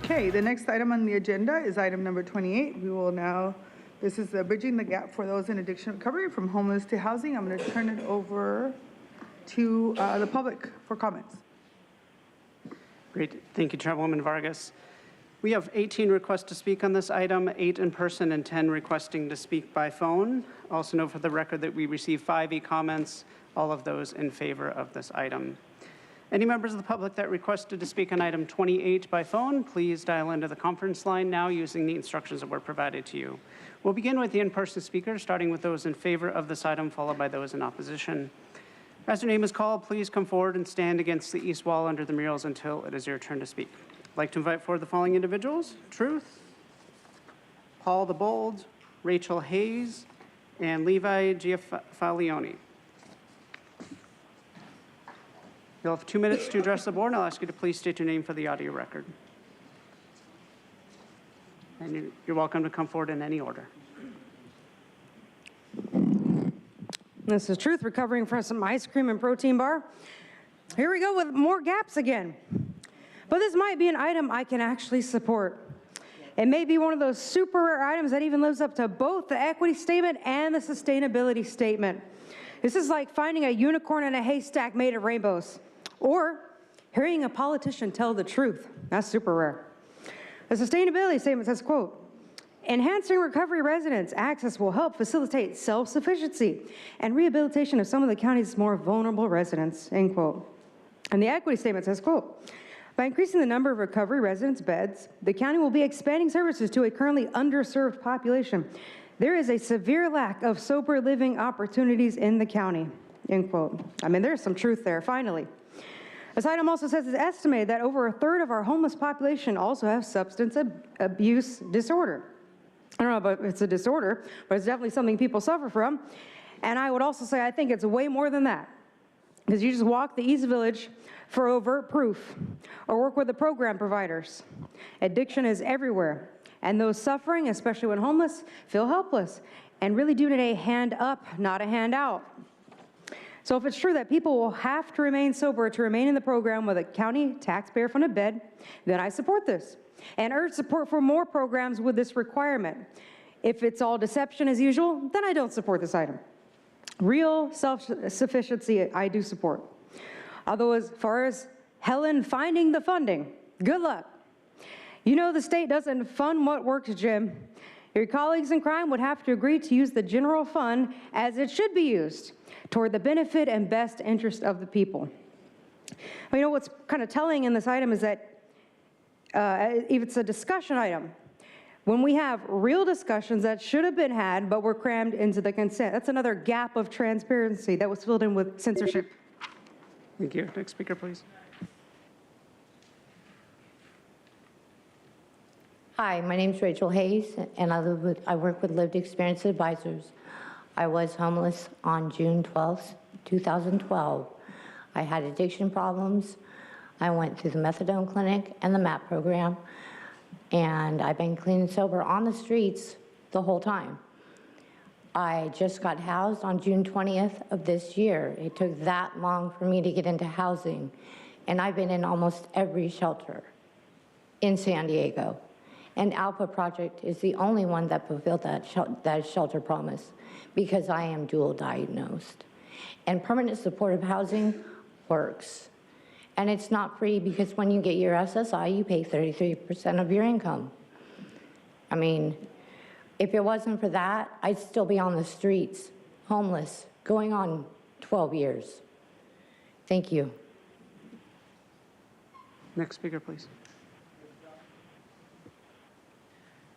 Okay, the next item on the agenda is item number 28. This is bridging the gap for those in addiction recovery from homeless to housing. I'm going to turn it over to the public for comments. Great. Thank you, Chairwoman Vargas. We have 18 requests to speak on this item, 8 in person and 10 requesting to speak by phone. Also note for the record that we received 5 e-comments, all of those in favor of this item. Any members of the public that requested to speak on item 28 by phone, please dial into the conference line now using the instructions that were provided to you. We'll begin with the in-person speakers, starting with those in favor of this item, followed by those in opposition. As your name is called, please come forward and stand against the east wall under the murals until it is your turn to speak. I'd like to invite forward the following individuals: Truth, Paul the Bold, Rachel Hayes, and Levi Giafalioni. You'll have 2 minutes to address the board, and I'll ask you to please state your name for the audio record. And you're welcome to come forward in any order. This is Truth, recovering from some ice cream and protein bar. Here we go with more gaps again. But this might be an item I can actually support. It may be one of those super rare items that even lives up to both the equity statement and the sustainability statement. This is like finding a unicorn in a haystack made of rainbows, or hearing a politician tell the truth. That's super rare. The sustainability statement says, quote, "Enhancing recovery residents' access will help facilitate self-sufficiency and rehabilitation of some of the county's more vulnerable residents," end quote. And the equity statement says, quote, "By increasing the number of recovery residents' beds, the county will be expanding services to a currently underserved population. There is a severe lack of sober living opportunities in the county," end quote. I mean, there's some truth there, finally. This item also says it's estimated that over a third of our homeless population also have substance abuse disorder. I don't know if it's a disorder, but it's definitely something people suffer from. And I would also say I think it's way more than that, because you just walk the East Village for overt proof or work with the program providers. Addiction is everywhere, and those suffering, especially when homeless, feel helpless and really do need a hand up, not a hand out. So if it's true that people will have to remain sober to remain in the program with a county taxpayer-funded bed, then I support this and urge support for more programs with this requirement. If it's all deception as usual, then I don't support this item. Real self-sufficiency, I do support. Although as far as Helen finding the funding, good luck. You know the state doesn't fund what works, Jim. Your colleagues in crime would have to agree to use the general fund as it should be used toward the benefit and best interest of the people. You know what's kind of telling in this item is that if it's a discussion item, when we have real discussions that should have been had but were crammed into the consent, that's another gap of transparency that was filled in with censorship. Thank you. Next speaker, please. Hi, my name is Rachel Hayes, and I work with Lived Experience Advisors. I was homeless on June 12th, 2012. I had addiction problems. I went through the methadone clinic and the MAP program, and I've been clean and sober on the streets the whole time. I just got housed on June 20th of this year. It took that long for me to get into housing, and I've been in almost every shelter in San Diego. And Alpha Project is the only one that fulfilled that shelter promise, because I am dual diagnosed. And permanent supportive housing works. And it's not free, because when you get your SSI, you pay 33% of your income. I mean, if it wasn't for that, I'd still be on the streets, homeless, going on 12 years. Thank you. Next speaker, please.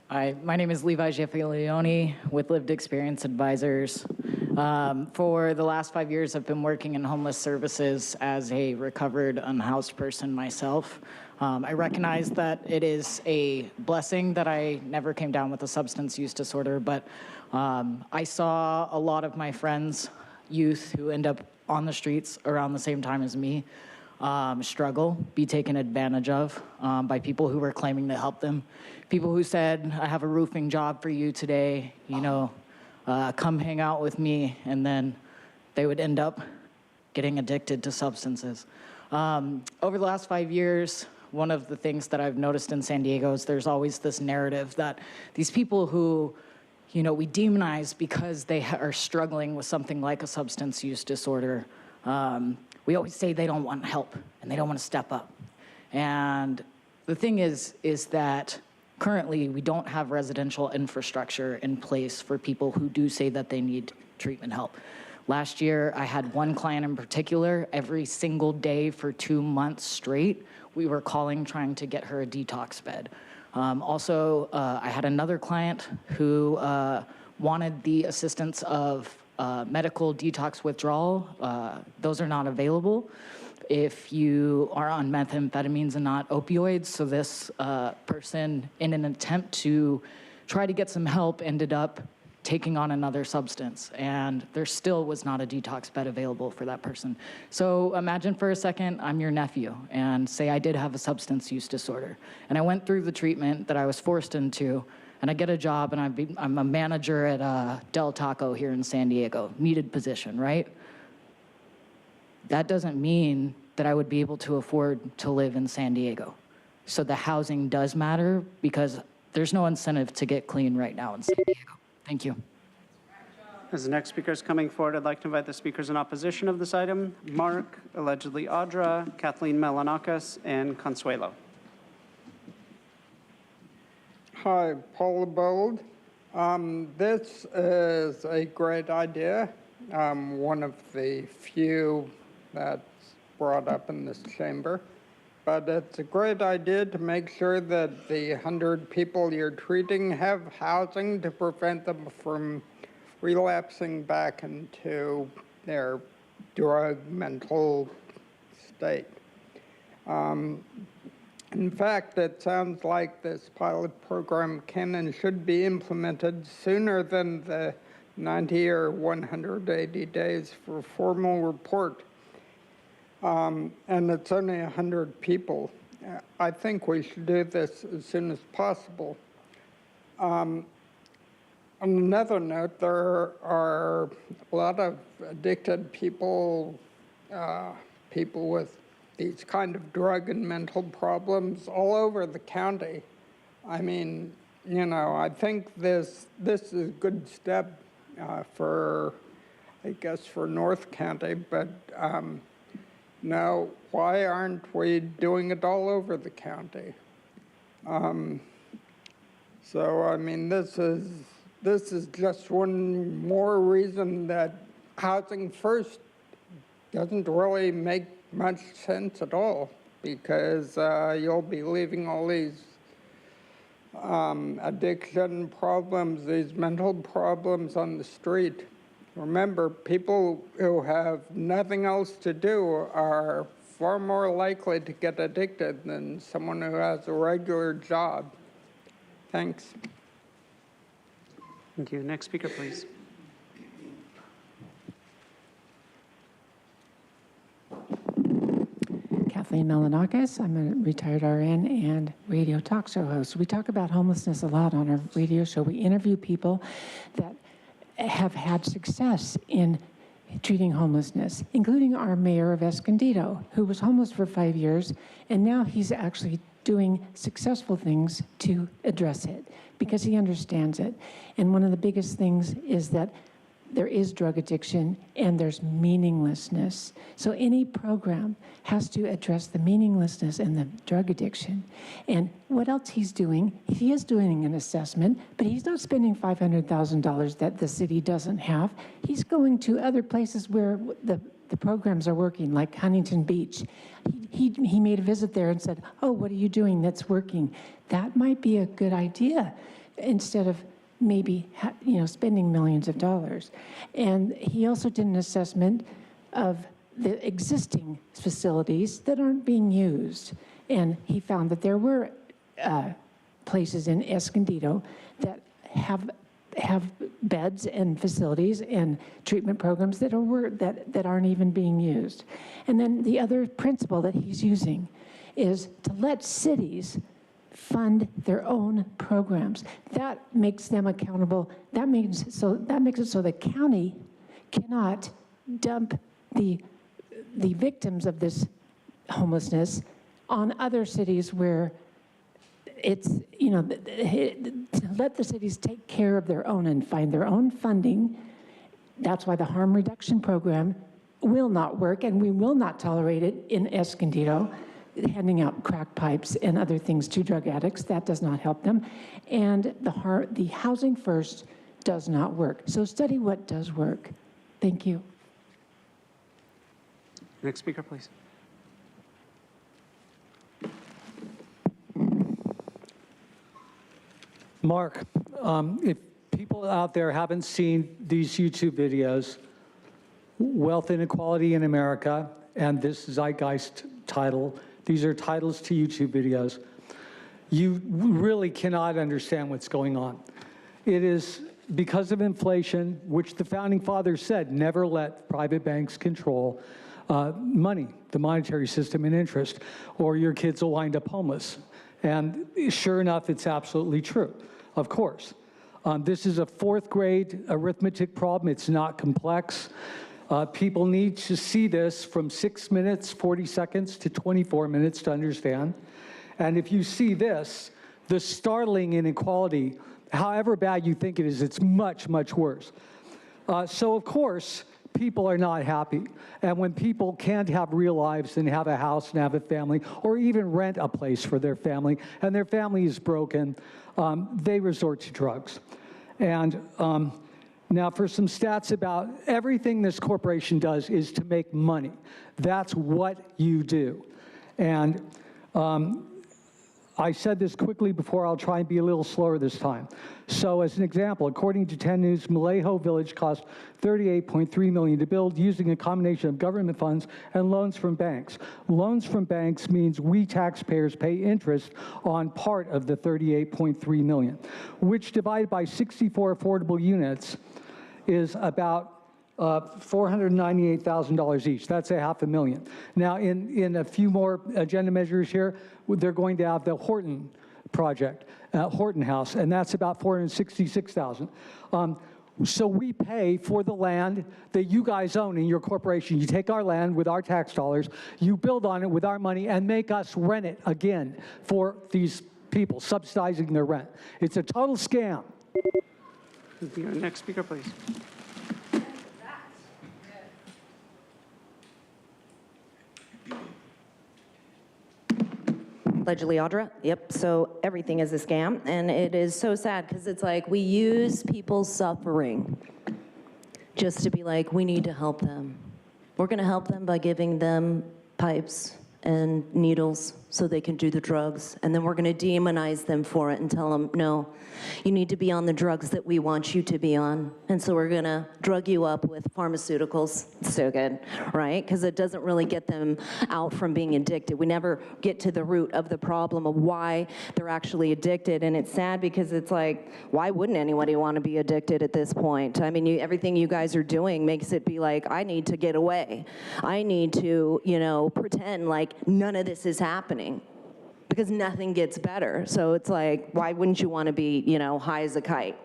Hi, my name is Levi Giafalioni with Lived Experience Advisors. For the last 5 years, I've been working in homeless services as a recovered, unhoused person myself. I recognize that it is a blessing that I never came down with a substance use disorder, but I saw a lot of my friends, youth, who end up on the streets around the same time as me. struggle, be taken advantage of by people who were claiming to help them. People who said, I have a roofing job for you today, come hang out with me, and then they would end up getting addicted to substances. Over the last 5 years, one of the things that I've noticed in San Diego is there's always this narrative that these people who, we demonize because they are struggling with something like a substance use disorder, we always say they don't want help and they don't want to step up. And the thing is that currently we don't have residential infrastructure in place for people who do say that they need treatment help. Last year, I had one client in particular, every single day for 2 months straight, we were calling, trying to get her a detox bed. Also, I had another client who wanted the assistance of medical detox withdrawal. Those are not available if you are on methamphetamines and not opioids. So this person, in an attempt to try to get some help, ended up taking on another substance, and there still was not a detox bed available for that person. So imagine for a second I'm your nephew and say I did have a substance use disorder, and I went through the treatment that I was forced into, and I get a job, and I'm a manager at Del Taco here in San Diego, needed position, right? That doesn't mean that I would be able to afford to live in San Diego. So the housing does matter, because there's no incentive to get clean right now in San Diego. Thank you. As the next speaker is coming forward, I'd like to invite the speakers in opposition of this item: Mark, allegedly Audra, Kathleen Melanakis, and Consuelo. Hi, Paula Bold. This is a great idea, one of the few that's brought up in this chamber. But it's a great idea to make sure that the 100 people you're treating have housing to prevent them from relapsing back into their drug mental state. In fact, it sounds like this pilot program can and should be implemented sooner than the 90 or 180 days for formal report. And it's only 100 people. I think we should do this as soon as possible. On another note, there are a lot of addicted people, people with these kind of drug and mental problems all over the county. I mean, I think this is a good step for North County, but now, why aren't we doing it all over the county? So, I mean, this is just one more reason that housing first doesn't really make much sense at all, because you'll be leaving all these addiction problems, these mental problems on the street. Remember, people who have nothing else to do are far more likely to get addicted than someone who has a regular job. Thanks. Thank you. Next speaker, please. Kathleen Melanakis. I'm a retired RN and radio talk show host. We talk about homelessness a lot on our radio show. We interview people that have had success in treating homelessness, including our mayor of Escondido, who was homeless for 5 years, and now he's actually doing successful things to address it because he understands it. And one of the biggest things is that there is drug addiction and there's meaninglessness. So any program has to address the meaninglessness and the drug addiction. And what else he's doing, he is doing an assessment, but he's not spending $500,000 that the city doesn't have. He's going to other places where the programs are working, like Huntington Beach. He made a visit there and said, oh, what are you doing that's working? That might be a good idea, instead of maybe spending millions of dollars. And he also did an assessment of the existing facilities that aren't being used. And he found that there were places in Escondido that have have beds and facilities and treatment programs that aren't even being used. And then the other principle that he's using is to let cities fund their own programs. That makes them accountable. That makes it so the county cannot dump the victims of this homelessness on other cities where it's, to let the cities take care of their own and find their own funding. That's why the harm reduction program will not work, and we will not tolerate it in Escondido, handing out crack pipes and other things to drug addicts. That does not help them. And the housing first does not work. So study what does work. Thank you. Next speaker, please. Mark, if people out there haven't seen these YouTube videos, Wealth Inequality in America, and this Zeitgeist title, these are titles to YouTube videos, you really cannot understand what's going on. It is because of inflation, which the Founding Fathers said, never let private banks control money, the monetary system, and interest, or your kids will wind up homeless. And sure enough, it's absolutely true, of course. This is a 4th grade arithmetic problem. It's not complex. People need to see this from 6 minutes, 40 seconds to 24 minutes to understand. And if you see this, the startling inequality, however bad you think it is, it's much, much worse. So of course, people are not happy. And when people can't have real lives and have a house and have a family, or even rent a place for their family, and their family is broken, they resort to drugs. And now for some stats about everything this corporation does is to make money. That's what you do. And I said this quickly before, I'll try and be a little slower this time. So as an example, according to 10 News, Vallejo Village cost $38.3 million to build using a combination of government funds and loans from banks. Loans from banks means we taxpayers pay interest on part of the $38.3 million, which divided by 64 affordable units is about $498,000 each. That's $500,000. Now, in a few more agenda measures here, they're going to have the Horton project, Horton House, and that's about $466,000. So we pay for the land that you guys own in your corporation. You take our land with our tax dollars, you build on it with our money, and make us rent it again for these people, subsidizing their rent. It's a total scam. Next speaker, please. Legileadra, yep, so everything is a scam, and it is so sad because it's like we use people's suffering just to be like, we need to help them. We're gonna help them by giving them pipes and needles so they can do the drugs, and then we're gonna demonize them for it and tell them, no, you need to be on the drugs that we want you to be on, and so we're gonna drug you up with pharmaceuticals. It's so good, right? Because it doesn't really get them out from being addicted. We never get to the root of the problem of why they're actually addicted, and it's sad because it's like, why wouldn't anybody want to be addicted at this point? I mean, everything you guys are doing makes it be like, I need to get away. I need to, pretend like none of this is happening. Because nothing gets better. So it's like, why wouldn't you want to be, high as a kite?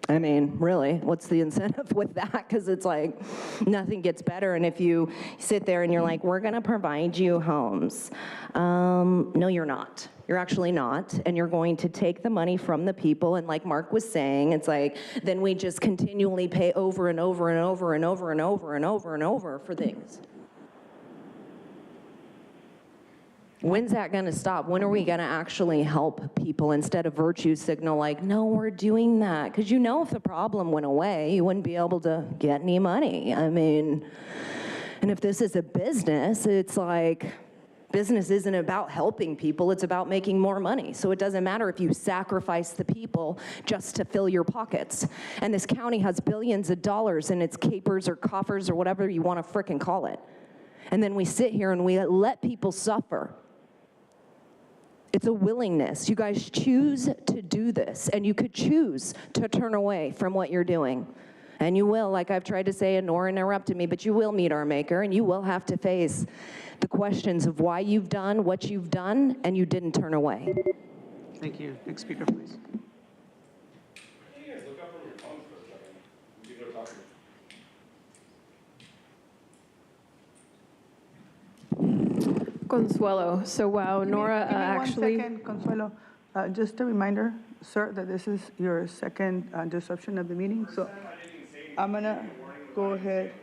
I mean, really, what's the incentive with that? Because it's like, nothing gets better. And if you sit there and you're like, we're going to provide you homes. No, you're not. You're actually not. And you're going to take the money from the people. And like Mark was saying, it's like, then we just continually pay over and over and over and over and over and over and over for things. When's that going to stop? When are we going to actually help people instead of virtue signal like, no, we're doing that? Because if the problem went away, you wouldn't be able to get any money. I mean, and if this is a business, it's like, business isn't about helping people, it's about making more money. So it doesn't matter if you sacrifice the people just to fill your pockets. And this county has billions of dollars in its capers or coffers or whatever you want to frickin' call it. And then we sit here and we let people suffer. It's a willingness. You guys choose to do this, and you could choose to turn away from what you're doing. And you will, like I've tried to say, and Nora interrupted me, but you will meet our maker, and you will have to face the questions of why you've done what you've done, and you didn't turn away. Thank you. Next speaker, please. Consuelo. So wow, Nora Give me actually. 1 second, Consuelo. Just a reminder, sir, that this is your second disruption of the meeting. So I'm gonna go ahead.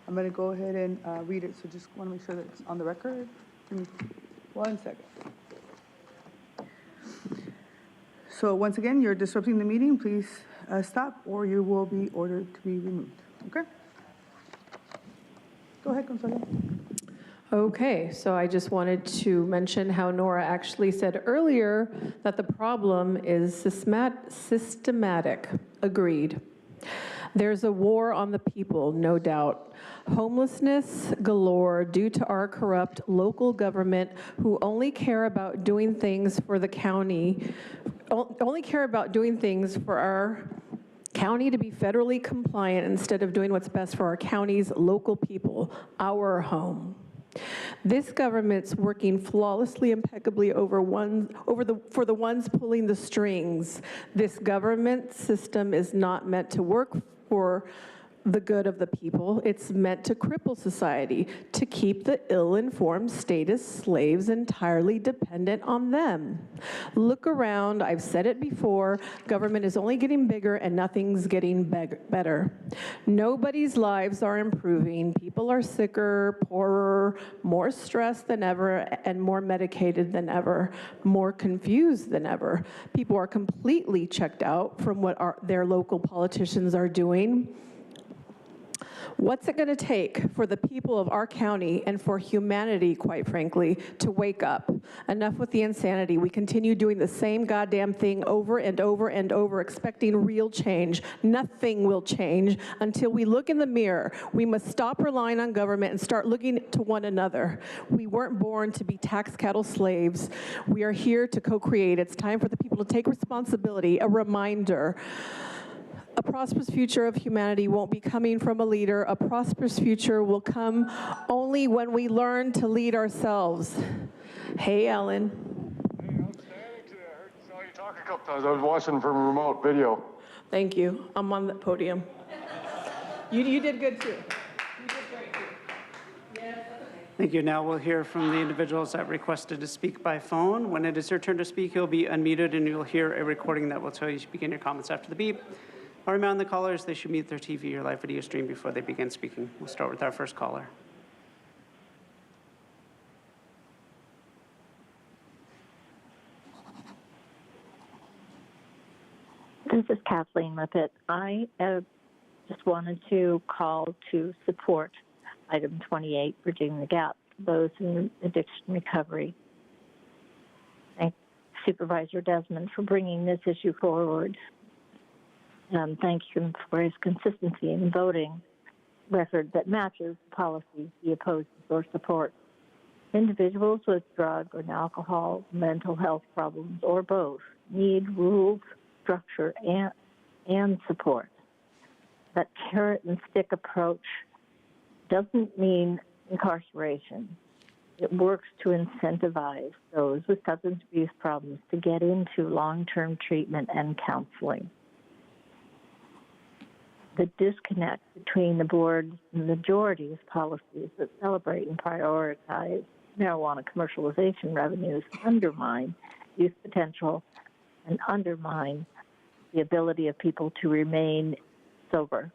I'm gonna go ahead and read it. So just want to make sure that it's on the record. Give me 1 second. So once again, you're disrupting the meeting. Please stop, or you will be ordered to be removed. Okay? Go ahead, Consuelo. Okay, so I just wanted to mention how Nora actually said earlier that the problem is systematic. Agreed. There's a war on the people, no doubt. Homelessness galore due to our corrupt local government who only care about doing things for the county, only care about doing things for our county to be federally compliant instead of doing what's best for our county's local people, our home. This government's working flawlessly, impeccably for the ones pulling the strings. This government system is not meant to work for the good of the people. It's meant to cripple society, to keep the ill-informed status slaves entirely dependent on them. Look around, I've said it before, government is only getting bigger and nothing's getting better. Nobody's lives are improving. People are sicker, poorer, more stressed than ever, and more medicated than ever, more confused than ever. People are completely checked out from what their local politicians are doing. What's it going to take for the people of our county and for humanity, quite frankly, to wake up? Enough with the insanity. We continue doing the same goddamn thing over and over and over, expecting real change. Nothing will change until we look in the mirror. We must stop relying on government and start looking to one another. We weren't born to be tax cattle slaves. We are here to co-create. It's time for the people to take responsibility. A reminder. A prosperous future of humanity won't be coming from a leader. A prosperous future will come only when we learn to lead ourselves. Hey, Ellen. Hey, outstanding today. I saw you talk a couple times. I was watching from a remote video. Thank you. I'm on the podium. You did good too. You did great too. Yes, that's okay. Thank you. Now we'll hear from the individuals that requested to speak by phone. When it is your turn to speak, you'll be unmuted and you'll hear a recording that will tell you to begin your comments after the beep. I'll remind the callers they should mute their TV or live video stream before they begin speaking. We'll start with our first caller. This is Kathleen Lippett. I just wanted to call to support item 28, Bridging the Gap, those in addiction recovery. Thank Supervisor Desmond for bringing this issue forward. Thank him for his consistency in voting record that matches the policies he opposes or supports. Individuals with drug or alcohol, mental health problems, or both need rules, structure, and support. That carrot and stick approach doesn't mean incarceration. It works to incentivize those with substance abuse problems to get into long-term treatment and counseling. The disconnect between the board's majority's policies that celebrate and prioritize marijuana commercialization revenues undermine youth potential and undermine the ability of people to remain sober.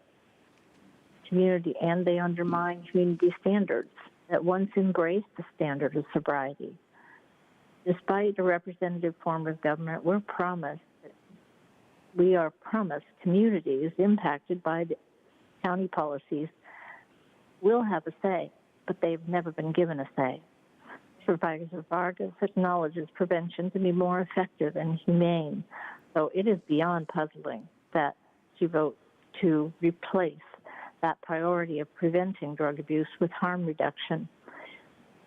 And they undermine community standards that once embraced the standard of sobriety. Despite a representative form of government, we are promised communities impacted by the county policies will have a say, but they've never been given a say. Supervisor Vargas acknowledges prevention to be more effective and humane, so it is beyond puzzling that she votes to replace that priority of preventing drug abuse with harm reduction.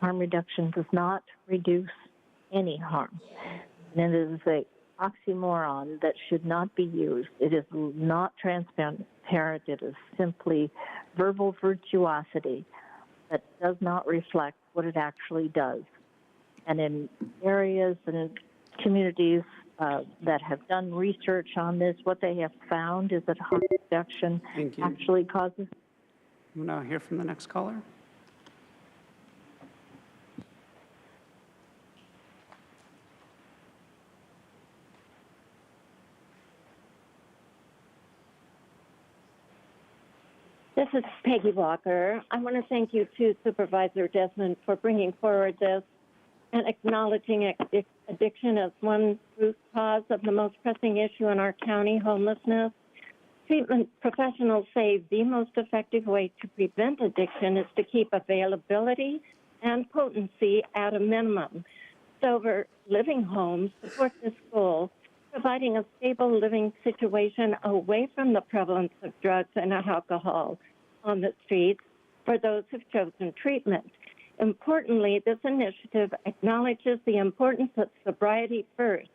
Harm reduction does not reduce any harm. And it is an oxymoron that should not be used. It is not transparent. It is simply verbal virtuosity that does not reflect what it actually does. And in areas and in communities that have done research on this, what they have found is that harm reduction actually causes. We'll now hear from the next caller. This is Peggy Walker. I want to thank you to Supervisor Desmond for bringing forward this and acknowledging addiction as one root cause of the most pressing issue in our county, homelessness. Treatment professionals say the most effective way to prevent addiction is to keep availability and potency at a minimum. Sober living homes support this goal, providing a stable living situation away from the prevalence of drugs and alcohol on the streets for those who've chosen treatment. Importantly, this initiative acknowledges the importance of sobriety first.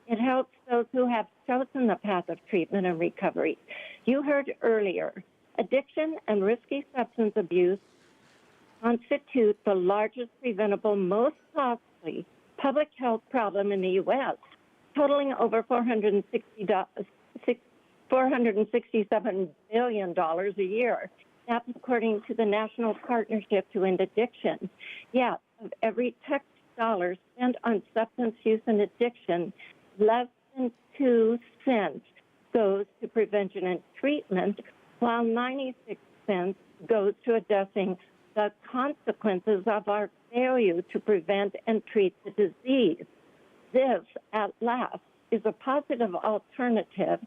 It helps those who have chosen the path of treatment and recovery. You heard earlier, addiction and risky substance abuse constitute the largest preventable, most costly public health problem in the U.S., totaling over $467 billion a year. That's according to the National Partnership to End Addiction. Yet, of every tax dollar spent on substance use and addiction, less than 2 cents goes to prevention and treatment, while 96 cents goes to addressing the consequences of our failure to prevent and treat the disease. This, at last, is a positive alternative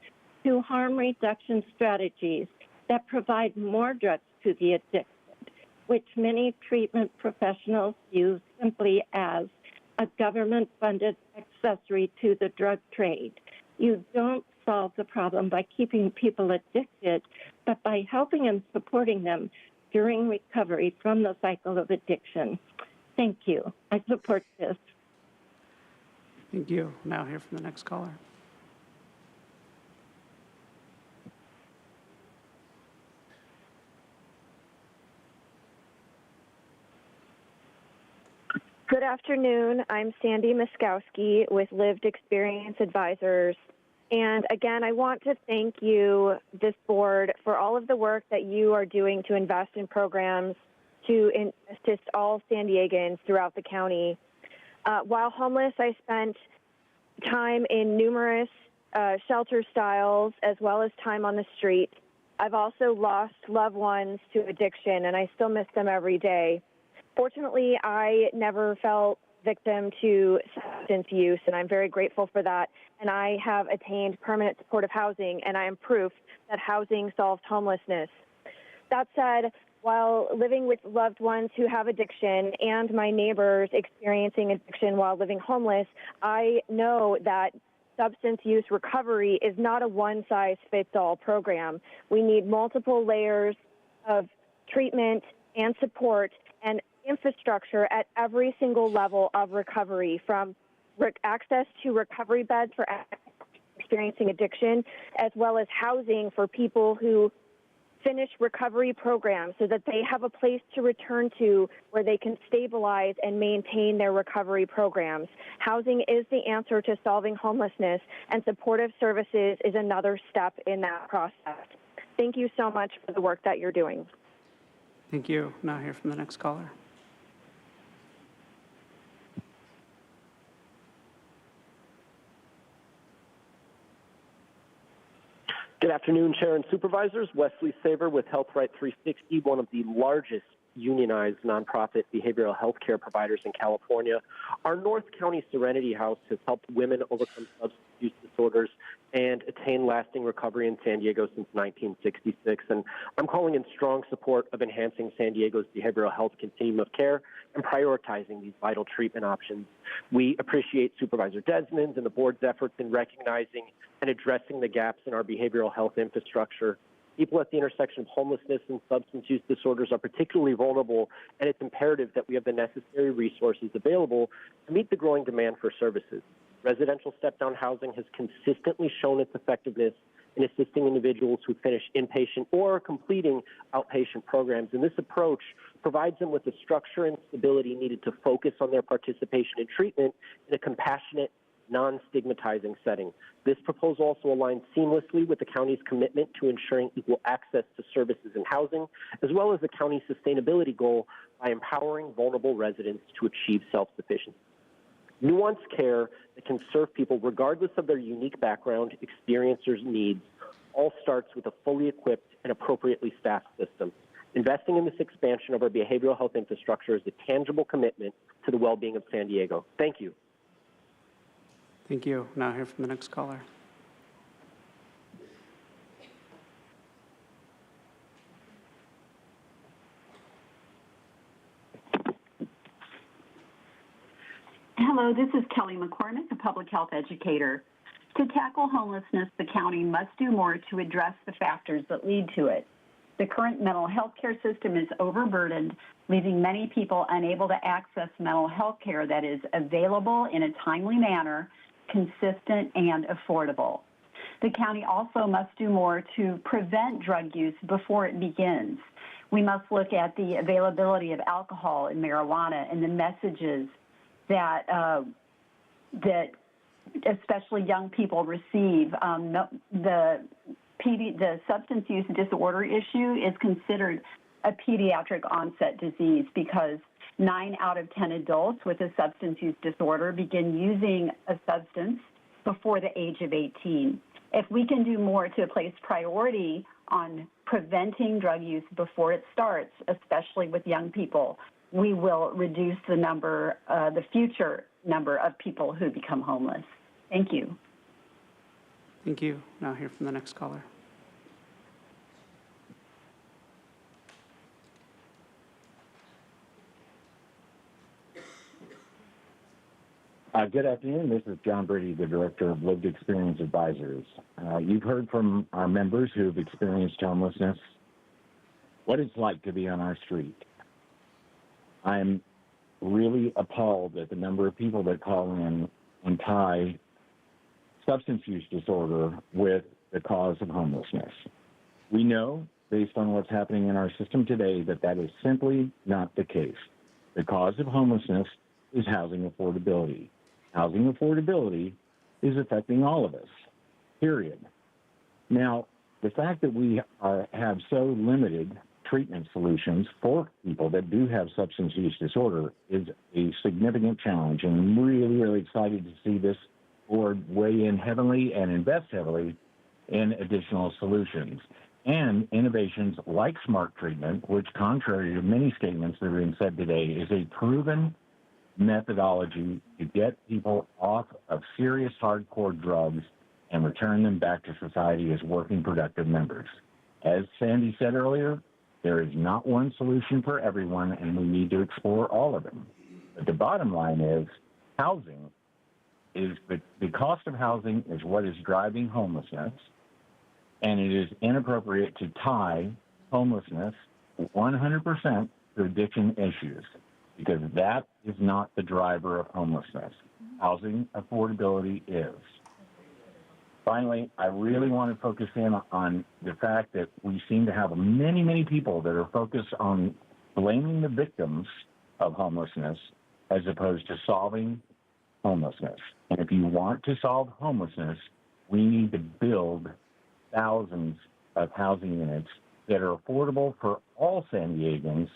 to harm reduction strategies that provide more drugs to the addicted, which many treatment professionals use simply as a government-funded accessory to the drug trade. You don't solve the problem by keeping people addicted, but by helping and supporting them during recovery from the cycle of addiction. Thank you. I support this. Thank you. Now hear from the next caller. Good afternoon. I'm Sandy Miskowski with Lived Experience Advisors. And again, I want to thank you, this board, for all of the work that you are doing to invest in programs to assist all San Diegans throughout the county. While homeless, I spent time in numerous shelter styles as well as time on the street. I've also lost loved ones to addiction, and I still miss them every day. Fortunately, I never fell victim to substance use, and I'm very grateful for that. And I have attained permanent supportive housing, and I am proof that housing solves homelessness. That said, while living with loved ones who have addiction and my neighbors experiencing addiction while living homeless, I know that substance use recovery is not a one-size-fits-all program. We need multiple layers of treatment and support and infrastructure at every single level of recovery, from access to recovery beds for experiencing addiction, as well as housing for people who finish recovery programs so that they have a place to return to where they can stabilize and maintain their recovery programs. Housing is the answer to solving homelessness, and supportive services is another step in that process. Thank you so much for the work that you're doing. Thank you. Now hear from the next caller. Good afternoon, Chair and Supervisors. Wesley Saver with Health Right 360, one of the largest unionized nonprofit behavioral health care providers in California. Our North County Serenity House has helped women overcome substance use disorders and attain lasting recovery in San Diego since 1966. And I'm calling in strong support of enhancing San Diego's behavioral health continuum of care and prioritizing these vital treatment options. We appreciate Supervisor Desmond's and the board's efforts in recognizing and addressing the gaps in our behavioral health infrastructure. People at the intersection of homelessness and substance use disorders are particularly vulnerable, and it's imperative that we have the necessary resources available to meet the growing demand for services. Residential step-down housing has consistently shown its effectiveness in assisting individuals who finish inpatient or completing outpatient programs, and this approach provides them with the structure and stability needed to focus on their participation in treatment in a compassionate, non-stigmatizing setting. This proposal also aligns seamlessly with the county's commitment to ensuring equal access to services and housing, as well as the county's sustainability goal by empowering vulnerable residents to achieve self-sufficiency. Nuanced care that can serve people regardless of their unique background, experience, or needs all starts with a fully equipped and appropriately staffed system. Investing in this expansion of our behavioral health infrastructure is a tangible commitment to the well-being of San Diego. Thank you. Thank you. Now hear from the next caller. Hello, this is Kelly McCormick, a public health educator. To tackle homelessness, the county must do more to address the factors that lead to it. The current mental health care system is overburdened, leaving many people unable to access mental health care that is available in a timely manner, consistent, and affordable. The county also must do more to prevent drug use before it begins. We must look at the availability of alcohol and marijuana and the messages that that especially young people receive. The substance use disorder issue is considered a pediatric onset disease because 9 out of 10 adults with a substance use disorder begin using a substance before the age of 18. If we can do more to place priority on preventing drug use before it starts, especially with young people, we will reduce the number, the future number of people who become homeless. Thank you. Thank you. Now hear from the next caller. Good afternoon. This is John Brady, the Director of Lived Experience Advisors. You've heard from our members who have experienced homelessness what it's like to be on our street. I'm really appalled at the number of people that call in and tie substance use disorder with the cause of homelessness. We know, based on what's happening in our system today, that that is simply not the case. The cause of homelessness is housing affordability. Housing affordability is affecting all of us, period. Now, the fact that we have so limited treatment solutions for people that do have substance use disorder is a significant challenge, and I'm really, really excited to see this board weigh in heavily and invest heavily in additional solutions and innovations like smart treatment, which, contrary to many statements that have been said today, is a proven methodology to get people off of serious hardcore drugs and return them back to society as working, productive members. As Sandy said earlier, there is not one solution for everyone, and we need to explore all of them. But the bottom line is housing is the cost of housing is what is driving homelessness, and it is inappropriate to tie homelessness 100% to addiction issues, because that is not the driver of homelessness. Housing affordability is. Finally, I really want to focus in on the fact that we seem to have many, many people that are focused on blaming the victims of homelessness as opposed to solving homelessness. And if you want to solve homelessness, we need to build thousands of housing units that are affordable for all San Diegans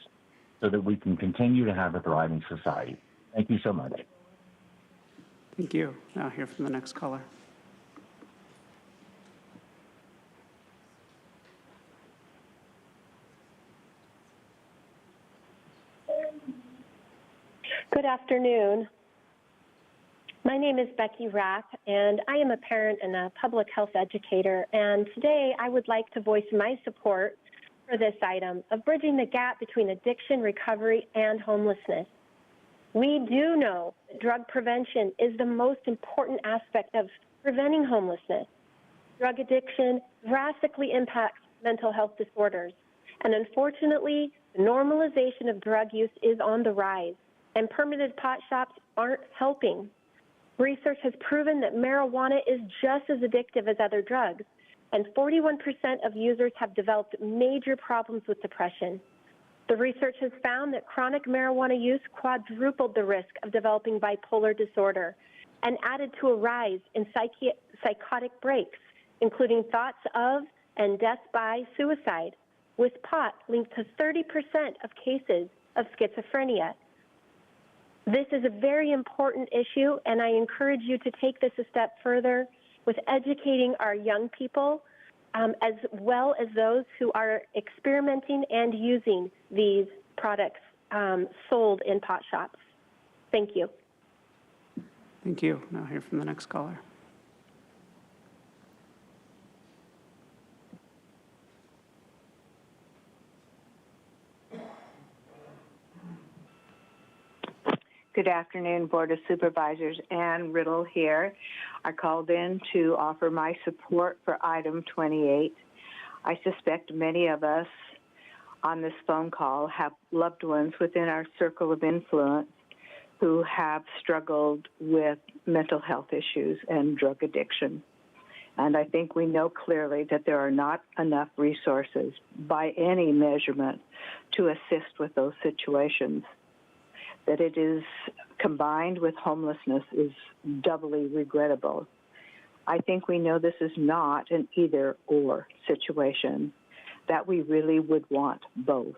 so that we can continue to have a thriving society. Thank you so much. Thank you. Now hear from the next caller. Good afternoon. My name is Becky Rapp, and I am a parent and a public health educator. And today I would like to voice my support for this item of bridging the gap between addiction, recovery, and homelessness. We do know that drug prevention is the most important aspect of preventing homelessness. Drug addiction drastically impacts mental health disorders. And unfortunately, the normalization of drug use is on the rise, and permitted pot shops aren't helping. Research has proven that marijuana is just as addictive as other drugs, and 41% of users have developed major problems with depression. The research has found that chronic marijuana use quadrupled the risk of developing bipolar disorder and added to a rise in psychotic breaks, including thoughts of and death by suicide, with pot linked to 30% of cases of schizophrenia. This is a very important issue, and I encourage you to take this a step further with educating our young people, as well as those who are experimenting and using these products sold in pot shops. Thank you. Thank you. Now hear from the next caller. Good afternoon, Board of Supervisors. Ann Riddle here. I called in to offer my support for item 28. I suspect many of us on this phone call have loved ones within our circle of influence who have struggled with mental health issues and drug addiction. And I think we know clearly that there are not enough resources by any measurement to assist with those situations. That it is combined with homelessness is doubly regrettable. I think we know this is not an either-or situation, that we really would want both.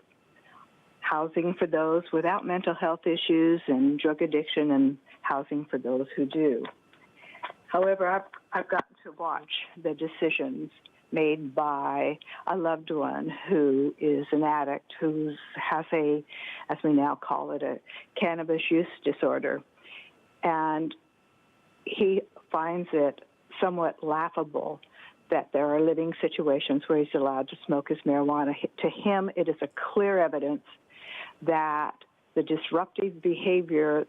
Housing for those without mental health issues and drug addiction, and housing for those who do. However, I've gotten to watch the decisions made by a loved one who is an addict, who has a, as we now call it, a cannabis use disorder. And he finds it somewhat laughable that there are living situations where he's allowed to smoke his marijuana. To him, it is a clear evidence that the disruptive behavior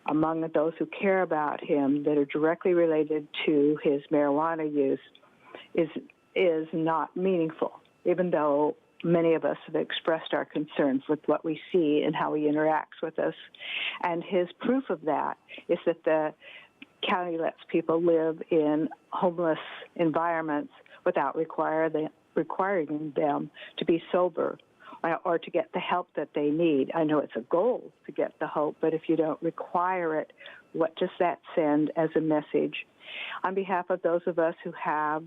among those who care about him that are directly related to his marijuana use is not meaningful, even though many of us have expressed our concerns with what we see and how he interacts with us. And his proof of that is that the county lets people live in homeless environments without requiring them to be sober or to get the help that they need. I know it's a goal to get the help, but if you don't require it, what does that send as a message? On behalf of those of us who have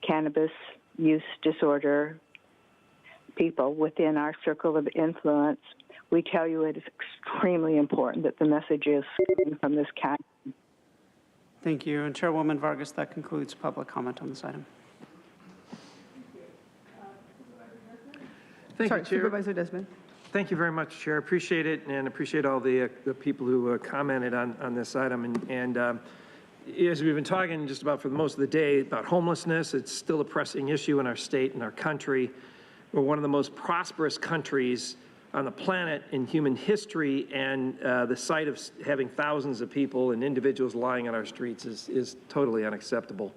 cannabis use disorder people within our circle of influence, we tell you it is extremely important that the message is from this county. Thank you. And Chairwoman Vargas, that concludes public comment on this item. Thank Sorry, you, Chair. Supervisor Desmond. Thank you very much, Chair. Appreciate it, and appreciate all the people who commented on this item. And as we've been talking just about for most of the day about homelessness, it's still a pressing issue in our state and our country. We're one of the most prosperous countries on the planet in human history, and the sight of having thousands of people and individuals lying on our streets is totally unacceptable.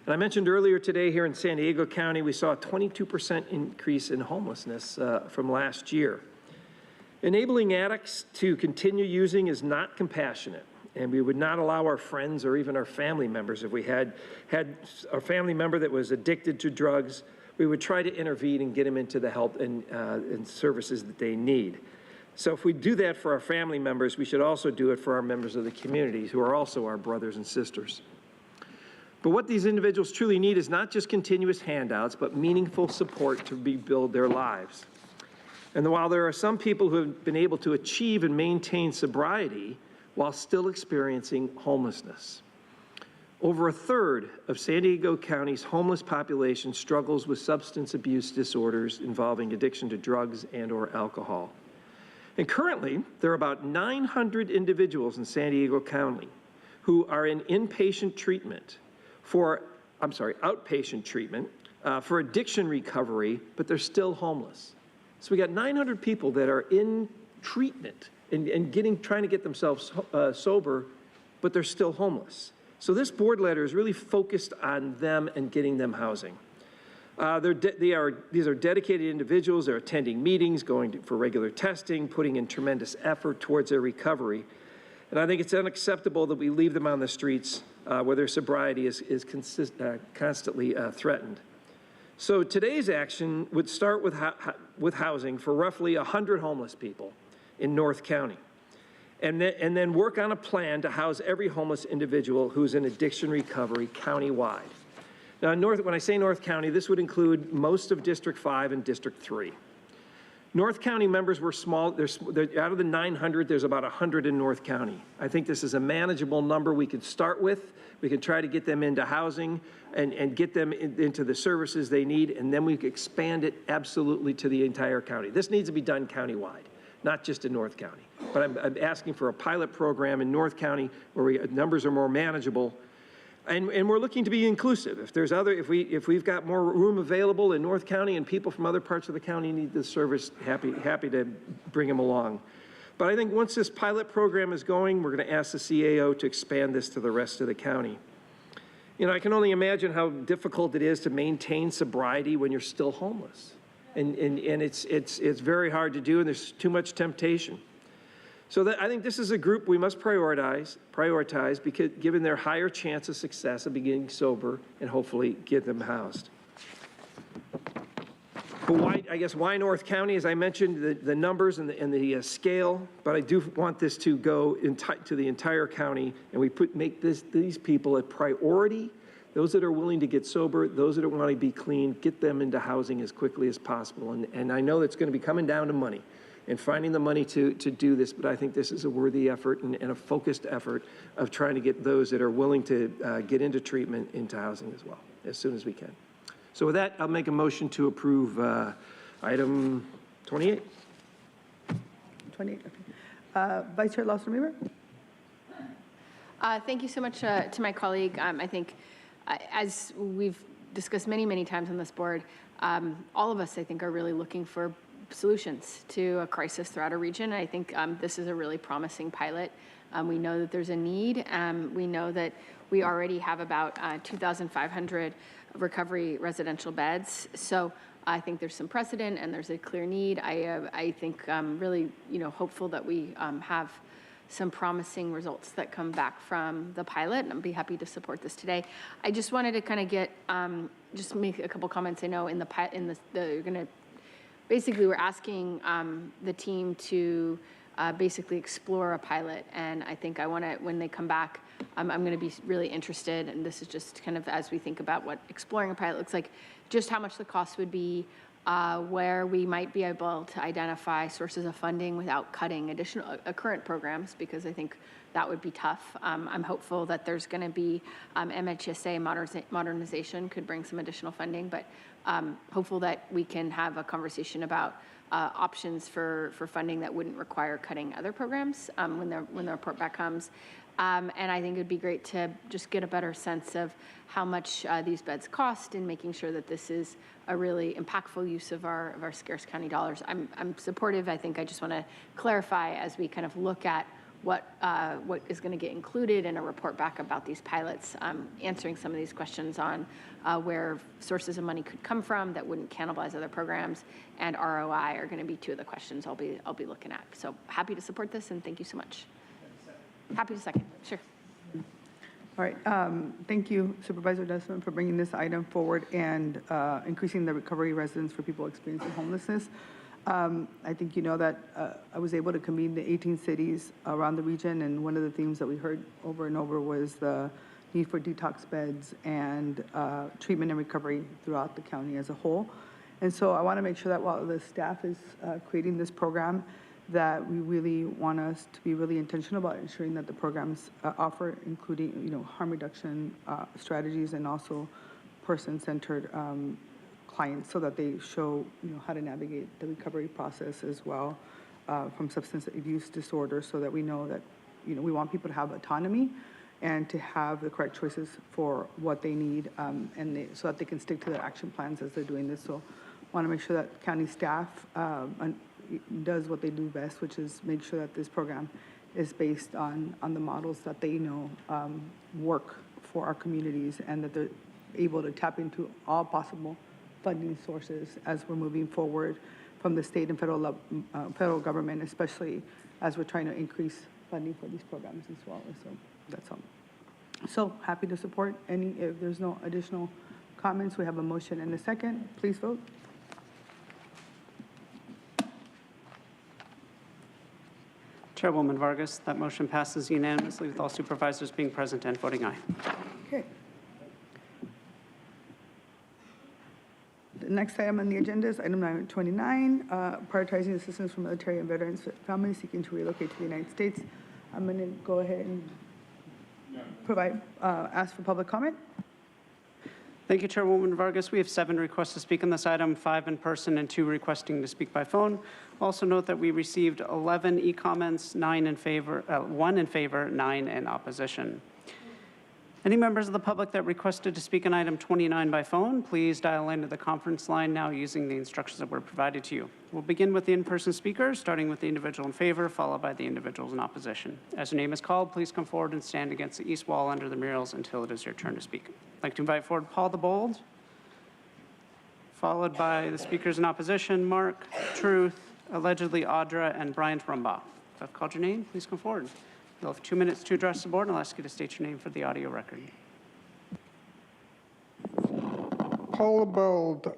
And I mentioned earlier today here in San Diego County, we saw a 22% increase in homelessness from last year. Enabling addicts to continue using is not compassionate, and we would not allow our friends or even our family members, if we had a family member that was addicted to drugs, we would try to intervene and get them into the help and services that they need. So if we do that for our family members, we should also do it for our members of the community who are also our brothers and sisters. But what these individuals truly need is not just continuous handouts, but meaningful support to rebuild their lives. And while there are some people who have been able to achieve and maintain sobriety while still experiencing homelessness, over a third of San Diego County's homeless population struggles with substance abuse disorders involving addiction to drugs and/or alcohol. And currently, there are about 900 individuals in San Diego County who are in outpatient treatment for addiction recovery, but they're still homeless. So we got 900 people that are in treatment and trying to get themselves sober, but they're still homeless. So this board letter is really focused on them and getting them housing. These are dedicated individuals. They're attending meetings, going for regular testing, putting in tremendous effort towards their recovery. And I think it's unacceptable that we leave them on the streets where their sobriety is constantly threatened. So today's action would start with housing for roughly 100 homeless people in North County, and then work on a plan to house every homeless individual who's in addiction recovery countywide. Now, when I say North County, this would include most of District 5 and District 3. North County members were small. Out of the 900, there's about 100 in North County. I think this is a manageable number we could start with. We could try to get them into housing and get them into the services they need, and then we could expand it absolutely to the entire county. This needs to be done countywide, not just in North County. But I'm asking for a pilot program in North County where numbers are more manageable. And we're looking to be inclusive. If we've got more room available in North County and people from other parts of the county need this service, happy to bring them along. But I think once this pilot program is going, we're going to ask the CAO to expand this to the rest of the county. You know, I can only imagine how difficult it is to maintain sobriety when you're still homeless, and it's very hard to do, and there's too much temptation. So I think this is a group we must prioritize because given their higher chance of success of being sober and hopefully get them housed. But why North County? As I mentioned, the numbers and the scale, but I do want this to go to the entire county, and we make these people a priority. Those that are willing to get sober, those that want to be clean, get them into housing as quickly as possible. And I know it's going to be coming down to money and finding the money to do this, but I think this is a worthy effort and a focused effort of trying to get those that are willing to get into treatment into housing as well, as soon as we can. So with that, I'll make a motion to approve item 28. 28, okay. Vice Chair Lawson-Weaver? Thank you so much to my colleague. I think as we've discussed many times on this board, all of us, I think, are really looking for solutions to a crisis throughout a region. I think this is a really promising pilot. We know that there's a need. We know that we already have about 2,500 recovery residential beds. So I think there's some precedent and there's a clear need. I think really, hopeful that we have some promising results that come back from the pilot, and I'd be happy to support this today. I just wanted to kind of get, just make a couple comments. I know you're going to, basically we're asking the team to basically explore a pilot, and I think I want to, when they come back, I'm going to be really interested, and this is just kind of as we think about what exploring a pilot looks like, just how much the cost would be, where we might be able to identify sources of funding without cutting additional current programs, because I think that would be tough. I'm hopeful that there's going to be MHSA modernization could bring some additional funding, but hopeful that we can have a conversation about options for funding that wouldn't require cutting other programs when the report back comes. And I think it'd be great to just get a better sense of how much these beds cost and making sure that this is a really impactful use of our scarce county dollars. I'm supportive. I think I just want to clarify as we kind of look at what is going to get included in a report back about these pilots, answering some of these questions on where sources of money could come from that wouldn't cannibalize other programs, and ROI are going to be two of the questions I'll be looking at. So happy to support this, and thank you so much. Happy to second, sure. All right, thank you, Supervisor Desmond, for bringing this item forward and increasing the recovery residence for people experiencing homelessness. I think you know that I was able to convene the 18 cities around the region, and one of the themes that we heard over and over was the need for detox beds and treatment and recovery throughout the county as a whole. And so I want to make sure that while the staff is creating this program, that we really want us to be really intentional about ensuring that the programs offer, including harm reduction strategies and also person-centered clients, so that they show how to navigate the recovery process as well from substance abuse disorder, so that we know that we want people to have autonomy and to have the correct choices for what they need, so that they can stick to their action plans as they're doing this. So I want to make sure that county staff does what they do best, which is make sure that this program is based on the models that they know work for our communities, and that they're able to tap into all possible funding sources as we're moving forward from the state and federal government, especially as we're trying to increase funding for these programs as well. So that's all. So happy to support any, if there's no additional comments, we have a motion and a second. Please vote. Chairwoman Vargas, that motion passes unanimously with all supervisors being present and voting aye. Okay. The next item on the agenda is item number 29, prioritizing assistance for military and veterans families seeking to relocate to the United States. I'm going to go ahead and ask for public comment. Thank you, Chairwoman Vargas. We have 7 requests to speak on this item, 5 in person and 2 requesting to speak by phone. Also note that we received 11 e-comments, 1 in favor, 9 in opposition. Any members of the public that requested to speak on item 29 by phone, please dial into the conference line now using the instructions that were provided to you. We'll begin with the in-person speakers, starting with the individual in favor, followed by the individuals in opposition. As your name is called, please come forward and stand against the east wall under the murals until it is your turn to speak. I'd like to invite forward Paul the Bold, followed by the speakers in opposition, Mark, Truth, allegedly Audra, and Bryant Rumbaugh. If I've called your name, please come forward. You'll have 2 minutes to address the board, and I'll ask you to state your name for the audio record. Paul Bold.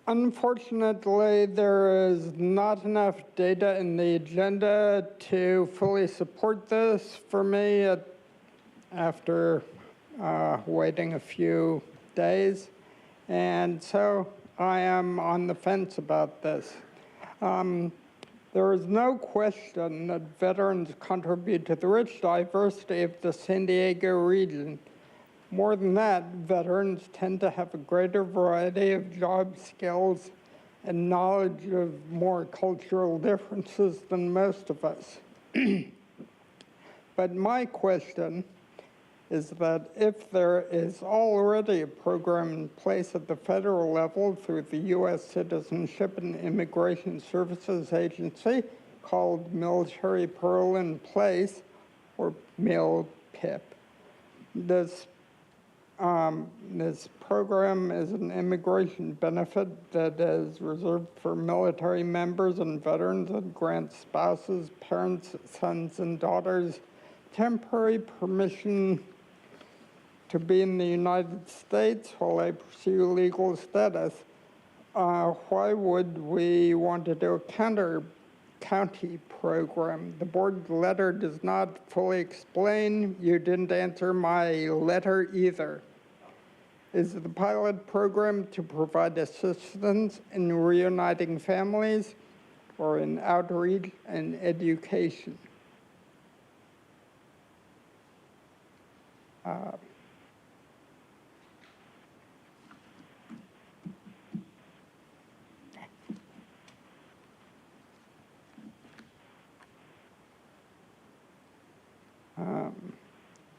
Unfortunately, there is not enough data in the agenda to fully support this for me after waiting a few days. And so I am on the fence about this. There is no question that veterans contribute to the rich diversity of the San Diego region. More than that, veterans tend to have a greater variety of job skills and knowledge of more cultural differences than most of us. But my question is that if there is already a program in place at the federal level through the U.S. Citizenship and Immigration Services Agency called Military Parole in Place, or MIL-PIP. This program is an immigration benefit that is reserved for military members and veterans and grants spouses, parents, sons, and daughters temporary permission to be in the United States while they pursue legal status. Why would we want to do a county program? The board letter does not fully explain. You didn't answer my letter either. Is the pilot program to provide assistance in reuniting families or in outreach and education?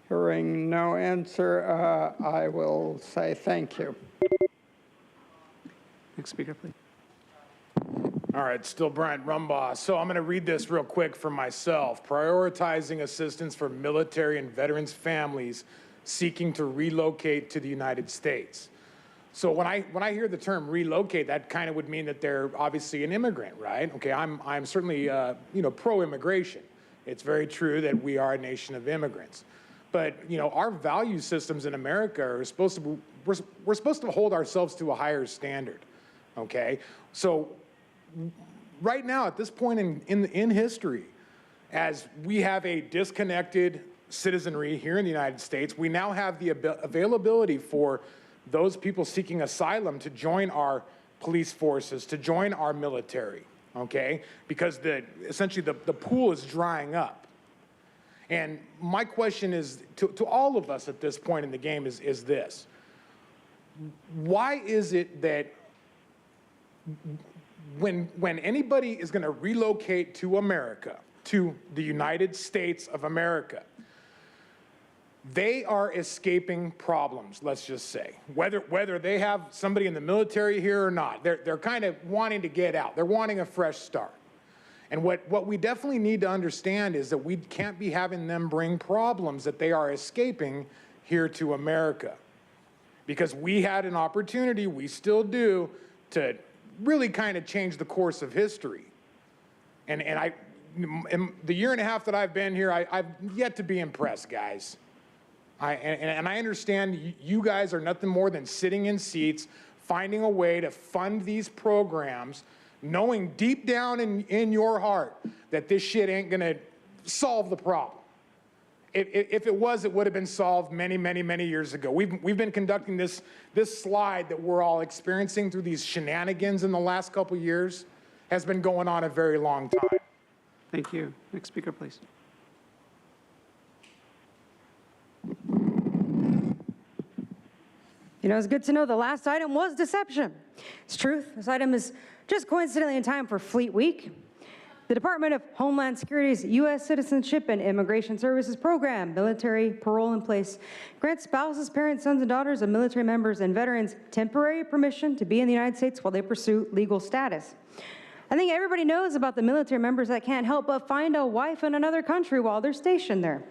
Hearing no answer, I will say thank you. Next speaker, please. All right, still Bryant Rumbaugh. So I'm going to read this real quick for myself. Prioritizing assistance for military and veterans families seeking to relocate to the United States. So when I hear the term relocate, that kind of would mean that they're obviously an immigrant, right? Okay, I'm certainly pro-immigration. It's very true that we are a nation of immigrants. But our value systems in America are supposed to we're supposed to hold ourselves to a higher standard. Okay, so right now at this point in history, as we have a disconnected citizenry here in the United States, we now have the availability for those people seeking asylum to join our police forces, to join our military. Okay, because essentially the pool is drying up. And my question is to all of us at this point in the game is this. Why is it that when anybody is going to relocate to America, to the United States of America, they are escaping problems, let's just say. Whether they have somebody in the military here or not, they're kind of wanting to get out. They're wanting a fresh start. And what we definitely need to understand is that we can't be having them bring problems that they are escaping here to America. because we had an opportunity, we still do, to really kind of change the course of history. And in the year and a half that I've been here, I've yet to be impressed, guys. I understand you guys are nothing more than sitting in seats, finding a way to fund these programs, knowing deep down in your heart that this shit ain't gonna solve the problem. If it was, it would have been solved many, many, many years ago. We've been conducting this slide that we're all experiencing through these shenanigans in the last couple of years has been going on a very long time. Thank you. Next speaker, please. You know, it's good to know the last item was deception. It's truth. This item is just coincidentally in time for Fleet Week. The Department of Homeland Security's U.S. Citizenship and Immigration Services program, Military Parole in Place, grants spouses, parents, sons, and daughters of military members and veterans temporary permission to be in the United States while they pursue legal status. I think everybody knows about the military members that can't help but find a wife in another country while they're stationed there.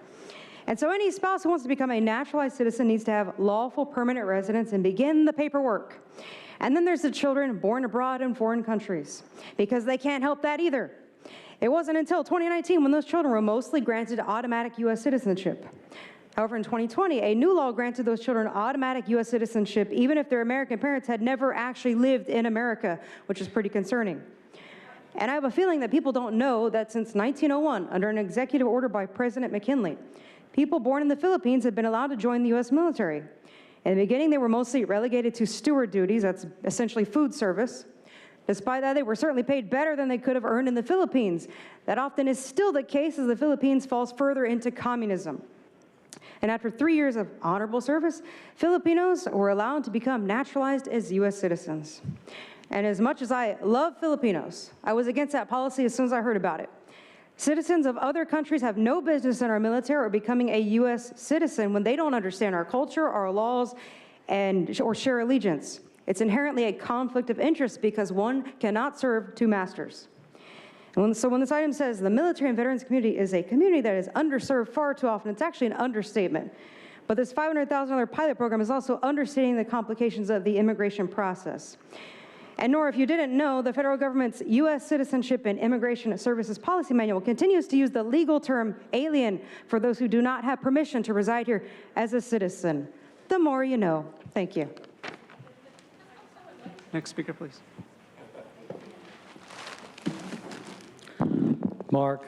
And so any spouse who wants to become a naturalized citizen needs to have lawful permanent residence and begin the paperwork. And then there's the children born abroad in foreign countries, because they can't help that either. It wasn't until 2019 when those children were mostly granted automatic U.S. citizenship. However, in 2020, a new law granted those children automatic U.S. citizenship, even if their American parents had never actually lived in America, which is pretty concerning. And I have a feeling that people don't know that since 1901, under an executive order by President McKinley, people born in the Philippines have been allowed to join the U.S. military. In the beginning, they were mostly relegated to steward duties, that's essentially food service. Despite that, they were certainly paid better than they could have earned in the Philippines. That often is still the case as the Philippines falls further into communism. And after 3 years of honorable service, Filipinos were allowed to become naturalized as U.S. citizens. And as much as I love Filipinos, I was against that policy as soon as I heard about it. Citizens of other countries have no business in our military or becoming a U.S. citizen when they don't understand our culture, our laws, or share allegiance. It's inherently a conflict of interest because one cannot serve two masters. So when this item says the military and veterans community is a community that is underserved far too often, it's actually an understatement. But this $500,000 pilot program is also understating the complications of the immigration process. And Nora, if you didn't know, the federal government's U.S. Citizenship and Immigration Services Policy Manual continues to use the legal term alien for those who do not have permission to reside here as a citizen. The more you know. Thank you. Next speaker, please. Mark,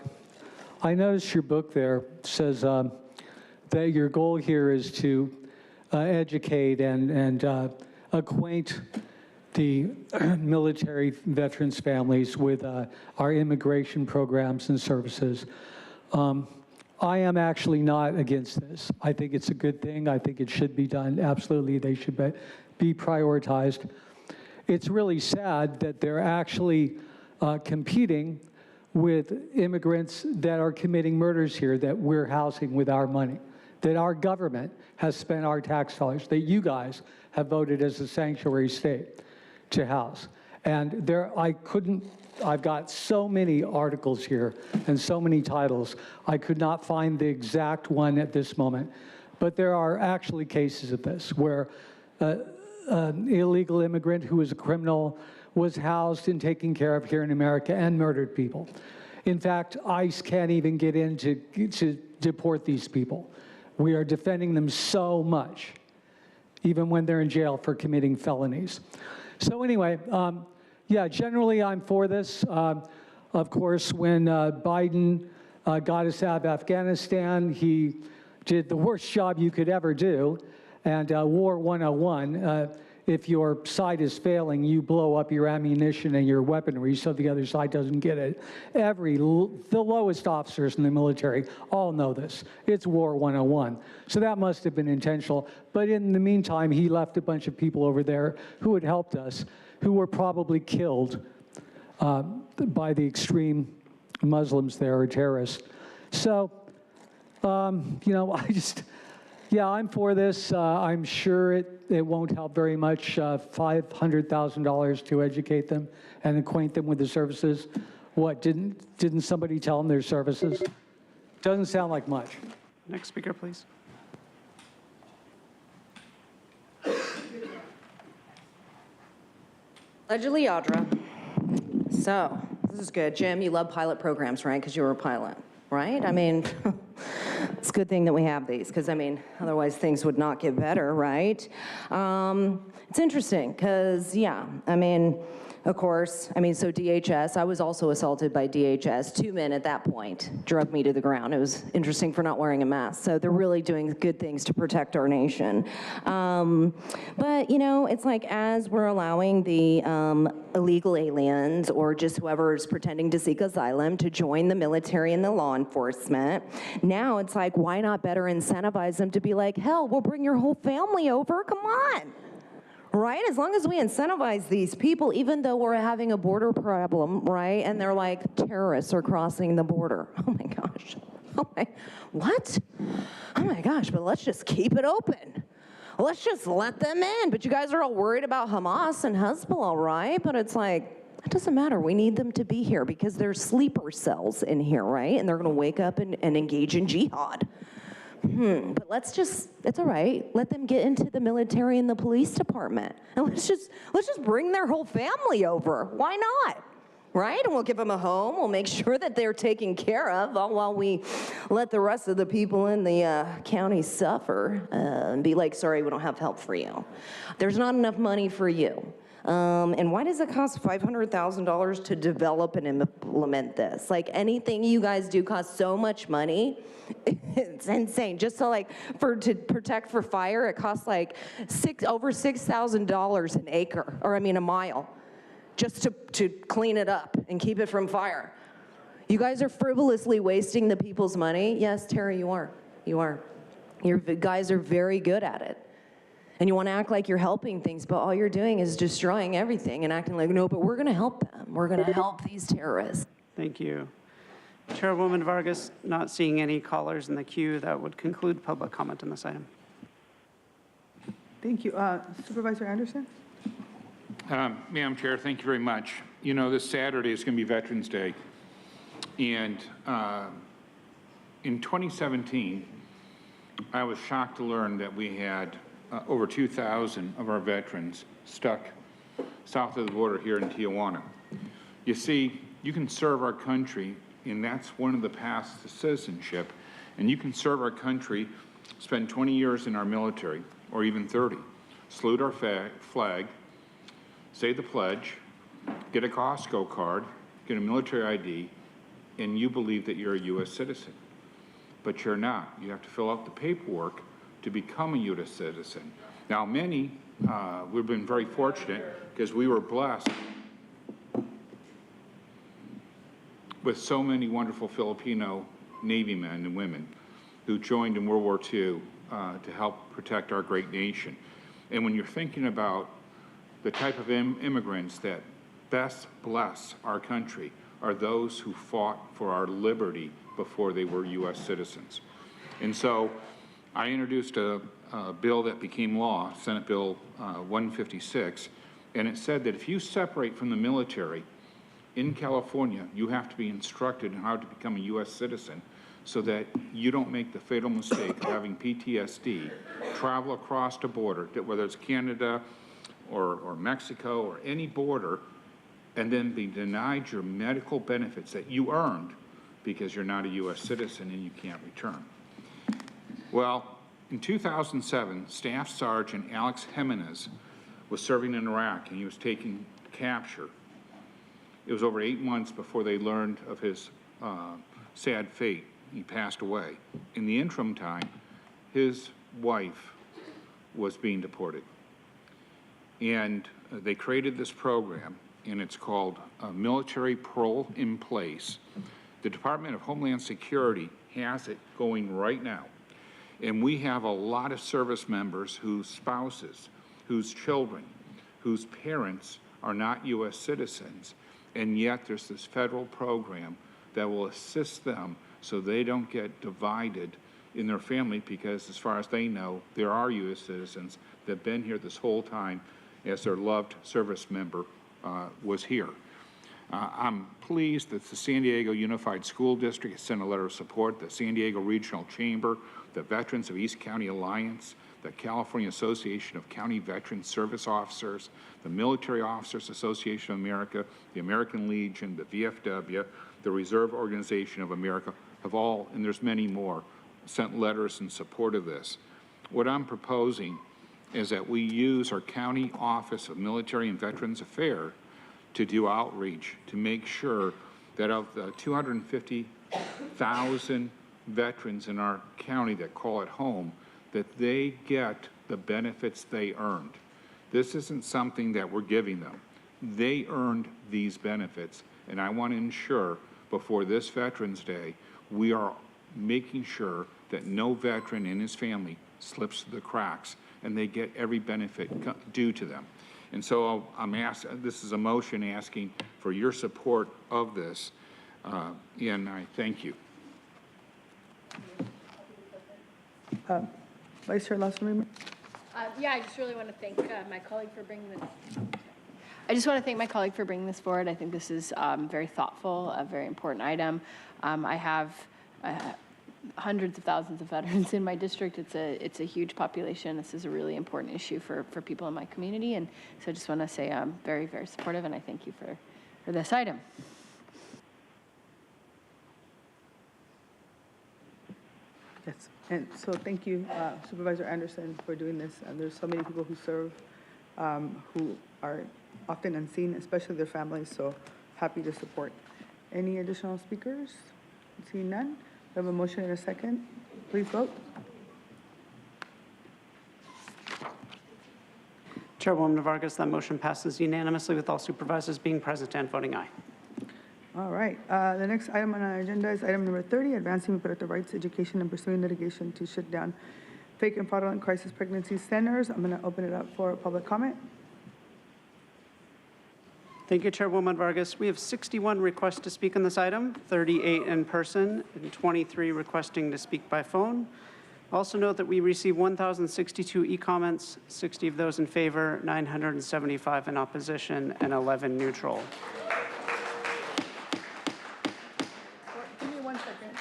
I noticed your book there says that your goal here is to educate and acquaint the military veterans families with our immigration programs and services. I am actually not against this. I think it's a good thing. I think it should be done. Absolutely, they should be prioritized. It's really sad that they're actually competing with immigrants that are committing murders here that we're housing with our money, that our government has spent our tax dollars, that you guys have voted as a sanctuary state to house. And I've got so many articles here and so many titles, I could not find the exact one at this moment. But there are actually cases of this where an illegal immigrant who was a criminal was housed and taken care of here in America and murdered people. In fact, ICE can't even get in to deport these people. We are defending them so much, even when they're in jail for committing felonies. So anyway, yeah, generally I'm for this. Of course, when Biden got us out of Afghanistan, he did the worst job you could ever do. And War 101, if your side is failing, you blow up your ammunition and your weaponry so the other side doesn't get it. The lowest officers in the military all know this. It's War 101. So that must have been intentional. But in the meantime, he left a bunch of people over there who had helped us, who were probably killed by the extreme Muslims there or terrorists. So, you know, yeah, I'm for this. I'm sure it won't help very much. $500,000 to educate them and acquaint them with the services. What, didn't somebody tell them there's services? Doesn't sound like much. Next speaker, please. Allegedly, Audra. So, this is good. Jim, you love pilot programs, right? Because you were a pilot, right? I mean, it's a good thing that we have these, because, I mean, otherwise things would not get better, right? It's interesting, because, yeah, I mean, of course, I mean, so DHS, I was also assaulted by DHS. 2 men at that point drug me to the ground. It was interesting for not wearing a mask. So they're really doing good things to protect our nation. But, you know, it's like as we're allowing the illegal aliens or just whoever is pretending to seek asylum to join the military and the law enforcement, now it's like, why not better incentivize them to be like, hell, we'll bring your whole family over, come on. Right? As long as we incentivize these people, even though we're having a border problem, right? And they're like, terrorists are crossing the border. Oh my gosh. Oh my, what? Oh my gosh, but let's just keep it open. Let's just let them in. But you guys are all worried about Hamas and Hezbollah, right? But it's like, it doesn't matter. We need them to be here because there's sleeper cells in here, right? And they're going to wake up and engage in jihad. But let's just, it's all right. Let them get into the military and the police department. And let's just bring their whole family over. Why not? Right? And we'll give them a home. We'll make sure that they're taken care of while we let the rest of the people in the county suffer and be like, sorry, we don't have help for you. There's not enough money for you. And why does it cost $500,000 to develop and implement this? Like anything you guys do costs so much money. It's insane. Just so like to protect for fire, it costs like over $6,000 an acre, or I mean a mile, just to clean it up and keep it from fire. You guys are frivolously wasting the people's money. Yes, Terry, you are. You are. You guys are very good at it. And you want to act like you're helping things, but all you're doing is destroying everything and acting like, no, but we're going to help them. We're going to help these terrorists. Thank you. Chairwoman Vargas, not seeing any callers in the queue, that would conclude public comment on this item. Thank you. Supervisor Anderson? Madam Chair, thank you very much. You know, this Saturday is going to be Veterans Day. And in 2017, I was shocked to learn that we had over 2,000 of our veterans stuck south of the border here in Tijuana. You see, you can serve our country, and that's one of the paths to citizenship, and you can serve our country, spend 20 years in our military, or even 30, salute our flag, say the pledge, get a Costco card, get a military ID, and you believe that you're a U.S. citizen. But you're not. You have to fill out the paperwork to become a U.S. citizen. Now, many, we've been very fortunate because we were blessed with so many wonderful Filipino Navy men and women who joined in World War II to help protect our great nation. And when you're thinking about the type of immigrants that best bless our country are those who fought for our liberty before they were U.S. citizens. And so I introduced a bill that became law, Senate Bill 156, and it said that if you separate from the military in California, you have to be instructed on how to become a U.S. citizen so that you don't make the fatal mistake of having PTSD, travel across the border, whether it's Canada or Mexico or any border, and then be denied your medical benefits that you earned because you're not a U.S. citizen and you can't return. Well, in 2007, Staff Sergeant Alex Jimenez was serving in Iraq and he was taking capture. It was over 8 months before they learned of his sad fate. He passed away. In the interim time, his wife was being deported. And they created this program, and it's called Military Parole in Place. The Department of Homeland Security has it going right now. And we have a lot of service members whose spouses, whose children, whose parents are not U.S. citizens, and yet there's this federal program that will assist them so they don't get divided in their family because, as far as they know, there are U.S. citizens that have been here this whole time as their loved service member was here. I'm pleased that the San Diego Unified School District has sent a letter of support, the San Diego Regional Chamber, the Veterans of East County Alliance, the California Association of County Veteran Service Officers, the Military Officers Association of America, the American Legion, the VFW, the Reserve Organization of America, have all, and there's many more, sent letters in support of this. What I'm proposing is that we use our County Office of Military and Veterans Affairs to do outreach to make sure that of the 250,000 veterans in our county that call it home, that they get the benefits they earned. This isn't something that we're giving them. They earned these benefits, and I want to ensure before this Veterans Day, we are making sure that no veteran and his family slips through the cracks and they get every benefit due to them. And so this is a motion asking for your support of this, and I thank you. Vice Chair Lawson. Yeah, I just really want to thank my colleague for bringing this. I just want to thank my colleague for bringing this forward. I think this is very thoughtful, a very important item. I have hundreds of thousands of veterans in my district. It's a huge population. This is a really important issue for people in my community, and so I just want to say I'm very, very supportive, and I thank you for this item. Yes, and so thank you, Supervisor Anderson, for doing this. There's so many people who serve, who are often unseen, especially their families, so happy to support. Any additional speakers? Seeing none, we have a motion and a second. Please vote. Chairwoman Vargas, that motion passes unanimously with all supervisors being present and voting aye. All right, the next item on our agenda is item number 30, advancing reproductive rights education and pursuing litigation to shut down fake and fraudulent crisis pregnancy centers. I'm going to open it up for public comment. Thank you, Chairwoman Vargas. We have 61 requests to speak on this item, 38 in person, and 23 requesting to speak by phone. Also note that we received 1,062 e-comments, 60 of those in favor, 975 in opposition, and 11 neutral. Give me 1 second.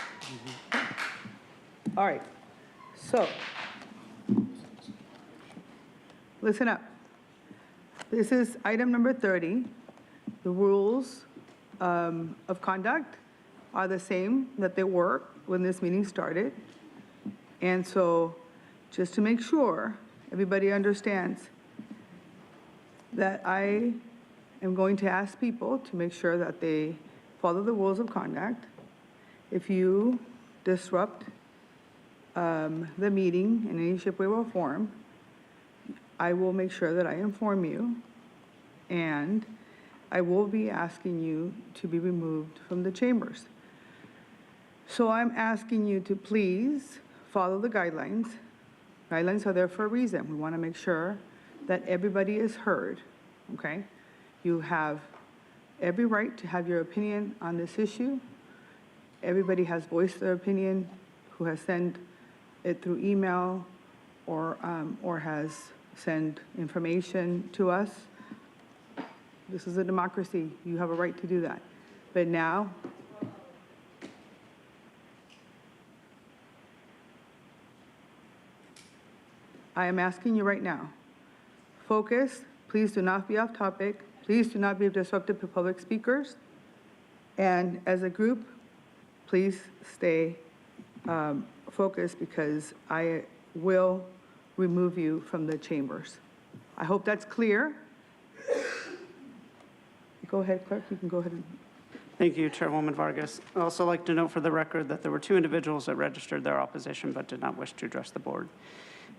All right, so listen up. This is item number 30. The rules of conduct are the same that they were when this meeting started. And so just to make sure everybody understands that I am going to ask people to make sure that they follow the rules of conduct. If you disrupt the meeting in any shape, way, or form, I will make sure that I inform you, and I will be asking you to be removed from the chambers. So I'm asking you to please follow the guidelines. Guidelines are there for a reason. We want to make sure that everybody is heard, okay? You have every right to have your opinion on this issue. Everybody has voiced their opinion who has sent it through email or has sent information to us. This is a democracy. You have a right to do that. But now, I am asking you right now, focus. Please do not be off topic. Please do not be disruptive to public speakers. And as a group, please stay focused, because I will remove you from the chambers. I hope that's clear. Go ahead, Clerk, you can go ahead. Thank you, Chairwoman Vargas. I'd also like to note for the record that there were 2 individuals that registered their opposition but did not wish to address the board.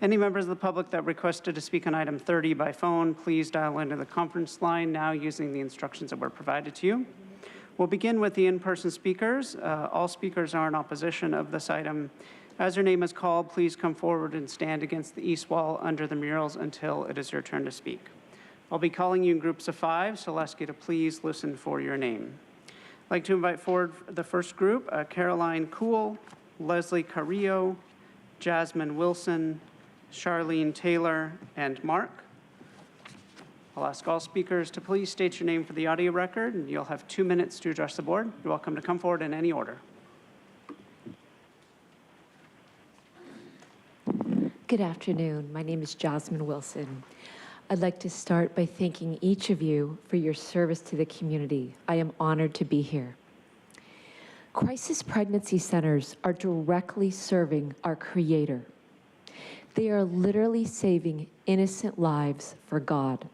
Any members of the public that requested to speak on item 30 by phone, please dial into the conference line now using the instructions that were provided to you. We'll begin with the in-person speakers. All speakers are in opposition of this item. As your name is called, please come forward and stand against the east wall under the murals until it is your turn to speak. I'll be calling you in groups of 5, so I'll ask you to please listen for your name. I'd like to invite forward the first group, Caroline Kuhl, Leslie Carrillo, Jasmine Wilson, Charlene Taylor, and Mark. I'll ask all speakers to please state your name for the audio record, and you'll have 2 minutes to address the board. You're welcome to come forward in any order. Good afternoon. My name is Jasmine Wilson. I'd like to start by thanking each of you for your service to the community. I am honored to be here. Crisis pregnancy centers are directly serving our Creator. They are literally saving innocent lives for God.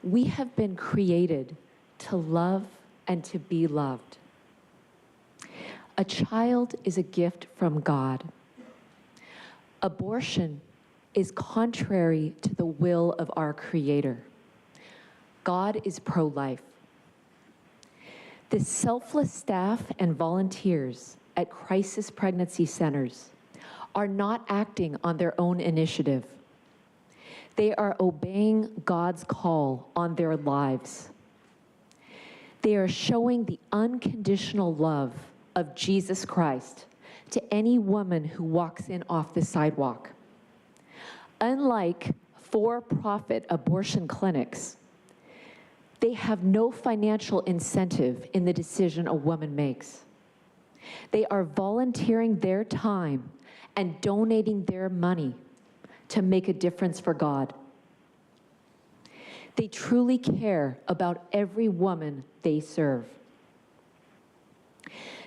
We have been created to love and to be loved. A child is a gift from God. Abortion is contrary to the will of our Creator. God is pro-life. The selfless staff and volunteers at crisis pregnancy centers are not acting on their own initiative. They are obeying God's call on their lives. They are showing the unconditional love of Jesus Christ to any woman who walks in off the sidewalk. Unlike for-profit abortion clinics, they have no financial incentive in the decision a woman makes. They are volunteering their time and donating their money to make a difference for God. They truly care about every woman they serve.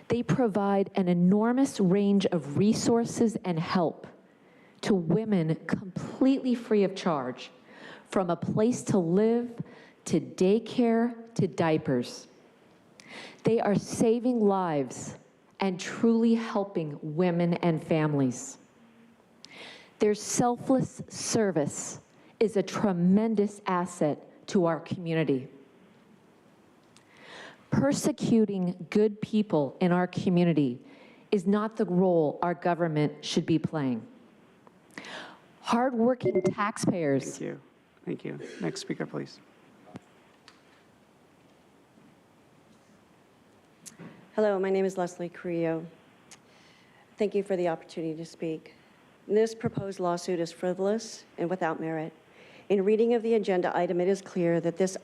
They provide an enormous range of resources and help to women completely free of charge, from a place to live, to daycare, to diapers. They are saving lives and truly helping women and families. Their selfless service is a tremendous asset to our community. Persecuting good people in our community is not the role our government should be playing. Hardworking taxpayers. Thank you. Thank you. Next speaker, please. Hello, my name is Leslie Carrillo. Thank you for the opportunity to speak. This proposed lawsuit is frivolous and without merit. In reading of the agenda item, it is clear that this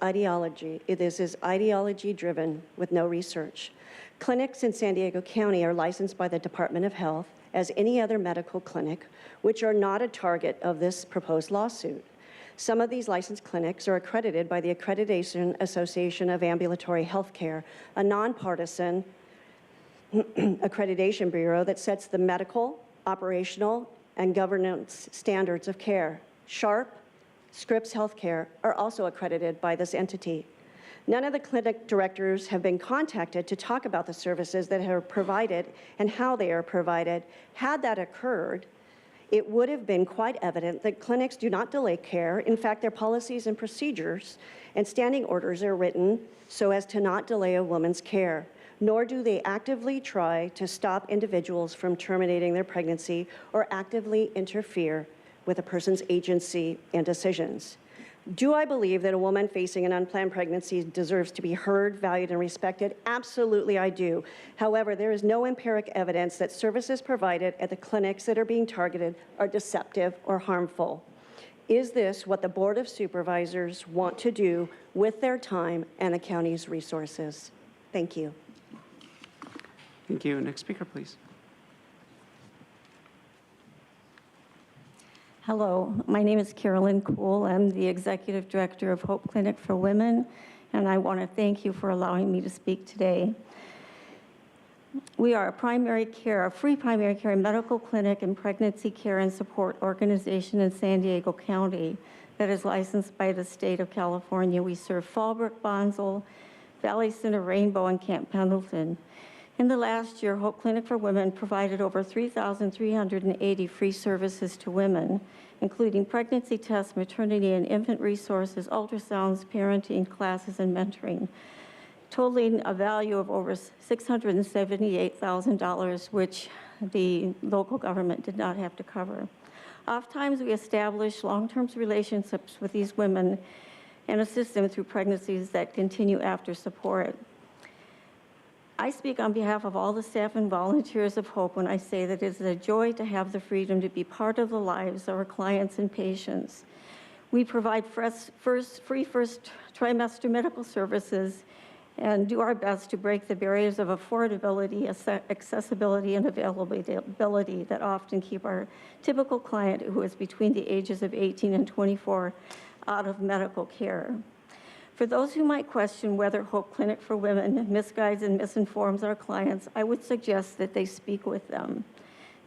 is ideology-driven with no research. Clinics in San Diego County are licensed by the Department of Health as any other medical clinic, which are not a target of this proposed lawsuit. Some of these licensed clinics are accredited by the Accreditation Association of Ambulatory Healthcare, a nonpartisan accreditation bureau that sets the medical, operational, and governance standards of care. Sharp, Scripps Healthcare are also accredited by this entity. None of the clinic directors have been contacted to talk about the services that are provided and how they are provided. Had that occurred, it would have been quite evident that clinics do not delay care. In fact, their policies and procedures and standing orders are written so as to not delay a woman's care, nor do they actively try to stop individuals from terminating their pregnancy or actively interfere with a person's agency and decisions. Do I believe that a woman facing an unplanned pregnancy deserves to be heard, valued, and respected? Absolutely, I do. However, there is no empiric evidence that services provided at the clinics that are being targeted are deceptive or harmful. Is this what the Board of Supervisors want to do with their time and the county's resources? Thank you. Thank you. Next speaker, please. Hello, my name is Carolyn Kuhl. I'm the Executive Director of Hope Clinic for Women, and I want to thank you for allowing me to speak today. We are a free primary care medical clinic and pregnancy care and support organization in San Diego County that is licensed by the state of California. We serve Fallbrook, Bonsall, Valley Center, Rainbow, and Camp Pendleton. In the last year, Hope Clinic for Women provided over 3,380 free services to women, including pregnancy tests, maternity and infant resources, ultrasounds, parenting classes, and mentoring, totaling a value of over $678,000, which the local government did not have to cover. Oftentimes, we establish long-term relationships with these women and assist them through pregnancies that continue after support. I speak on behalf of all the staff and volunteers of Hope when I say that it is a joy to have the freedom to be part of the lives of our clients and patients. We provide free first trimester medical services and do our best to break the barriers of affordability, accessibility, and availability that often keep our typical client, who is between the ages of 18 and 24, out of medical care. For those who might question whether Hope Clinic for Women misguides and misinforms our clients, I would suggest that they speak with them.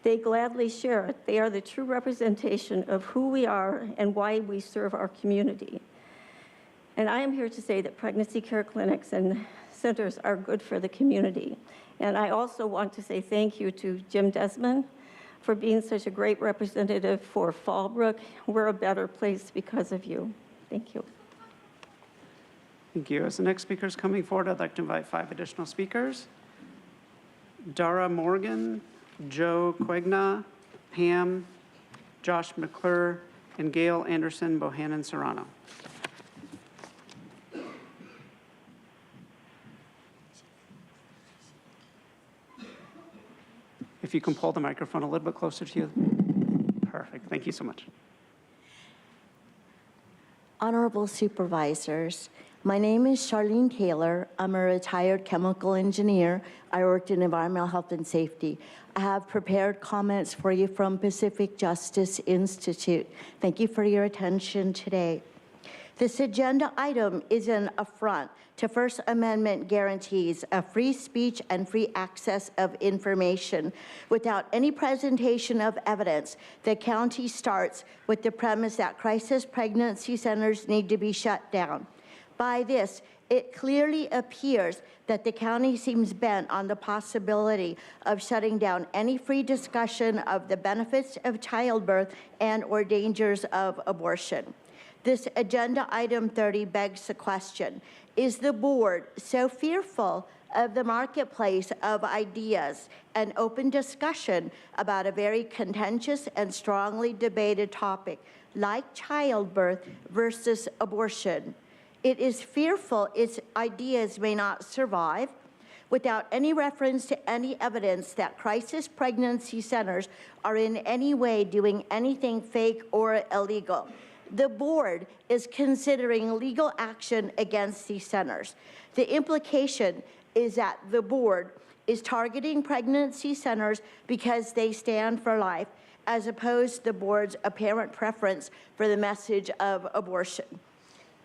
They gladly share it. They are the true representation of who we are and why we serve our community. And I am here to say that pregnancy care clinics and centers are good for the community. And I also want to say thank you to Jim Desmond for being such a great representative for Fallbrook. We're a better place because of you. Thank you. Thank you. As the next speaker is coming forward, I'd like to invite 5 additional speakers. Dara Morgan, Joe Quegna, Pam, Josh McClure, and Gail Anderson Bohannon Serrano. If you can pull the microphone a little bit closer to you. Perfect. Thank you so much. Honorable Supervisors, my name is Charlene Taylor. I'm a retired chemical engineer. I worked in environmental health and safety. I have prepared comments for you from Pacific Justice Institute. Thank you for your attention today. This agenda item is an affront to First Amendment guarantees of free speech and free access of information. Without any presentation of evidence, the county starts with the premise that crisis pregnancy centers need to be shut down. By this, it clearly appears that the county seems bent on the possibility of shutting down any free discussion of the benefits of childbirth and or dangers of abortion. This agenda item 30 begs the question, is the board so fearful of the marketplace of ideas and open discussion about a very contentious and strongly debated topic like childbirth versus abortion? It is fearful its ideas may not survive without any reference to any evidence that crisis pregnancy centers are in any way doing anything fake or illegal. The board is considering legal action against these centers. The implication is that the board is targeting pregnancy centers because they stand for life, as opposed to the board's apparent preference for the message of abortion.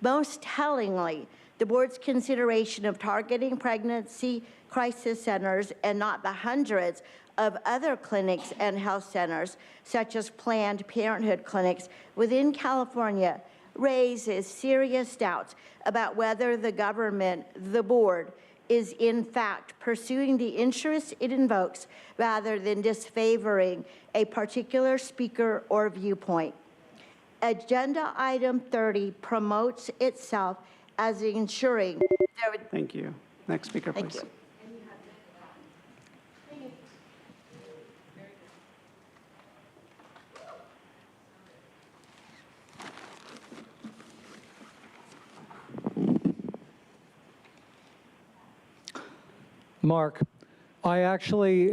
Most tellingly, the board's consideration of targeting pregnancy crisis centers and not the hundreds of other clinics and health centers, such as Planned Parenthood clinics within California, raises serious doubts about whether the government, the board, is in fact pursuing the interests it invokes rather than disfavoring a particular speaker or viewpoint. Agenda item 30 promotes itself as ensuring there would... Thank you. Next speaker, please. Thank you. Mark, I actually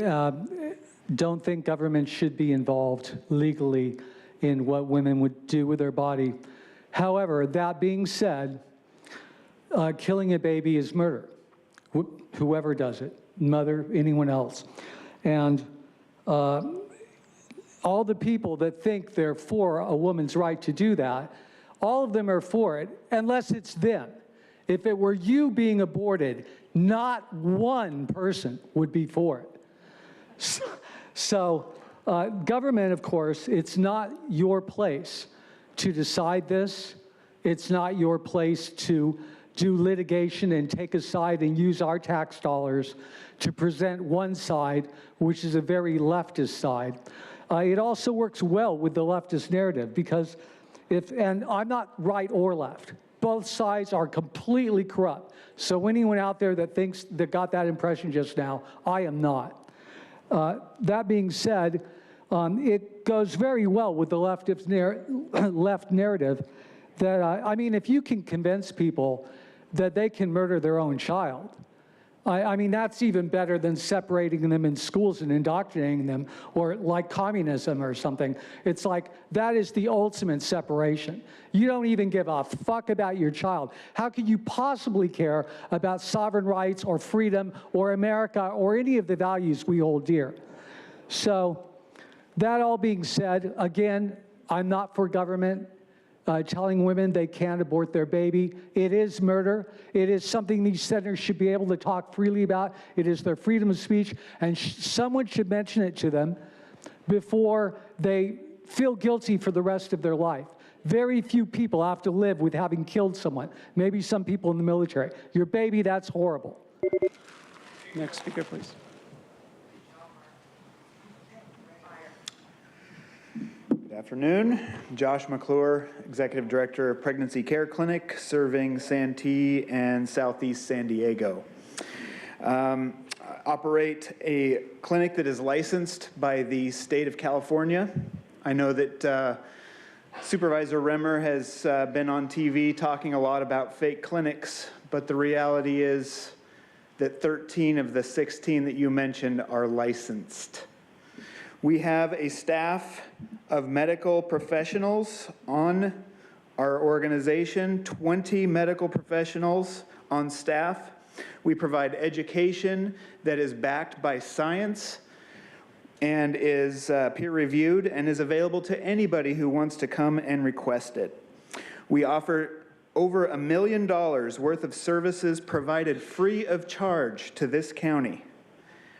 don't think government should be involved legally in what women would do with their body. However, that being said, killing a baby is murder, whoever does it, mother, anyone else. And all the people that think they're for a woman's right to do that, all of them are for it, unless it's them. If it were you being aborted, not one person would be for it. So government, of course, it's not your place to decide this. It's not your place to do litigation and take a side and use our tax dollars to present one side, which is a very leftist side. It also works well with the leftist narrative because and I'm not right or left. Both sides are completely corrupt. So anyone out there that got that impression just now, I am not. That being said, it goes very well with the left narrative that, I mean, if you can convince people that they can murder their own child, I mean, that's even better than separating them in schools and indoctrinating them, or like communism or something. It's like, that is the ultimate separation. You don't even give a fuck about your child. How could you possibly care about sovereign rights or freedom or America or any of the values we hold dear? So, that all being said, again, I'm not for government telling women they can't abort their baby. It is murder. It is something these centers should be able to talk freely about. It is their freedom of speech, and someone should mention it to them before they feel guilty for the rest of their life. Very few people have to live with having killed someone. Maybe some people in the military. Your baby, that's horrible. Next speaker, please. Good afternoon. Josh McClure, Executive Director of Pregnancy Care Clinic, serving Santee and Southeast San Diego. Operate a clinic that is licensed by the state of California. I know that Supervisor Remmer has been on TV talking a lot about fake clinics, but the reality is that 13 of the 16 that you mentioned are licensed. We have a staff of medical professionals on our organization, 20 medical professionals on staff. We provide education that is backed by science and is peer-reviewed and is available to anybody who wants to come and request it. We offer over $1 million worth of services provided free of charge to this county.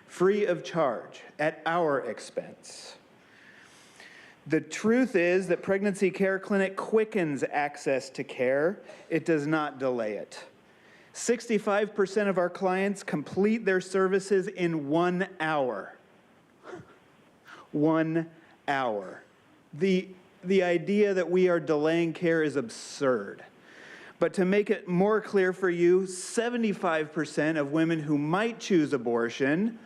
Free of charge, at our expense. The truth is that Pregnancy Care Clinic quickens access to care. It does not delay it. 65% of our clients complete their services in 1 hour. 1 hour. The idea that we are delaying care is absurd. But to make it more clear for you, 75% of women who might choose abortion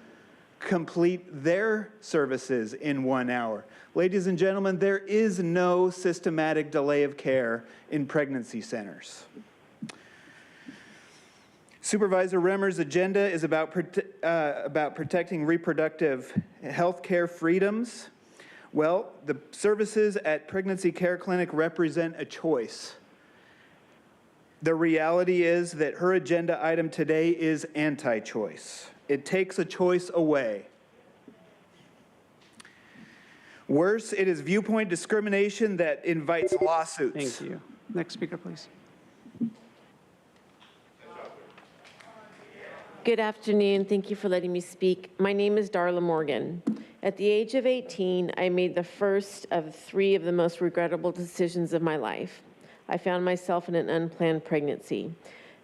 complete their services in 1 hour. Ladies and gentlemen, there is no systematic delay of care in pregnancy centers. Supervisor Remmer's agenda is about protecting reproductive health care freedoms. Well, the services at Pregnancy Care Clinic represent a choice. The reality is that her agenda item today is anti-choice. It takes a choice away. Worse, it is viewpoint discrimination that invites lawsuits. Thank you. Next speaker, please. Good afternoon. Thank you for letting me speak. My name is Darla Morgan. At the age of 18, I made the first of 3 of the most regrettable decisions of my life. I found myself in an unplanned pregnancy.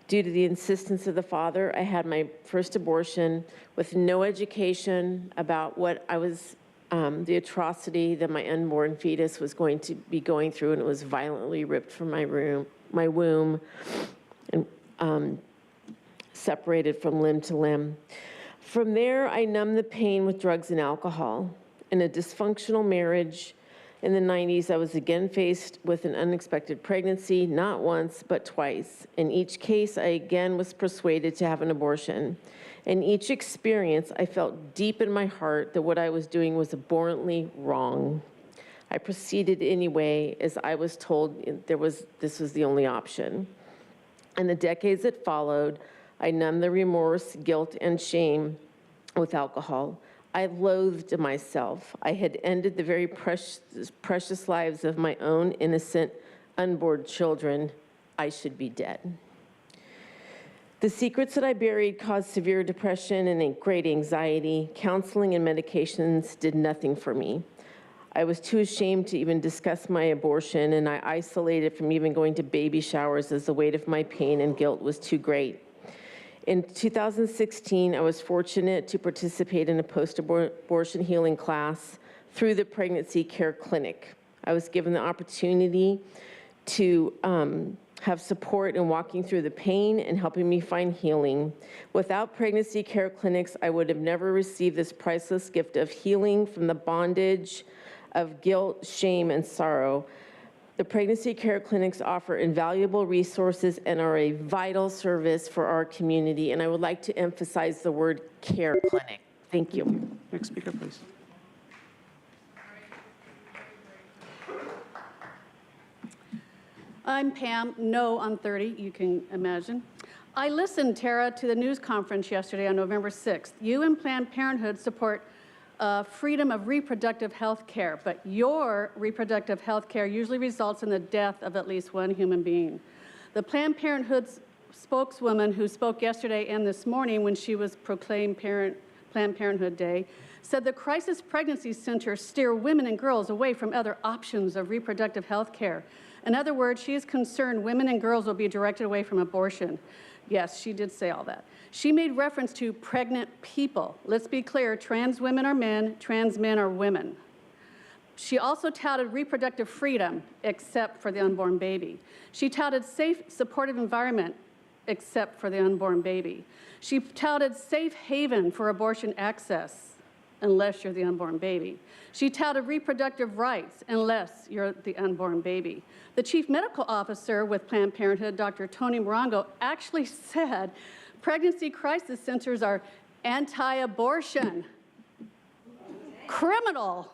Due to the insistence of the father, I had my first abortion with no education about what I was, the atrocity that my unborn fetus was going to be going through, and it was violently ripped from my womb, and separated from limb to limb. From there, I numbed the pain with drugs and alcohol. In a dysfunctional marriage in the 90s, I was again faced with an unexpected pregnancy, not once, but twice. In each case, I again was persuaded to have an abortion. In each experience, I felt deep in my heart that what I was doing was abhorrently wrong. I proceeded anyway, as I was told this was the only option. In the decades that followed, I numbed the remorse, guilt, and shame with alcohol. I loathed myself. I had ended the very precious lives of my own innocent, unborn children. I should be dead. The secrets that I buried caused severe depression and great anxiety. Counseling and medications did nothing for me. I was too ashamed to even discuss my abortion, and I isolated from even going to baby showers as the weight of my pain and guilt was too great. In 2016, I was fortunate to participate in a post-abortion healing class through the Pregnancy Care Clinic. I was given the opportunity to have support in walking through the pain and helping me find healing. Without pregnancy care clinics, I would have never received this priceless gift of healing from the bondage of guilt, shame, and sorrow. The pregnancy care clinics offer invaluable resources and are a vital service for our community, and I would like to emphasize the word care clinic. Thank you. Next speaker, please. I'm Pam, no on 30, you can imagine. I listened, Tara, to the news conference yesterday on November 6th. You and Planned Parenthood support freedom of reproductive health care, but your reproductive health care usually results in the death of at least one human being. The Planned Parenthood spokeswoman who spoke yesterday and this morning when she was proclaimed Planned Parenthood Day said the crisis pregnancy centers steer women and girls away from other options of reproductive health care. In other words, she is concerned women and girls will be directed away from abortion. Yes, she did say all that. She made reference to pregnant people. Let's be clear, trans women are men, trans men are women. She also touted reproductive freedom, except for the unborn baby. She touted safe, supportive environment, except for the unborn baby. She touted safe haven for abortion access, unless you're the unborn baby. She touted reproductive rights, unless you're the unborn baby. The chief medical officer with Planned Parenthood, Dr. Tony Morongo, actually said pregnancy crisis centers are anti-abortion. Criminal.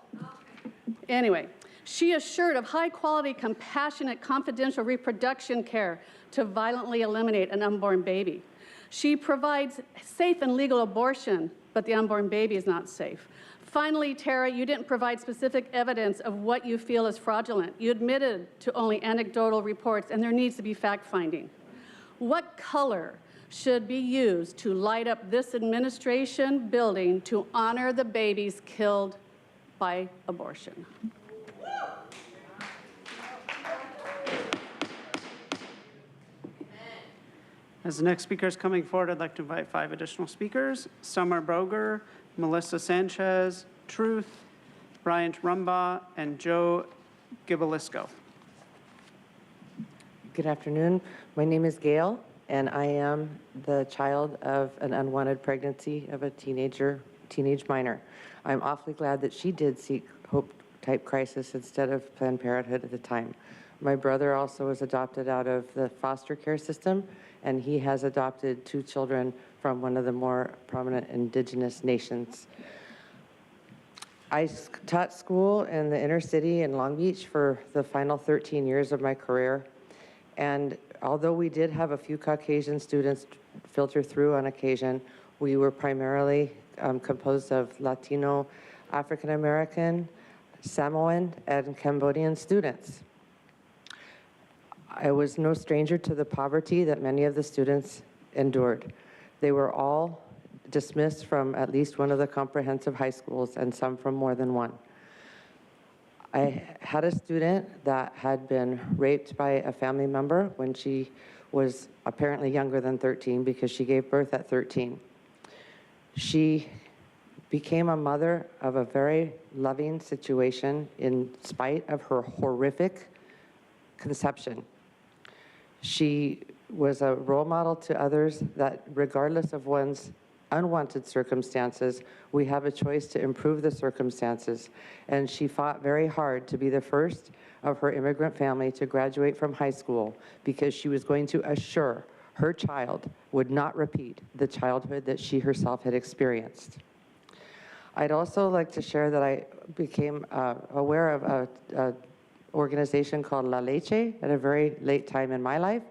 Anyway, she assured of high-quality, compassionate, confidential reproduction care to violently eliminate an unborn baby. She provides safe and legal abortion, but the unborn baby is not safe. Finally, Tara, you didn't provide specific evidence of what you feel is fraudulent. You admitted to only anecdotal reports, and there needs to be fact-finding. What color should be used to light up this administration building to honor the babies killed by abortion? As the next speaker is coming forward, I'd like to invite 5 additional speakers: Summer Broger, Melissa Sanchez, Truth, Bryant Rumbaugh, and Joe Gibalisco. Good afternoon. My name is Gail, and I am the child of an unwanted pregnancy of a teenage minor. I'm awfully glad that she did seek Hope-type crisis instead of Planned Parenthood at the time. My brother also was adopted out of the foster care system, and he has adopted 2 children from one of the more prominent indigenous nations. I taught school in the inner city in Long Beach for the final 13 years of my career. And although we did have a few Caucasian students filter through on occasion, we were primarily composed of Latino, African American, Samoan, and Cambodian students. I was no stranger to the poverty that many of the students endured. They were all dismissed from at least one of the comprehensive high schools, and some from more than one. I had a student that had been raped by a family member when she was apparently younger than 13 because she gave birth at 13. She became a mother of a very loving situation in spite of her horrific conception. She was a role model to others that regardless of one's unwanted circumstances, we have a choice to improve the circumstances. And she fought very hard to be the first of her immigrant family to graduate from high school because she was going to assure her child would not repeat the childhood that she herself had experienced. I'd also like to share that I became aware of an organization called La Leche at a very late time in my life,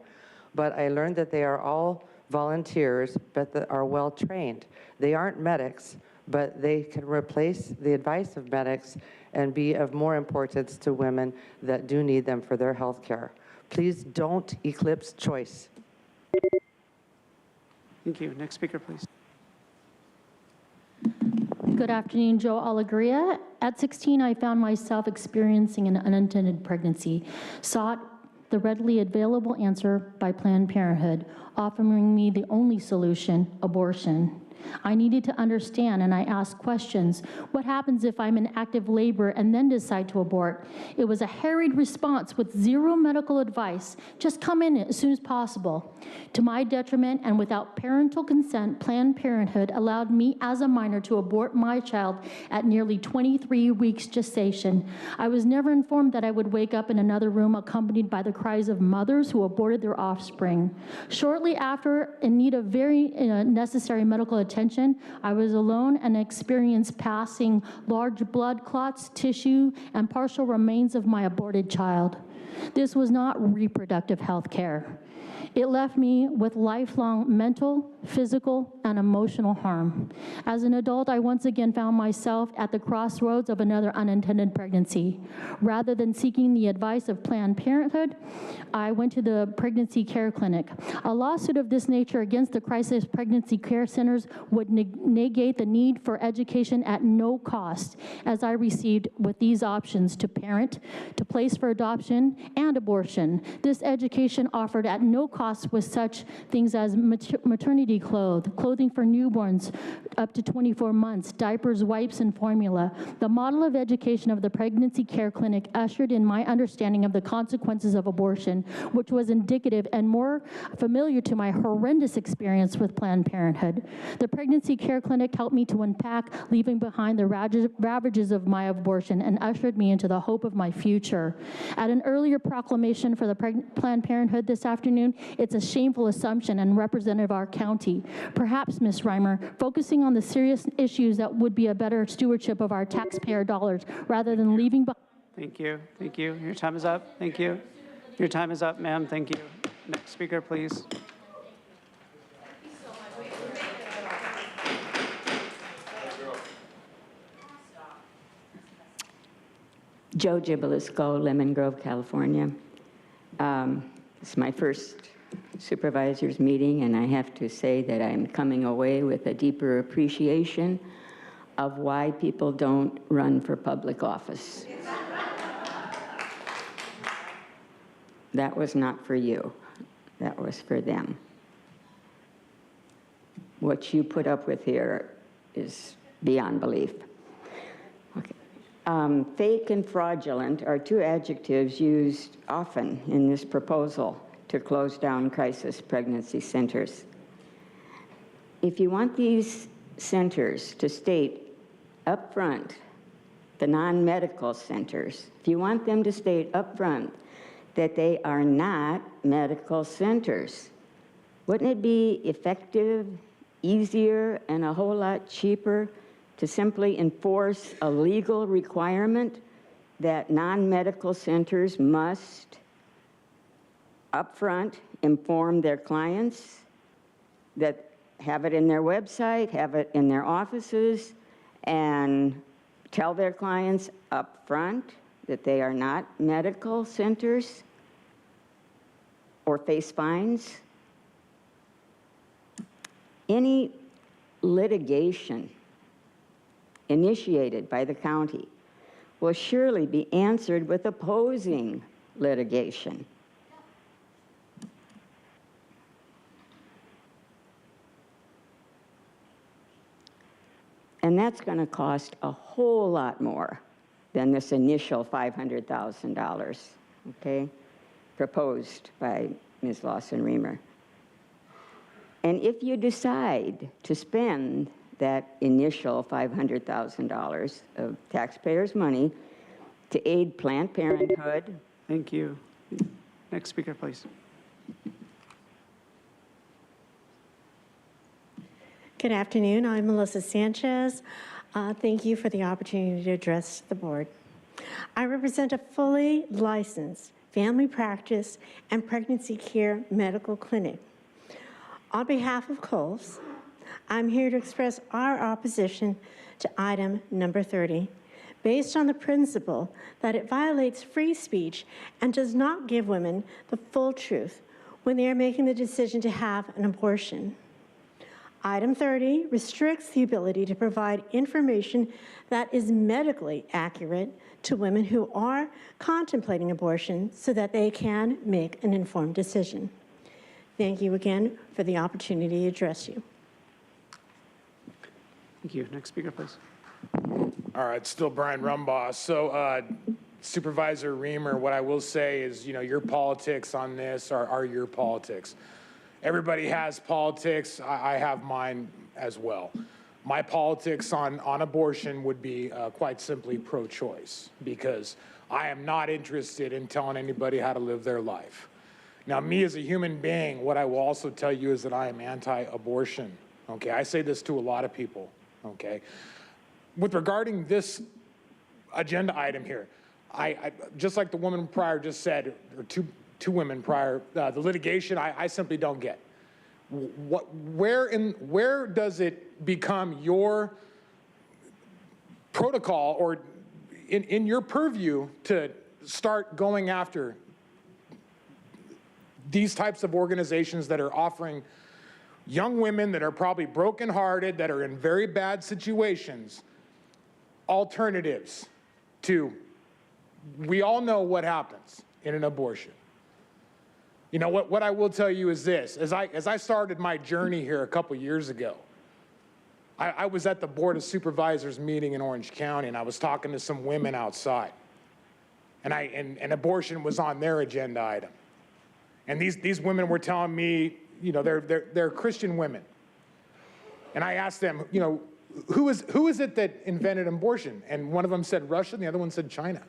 but I learned that they are all volunteers, but that are well trained. They aren't medics, but they can replace the advice of medics and be of more importance to women that do need them for their health care. Please don't eclipse choice. Thank you. Next speaker, please. Good afternoon, Joe Alegria. At 16, I found myself experiencing an unintended pregnancy. Sought the readily available answer by Planned Parenthood, offering me the only solution, abortion. I needed to understand, and I asked questions. What happens if I'm in active labor and then decide to abort? It was a harried response with zero medical advice. Just come in as soon as possible. To my detriment and without parental consent, Planned Parenthood allowed me as a minor to abort my child at nearly 23 weeks gestation. I was never informed that I would wake up in another room accompanied by the cries of mothers who aborted their offspring. Shortly after, in need of very necessary medical attention, I was alone and experienced passing large blood clots, tissue, and partial remains of my aborted child. This was not reproductive health care. It left me with lifelong mental, physical, and emotional harm. As an adult, I once again found myself at the crossroads of another unintended pregnancy. Rather than seeking the advice of Planned Parenthood, I went to the pregnancy care clinic. A lawsuit of this nature against the crisis pregnancy care centers would negate the need for education at no cost, as I received with these options: to parent, to place for adoption, and abortion. This education offered at no cost with such things as maternity clothing for newborns up to 24 months, diapers, wipes, and formula. The model of education of the pregnancy care clinic ushered in my understanding of the consequences of abortion, which was indicative and more familiar to my horrendous experience with Planned Parenthood. The pregnancy care clinic helped me to unpack, leaving behind the ravages of my abortion, and ushered me into the hope of my future. At an earlier proclamation for the Planned Parenthood this afternoon, it's a shameful assumption and representative of our county. Perhaps, Ms. Reimer, focusing on the serious issues that would be a better stewardship of our taxpayer dollars rather than leaving behind. Thank you. Thank you. Your time is up. Thank you. Your time is up, ma'am. Thank you. Next speaker, please. Joe Gibelisco, Lemon Grove, California. It's my first supervisors meeting, and I have to say that I'm coming away with a deeper appreciation of why people don't run for public office. That was not for you. That was for them. What you put up with here is beyond belief. Okay. Fake and fraudulent are two adjectives used often in this proposal to close down crisis pregnancy centers. If you want these centers to state up front, the non-medical centers, if you want them to state up front that they are not medical centers, wouldn't it be effective, easier, and a whole lot cheaper to simply enforce a legal requirement that non-medical centers must upfront inform their clients, that have it in their website, have it in their offices, and tell their clients upfront that they are not medical centers, or face fines? Any litigation initiated by the county will surely be answered with opposing litigation. And that's going to cost a whole lot more than this initial $500,000, okay, proposed by Ms. Lawson-Remer. And if you decide to spend that initial $500,000 of taxpayers' money to aid Planned Parenthood. Thank you. Next speaker, please. Good afternoon. I'm Melissa Sanchez. Thank you for the opportunity to address the board. I represent a fully licensed family practice and pregnancy care medical clinic. On behalf of Kohl's, I'm here to express our opposition to item number 30, based on the principle that it violates free speech and does not give women the full truth when they are making the decision to have an abortion. Item 30 restricts the ability to provide information that is medically accurate to women who are contemplating abortion so that they can make an informed decision. Thank you again for the opportunity to address you. Thank you. Next speaker, please. All right, still Brian Rumbaugh. So Supervisor Reamer, what I will say is, you know, your politics on this are your politics. Everybody has politics. I have mine as well. My politics on abortion would be quite simply pro-choice, because I am not interested in telling anybody how to live their life. Now, me as a human being, what I will also tell you is that I am anti-abortion, okay? I say this to a lot of people, okay? With regarding this agenda item here, I just like the woman prior just said, or two women prior, the litigation, I simply don't get. Where does it become your protocol or in your purview to start going after these types of organizations that are offering young women that are probably brokenhearted, that are in very bad situations, alternatives to, we all know what happens in an abortion. You know, what I will tell you is this, as I started my journey here a couple years ago, I was at the Board of Supervisors meeting in Orange County, and I was talking to some women outside, and abortion was on their agenda item. And these women were telling me, you know, they're Christian women. And I asked them, you know, who is it that invented abortion? And one of them said Russia, and the other one said China.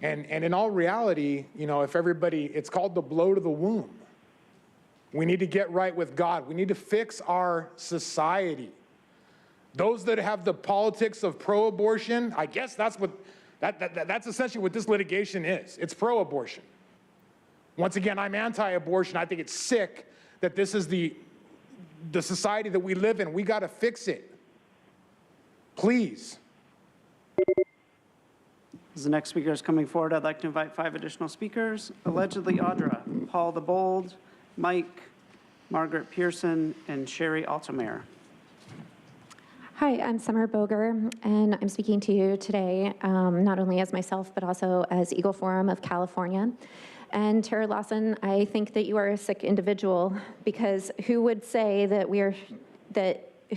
And in all reality, you know, if everybody, it's called the blow to the womb. We need to get right with God. We need to fix our society. Those that have the politics of pro-abortion, I guess that's essentially what this litigation is. It's pro-abortion. Once again, I'm anti-abortion. I think it's sick that this is the society that we live in. We got to fix it. Please. As the next speaker is coming forward, I'd like to invite 5 additional speakers. Allegedly Audra, Paul the Bold, Mike, Margaret Pearson, and Sherry Altomayor. Hi, I'm Summer Boger, and I'm speaking to you today not only as myself, but also as Eagle Forum of California. And Tara Lawson, I think that you are a sick individual, because who would say that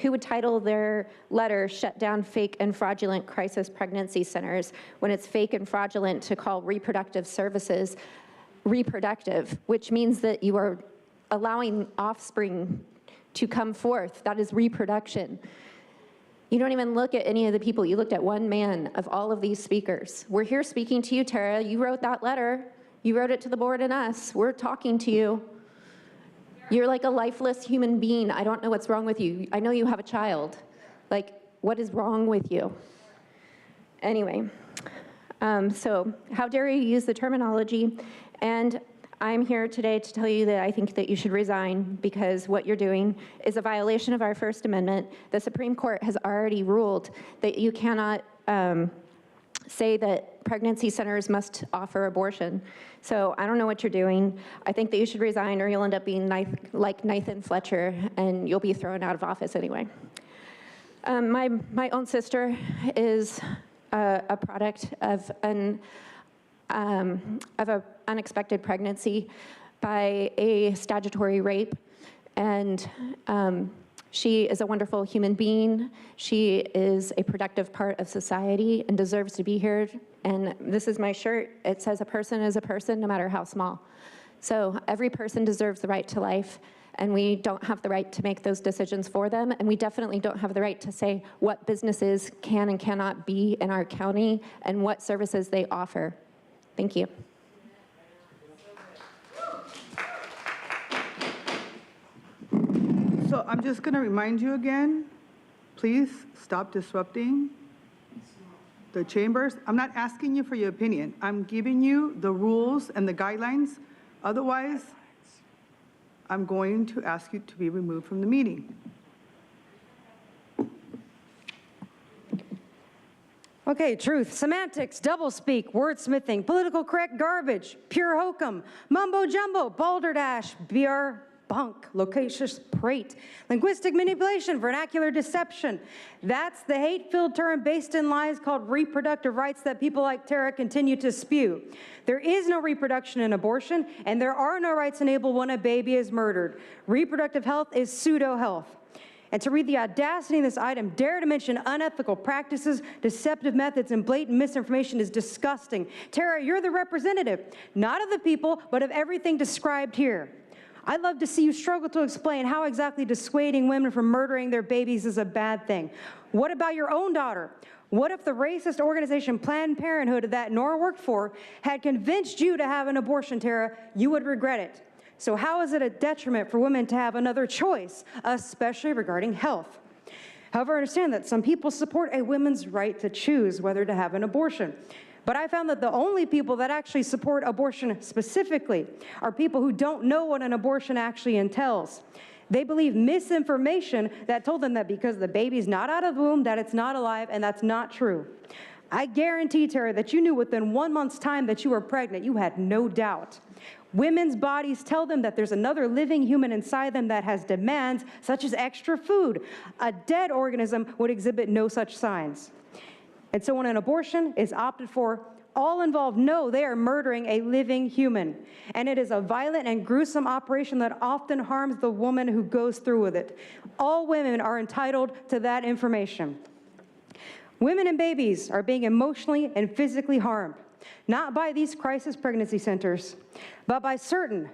who would title their letter "Shut Down Fake and Fraudulent Crisis Pregnancy Centers" when it's fake and fraudulent to call reproductive services reproductive, which means that you are allowing offspring to come forth. That is reproduction. You don't even look at any of the people. You looked at one man of all of these speakers. We're here speaking to you, Tara. You wrote that letter. You wrote it to the board and us. We're talking to you. You're like a lifeless human being. I don't know what's wrong with you. I know you have a child. Like, what is wrong with you? Anyway, so how dare you use the terminology? And I'm here today to tell you that I think that you should resign, because what you're doing is a violation of our First Amendment. The Supreme Court has already ruled that you cannot say that pregnancy centers must offer abortion. So I don't know what you're doing. I think that you should resign, or you'll end up being like Nathan Fletcher, and you'll be thrown out of office anyway. My own sister is a product of an unexpected pregnancy by a statutory rape, and she is a wonderful human being. She is a productive part of society and deserves to be here. And this is my shirt. It says a person is a person, no matter how small. So every person deserves the right to life, and we don't have the right to make those decisions for them. And we definitely don't have the right to say what businesses can and cannot be in our county and what services they offer. Thank you. So I'm just going to remind you again, please stop disrupting the chambers. I'm not asking you for your opinion. I'm giving you the rules and the guidelines. Otherwise, I'm going to ask you to be removed from the meeting. Okay, truth, semantics, doublespeak, wordsmithing, political correct garbage, pure hokum, mumbo jumbo, balderdash, BR bunk, loquacious prate, linguistic manipulation, vernacular deception. That's the hate-filled term based in lies called reproductive rights that people like Tara continue to spew. There is no reproduction in abortion, and there are no rights enabled when a baby is murdered. Reproductive health is pseudo-health. And to read the audacity in this item, dare to mention unethical practices, deceptive methods, and blatant misinformation is disgusting. Tara, you're the representative, not of the people, but of everything described here. I'd love to see you struggle to explain how exactly dissuading women from murdering their babies is a bad thing. What about your own daughter? What if the racist organization Planned Parenthood that Nora worked for had convinced you to have an abortion, Tara? You would regret it. So how is it a detriment for women to have another choice, especially regarding health? However, I understand that some people support a woman's right to choose whether to have an abortion. But I found that the only people that actually support abortion specifically are people who don't know what an abortion actually entails. They believe misinformation that told them that because the baby's not out of the womb, that it's not alive, and that's not true. I guarantee, Tara, that you knew within 1 month's time that you were pregnant. You had no doubt. Women's bodies tell them that there's another living human inside them that has demands, such as extra food. A dead organism would exhibit no such signs. And so when an abortion is opted for, all involved know they are murdering a living human. And it is a violent and gruesome operation that often harms the woman who goes through with it. All women are entitled to that information. Women and babies are being emotionally and physically harmed, not by these crisis pregnancy centers, but by certain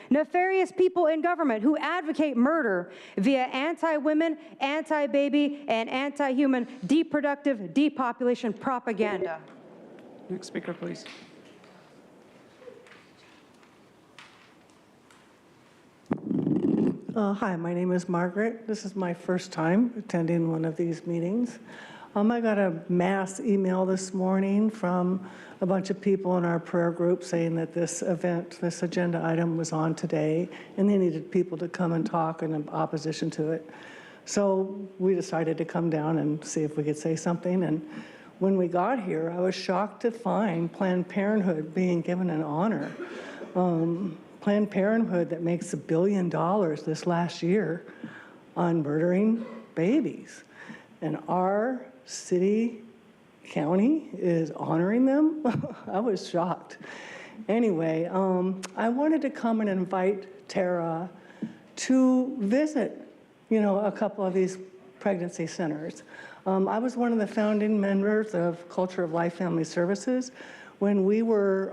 nefarious people in government who advocate murder via anti-women, anti-baby, and anti-human, deproductive, depopulation propaganda. Next speaker, please. Hi, my name is Margaret. This is my first time attending one of these meetings. I got a mass email this morning from a bunch of people in our prayer group saying that this event, this agenda item was on today, and they needed people to come and talk in opposition to it. So we decided to come down and see if we could say something. And when we got here, I was shocked to find Planned Parenthood being given an honor. Planned Parenthood that makes $1 billion this last year on murdering babies. And our city, county is honoring them. I was shocked. Anyway, I wanted to come and invite Tara to visit, a couple of these pregnancy centers. I was one of the founding members of Culture of Life Family Services. When we were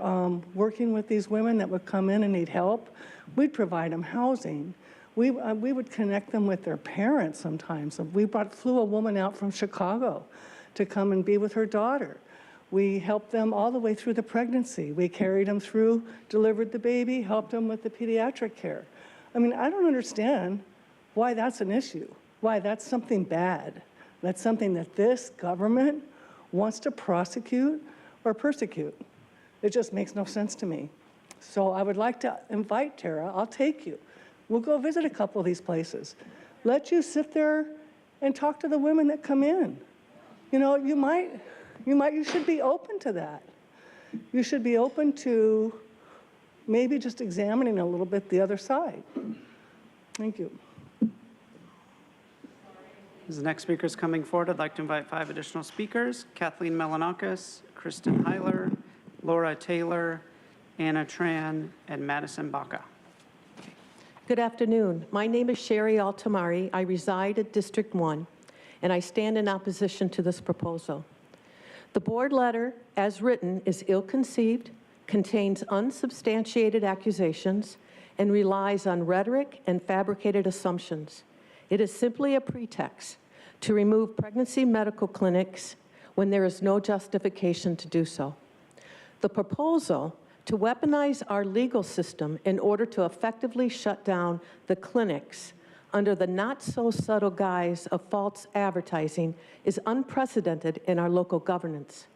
working with these women that would come in and need help, we'd provide them housing. We would connect them with their parents sometimes. We flew a woman out from Chicago to come and be with her daughter. We helped them all the way through the pregnancy. We carried them through, delivered the baby, helped them with the pediatric care. I mean, I don't understand why that's an issue, why that's something bad. That's something that this government wants to prosecute or persecute. It just makes no sense to me. So I would like to invite Tara. I'll take you. We'll go visit a couple of these places. Let you sit there and talk to the women that come in. You should be open to that. You should be open to maybe just examining a little bit the other side. Thank you. As the next speaker is coming forward, I'd like to invite 5 additional speakers: Kathleen Melanakis, Kristen Heiler, Laura Taylor, Anna Tran, and Madison Baca. Good afternoon. My name is Sherry Altamari. I reside at District 1, and I stand in opposition to this proposal. The board letter, as written, is ill-conceived, contains unsubstantiated accusations, and relies on rhetoric and fabricated assumptions. It is simply a pretext to remove pregnancy medical clinics when there is no justification to do so. The proposal to weaponize our legal system in order to effectively shut down the clinics under the not-so-subtle guise of false advertising is unprecedented in our local governance.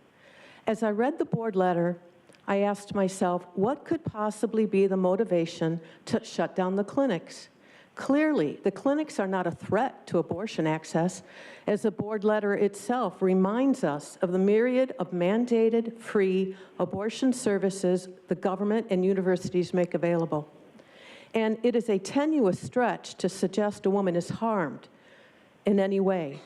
As I read the board letter, I asked myself, what could possibly be the motivation to shut down the clinics? Clearly, the clinics are not a threat to abortion access, as the board letter itself reminds us of the myriad of mandated, free abortion services the government and universities make available. And it is a tenuous stretch to suggest a woman is harmed in any way.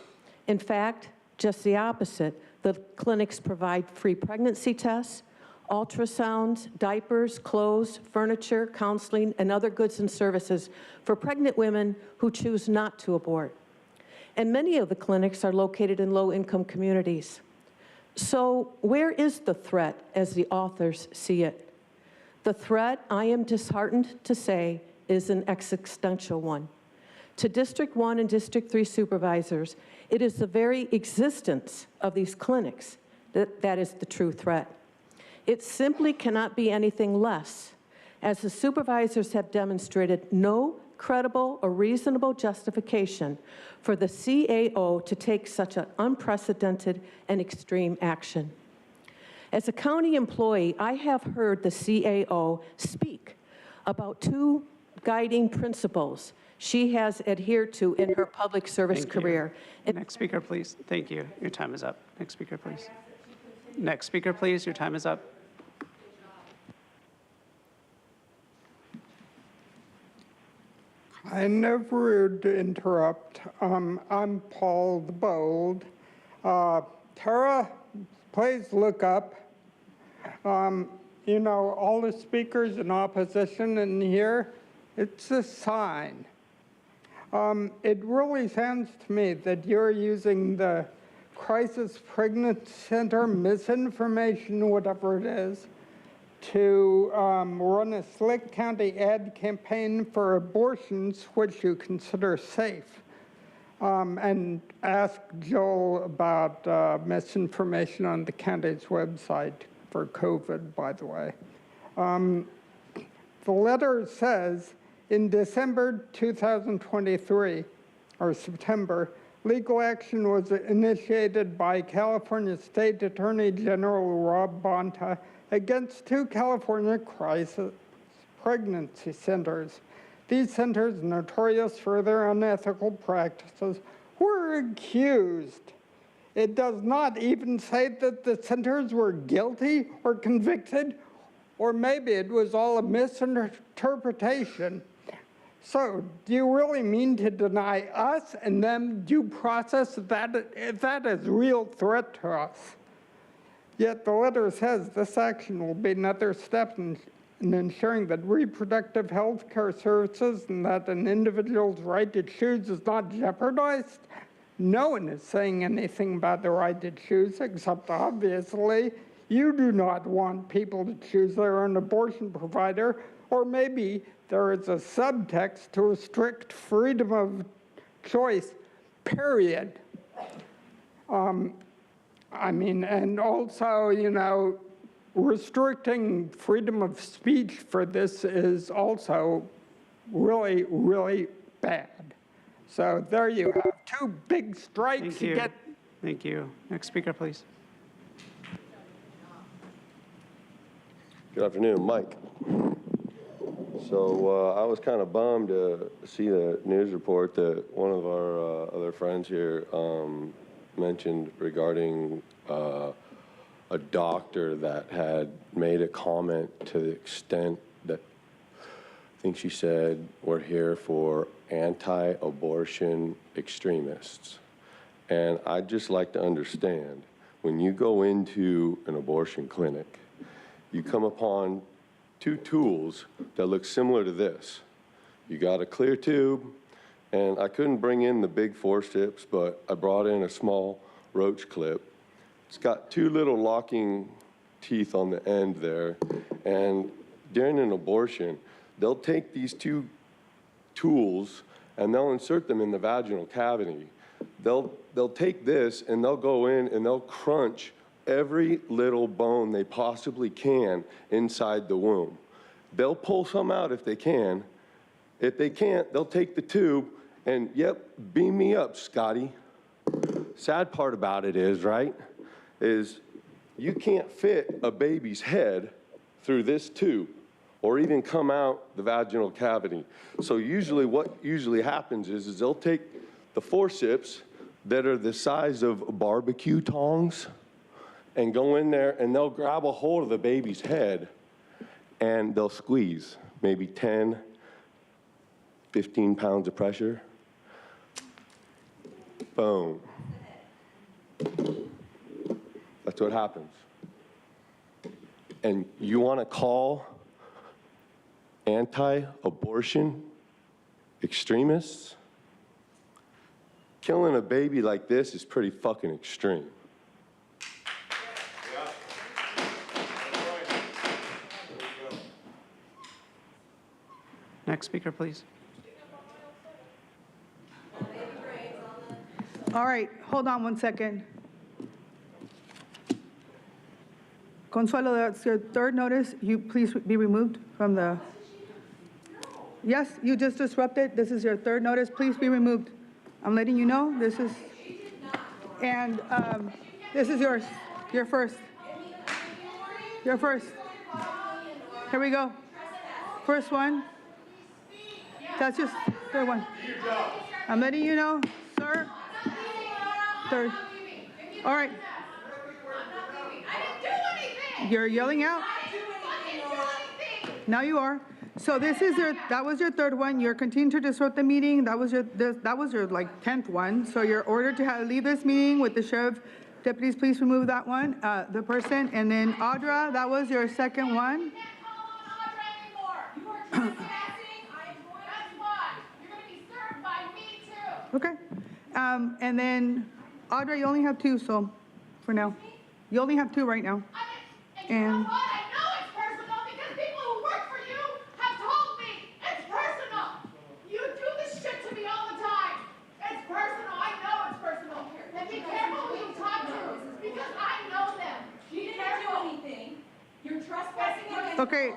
In fact, just the opposite. The clinics provide free pregnancy tests, ultrasounds, diapers, clothes, furniture, counseling, and other goods and services for pregnant women who choose not to abort. And many of the clinics are located in low-income communities. So where is the threat as the authors see it? The threat, I am disheartened to say, is an existential one. To District 1 and District 3 supervisors, it is the very existence of these clinics that is the true threat. It simply cannot be anything less, as the supervisors have demonstrated no credible or reasonable justification for the CAO to take such an unprecedented and extreme action. As a county employee, I have heard the CAO speak about two guiding principles she has adhered to in her public service career. Next speaker, please. Thank you. Your time is up. Next speaker, please. Next speaker, please. Your time is up. I never would interrupt. I'm Paul the Bold. Tara, please look up. You know, all the speakers in opposition in here, it's a sign. It really sounds to me that you're using the Crisis Pregnancy Center misinformation, whatever it is, to run a Slick County ad campaign for abortions, which you consider safe. And ask Joel about misinformation on the county's website for COVID, by the way. The letter says, in December 2023, or September, legal action was initiated by California State Attorney General Rob Bonta against two California crisis pregnancy centers. These centers, notorious for their unethical practices, were accused. It does not even say that the centers were guilty or convicted, or maybe it was all a misinterpretation. So, do you really mean to deny us and them due process that is a real threat to us? Yet the letter says this action will be another step in ensuring that reproductive health care services and that an individual's right to choose is not jeopardized. No one is saying anything about the right to choose, except obviously you do not want people to choose their own abortion provider, or maybe there is a subtext to restrict freedom of choice, period. I mean, and also, you know, restricting freedom of speech for this is also really, really bad. So there you have two big strikes. Thank you. Thank you. Next speaker, please. Good afternoon, Mike. So I was kind of bummed to see the news report that one of our other friends here mentioned regarding a doctor that had made a comment to the extent that I think she said, we're here for anti-abortion extremists. And I'd just like to understand, when you go into an abortion clinic, you come upon two tools that look similar to this. You got a clear tube, and I couldn't bring in the big forceps, but I brought in a small roach clip. It's got two little locking teeth on the end there, and during an abortion, they'll take these two tools and they'll insert them in the vaginal cavity. They'll take this and they'll go in and they'll crunch every little bone they possibly can inside the womb. They'll pull some out if they can. If they can't, they'll take the tube and, yep, beam me up, Scotty. Sad part about it is, right, is you can't fit a baby's head through this tube or even come out the vaginal cavity. So usually what usually happens is they'll take the forceps that are the size of barbecue tongs and go in there and they'll grab a hold of the baby's head and they'll squeeze maybe 10, 15 pounds of pressure. Boom. That's what happens. and you want to call anti-abortion extremists? Killing a baby like this is pretty fucking extreme. Next speaker, please. All right, hold on 1 second. Consuelo, that's your third notice. You please be removed from the... Yes, you just disrupted. This is your third notice. Please be removed. I'm letting you know. This is... And this is yours. Your first. Your first. Here we go. First one. That's your third one. I'm letting you know, sir. Third. All right. You're yelling out. Now you are. So this is that was your third one. You're continuing to disrupt the meeting. That was your like 10th one. So you're ordered to leave this meeting with the sheriff. Deputies, please remove that one, the person. And then Audra, that was your second one. Okay. And then Audra, you only have 2, so for now. You only have 2 right now. And okay,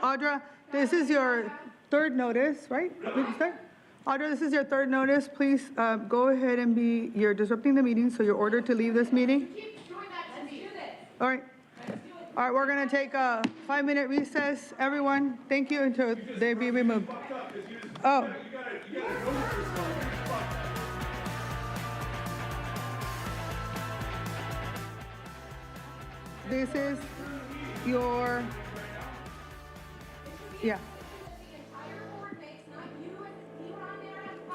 Audra, this is your third notice, right? Audra, this is your third notice. Please go ahead and you're disrupting the meeting, so you're ordered to leave this meeting. All right. All right, we're going to take a 5-minute recess. Everyone, thank you until they be removed. Oh. This is your, yeah.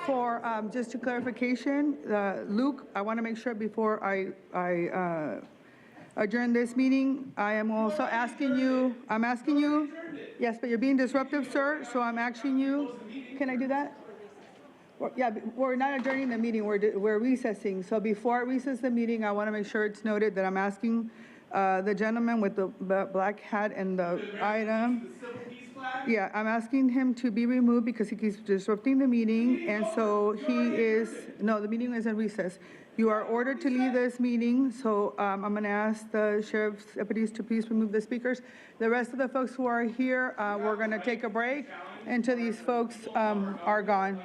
For just to clarification, Luke, I want to make sure before I adjourn this meeting, I am also asking you, yes, but you're being disruptive, sir, so I'm asking you, can I do that? Yeah, we're not adjourning the meeting, we're recessing. So before I recess the meeting, I want to make sure it's noted that I'm asking the gentleman with the black hat and the item. Yeah, I'm asking him to be removed because he keeps disrupting the meeting, and so no, the meeting is in recess. You are ordered to leave this meeting, so I'm going to ask the sheriff's deputies to please remove the speakers. The rest of the folks who are here, we're going to take a break until these folks are gone.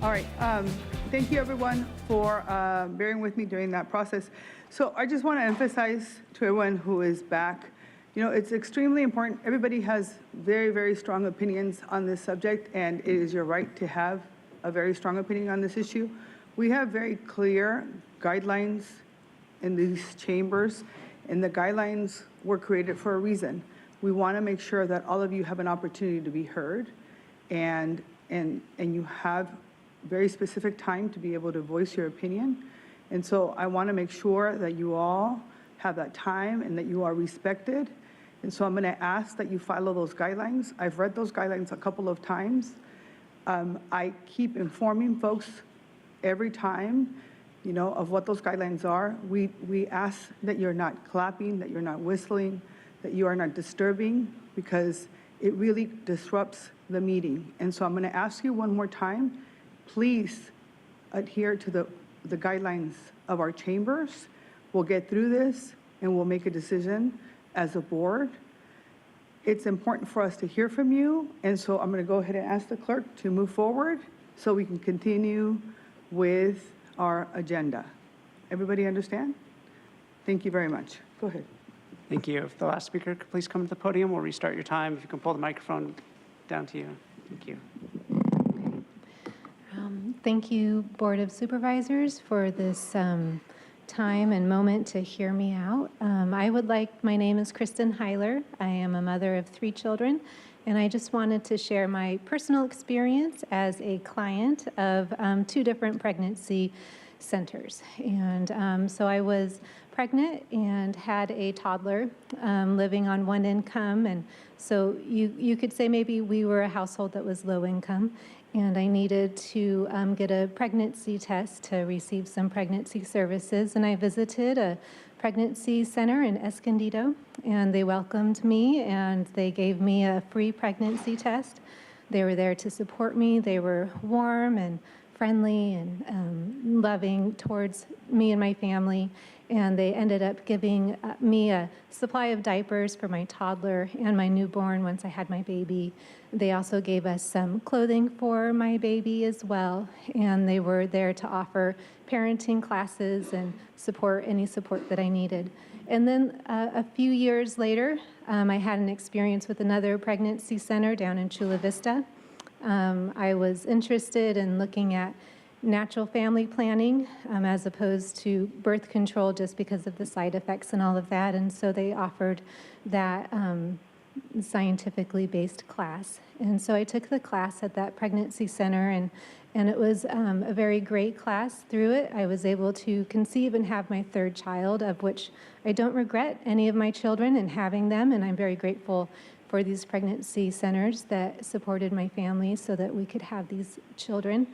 All right, thank you everyone for bearing with me during that process. So I just want to emphasize to everyone who is back, you know, it's extremely important. Everybody has very, very strong opinions on this subject, and it is your right to have a very strong opinion on this issue. We have very clear guidelines in these chambers, and the guidelines were created for a reason. We want to make sure that all of you have an opportunity to be heard, and you have very specific time to be able to voice your opinion. And so I want to make sure that you all have that time and that you are respected. And so I'm going to ask that you follow those guidelines. I've read those guidelines a couple of times. I keep informing folks every time, you know, of what those guidelines are. We ask that you're not clapping, that you're not whistling, that you are not disturbing, because it really disrupts the meeting. And so I'm going to ask you one more time, please adhere to the guidelines of our chambers. We'll get through this and we'll make a decision as a board. It's important for us to hear from you, and so I'm going to go ahead and ask the clerk to move forward so we can continue with our agenda. Everybody understand? Thank you very much. Go ahead. Thank you. If the last speaker could please come to the podium, we'll restart your time. If you can pull the microphone down to you. Thank you. Thank you, Board of Supervisors, for this time and moment to hear me out. My name is Kristen Heiler. I am a mother of 3 children, and I just wanted to share my personal experience as a client of 2 different pregnancy centers. And so I was pregnant and had a toddler living on 1 income, and so you could say maybe we were a household that was low income. And I needed to get a pregnancy test to receive some pregnancy services. And I visited a pregnancy center in Escondido, and they welcomed me, and they gave me a free pregnancy test. They were there to support me. They were warm and friendly and loving towards me and my family. And they ended up giving me a supply of diapers for my toddler and my newborn once I had my baby. They also gave us some clothing for my baby as well. And they were there to offer parenting classes and any support that I needed. And then a few years later, I had an experience with another pregnancy center down in Chula Vista. I was interested in looking at natural family planning as opposed to birth control, just because of the side effects and all of that. And so they offered that scientifically based class. And so I took the class at that pregnancy center, and it was a very great class. Through it, I was able to conceive and have my third child, of which I don't regret any of my children and having them, and I'm very grateful for these pregnancy centers that supported my family so that we could have these children.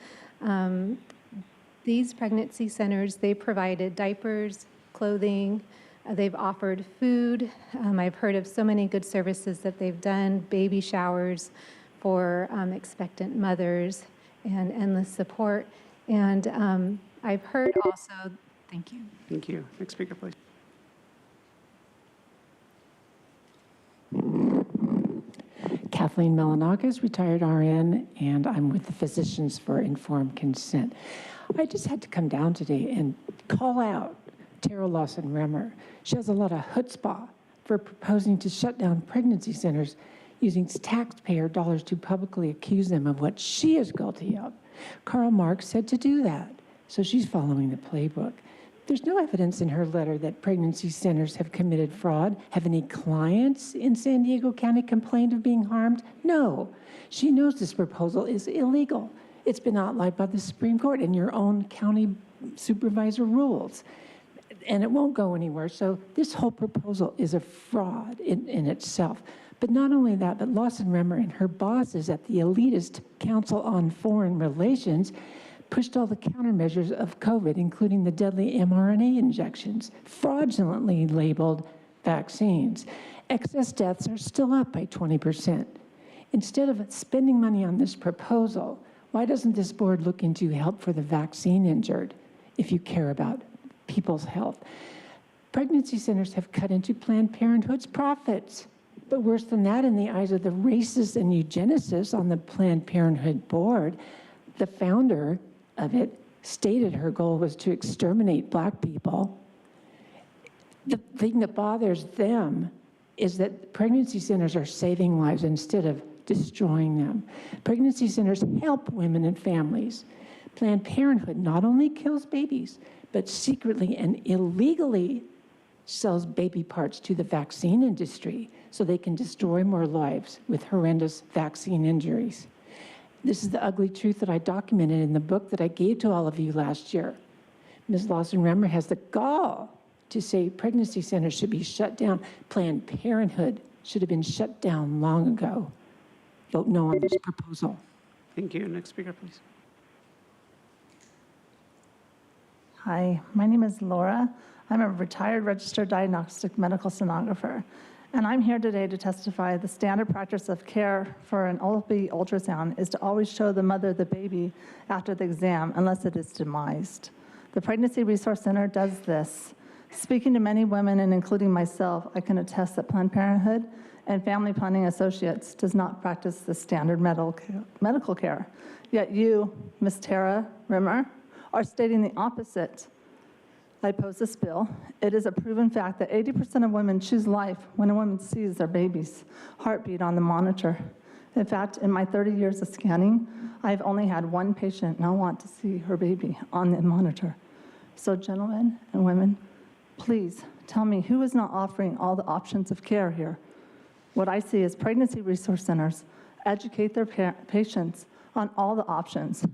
These pregnancy centers, they provided diapers, clothing, they've offered food. I've heard of so many good services that they've done, baby showers for expectant mothers, and endless support. And I've heard also, thank you. Thank you. Next speaker, please. Kathleen Melanakis, retired RN, and I'm with the Physicians for Informed Consent. I just had to come down today and call out Tara Lawson-Remmer. She has a lot of chutzpah for proposing to shut down pregnancy centers using taxpayer dollars to publicly accuse them of what she is guilty of. Karl Marx said to do that, so she's following the playbook. There's no evidence in her letter that pregnancy centers have committed fraud. Have any clients in San Diego County complained of being harmed? No. She knows this proposal is illegal. It's been outlawed by the Supreme Court and your own county supervisor rules. And it won't go anywhere. So this whole proposal is a fraud in itself. But not only that, but Lawson-Remmer and her bosses at the elitist Council on Foreign Relations pushed all the countermeasures of COVID, including the deadly mRNA injections, fraudulently labeled vaccines. Excess deaths are still up by 20%. Instead of spending money on this proposal, why doesn't this board look into help for the vaccine injured if you care about people's health? Pregnancy centers have cut into Planned Parenthood's profits. But worse than that, in the eyes of the racists and eugenicists on the Planned Parenthood board, the founder of it stated her goal was to exterminate Black people. The thing that bothers them is that pregnancy centers are saving lives instead of destroying them. Pregnancy centers help women and families. Planned Parenthood not only kills babies, but secretly and illegally sells baby parts to the vaccine industry so they can destroy more lives with horrendous vaccine injuries. This is the ugly truth that I documented in the book that I gave to all of you last year. Ms. Lawson-Remmer has the gall to say pregnancy centers should be shut down. Planned Parenthood should have been shut down long ago. Vote no on this proposal. Thank you. Next speaker, please. Hi, my name is Laura. I'm a retired registered diagnostic medical sonographer, and I'm here today to testify the standard practice of care for an OB ultrasound is to always show the mother the baby after the exam unless it is demised. The Pregnancy Resource Center does this. Speaking to many women and including myself, I can attest that Planned Parenthood and Family Planning Associates does not practice the standard medical care. Yet you, Ms. Tara Rimmer, are stating the opposite. I oppose this bill. It is a proven fact that 80% of women choose life when a woman sees their baby's heartbeat on the monitor. In fact, in my 30 years of scanning, I've only had one patient not want to see her baby on the monitor. So gentlemen and women, please tell me who is not offering all the options of care here. What I see is pregnancy resource centers educate their patients on all the options,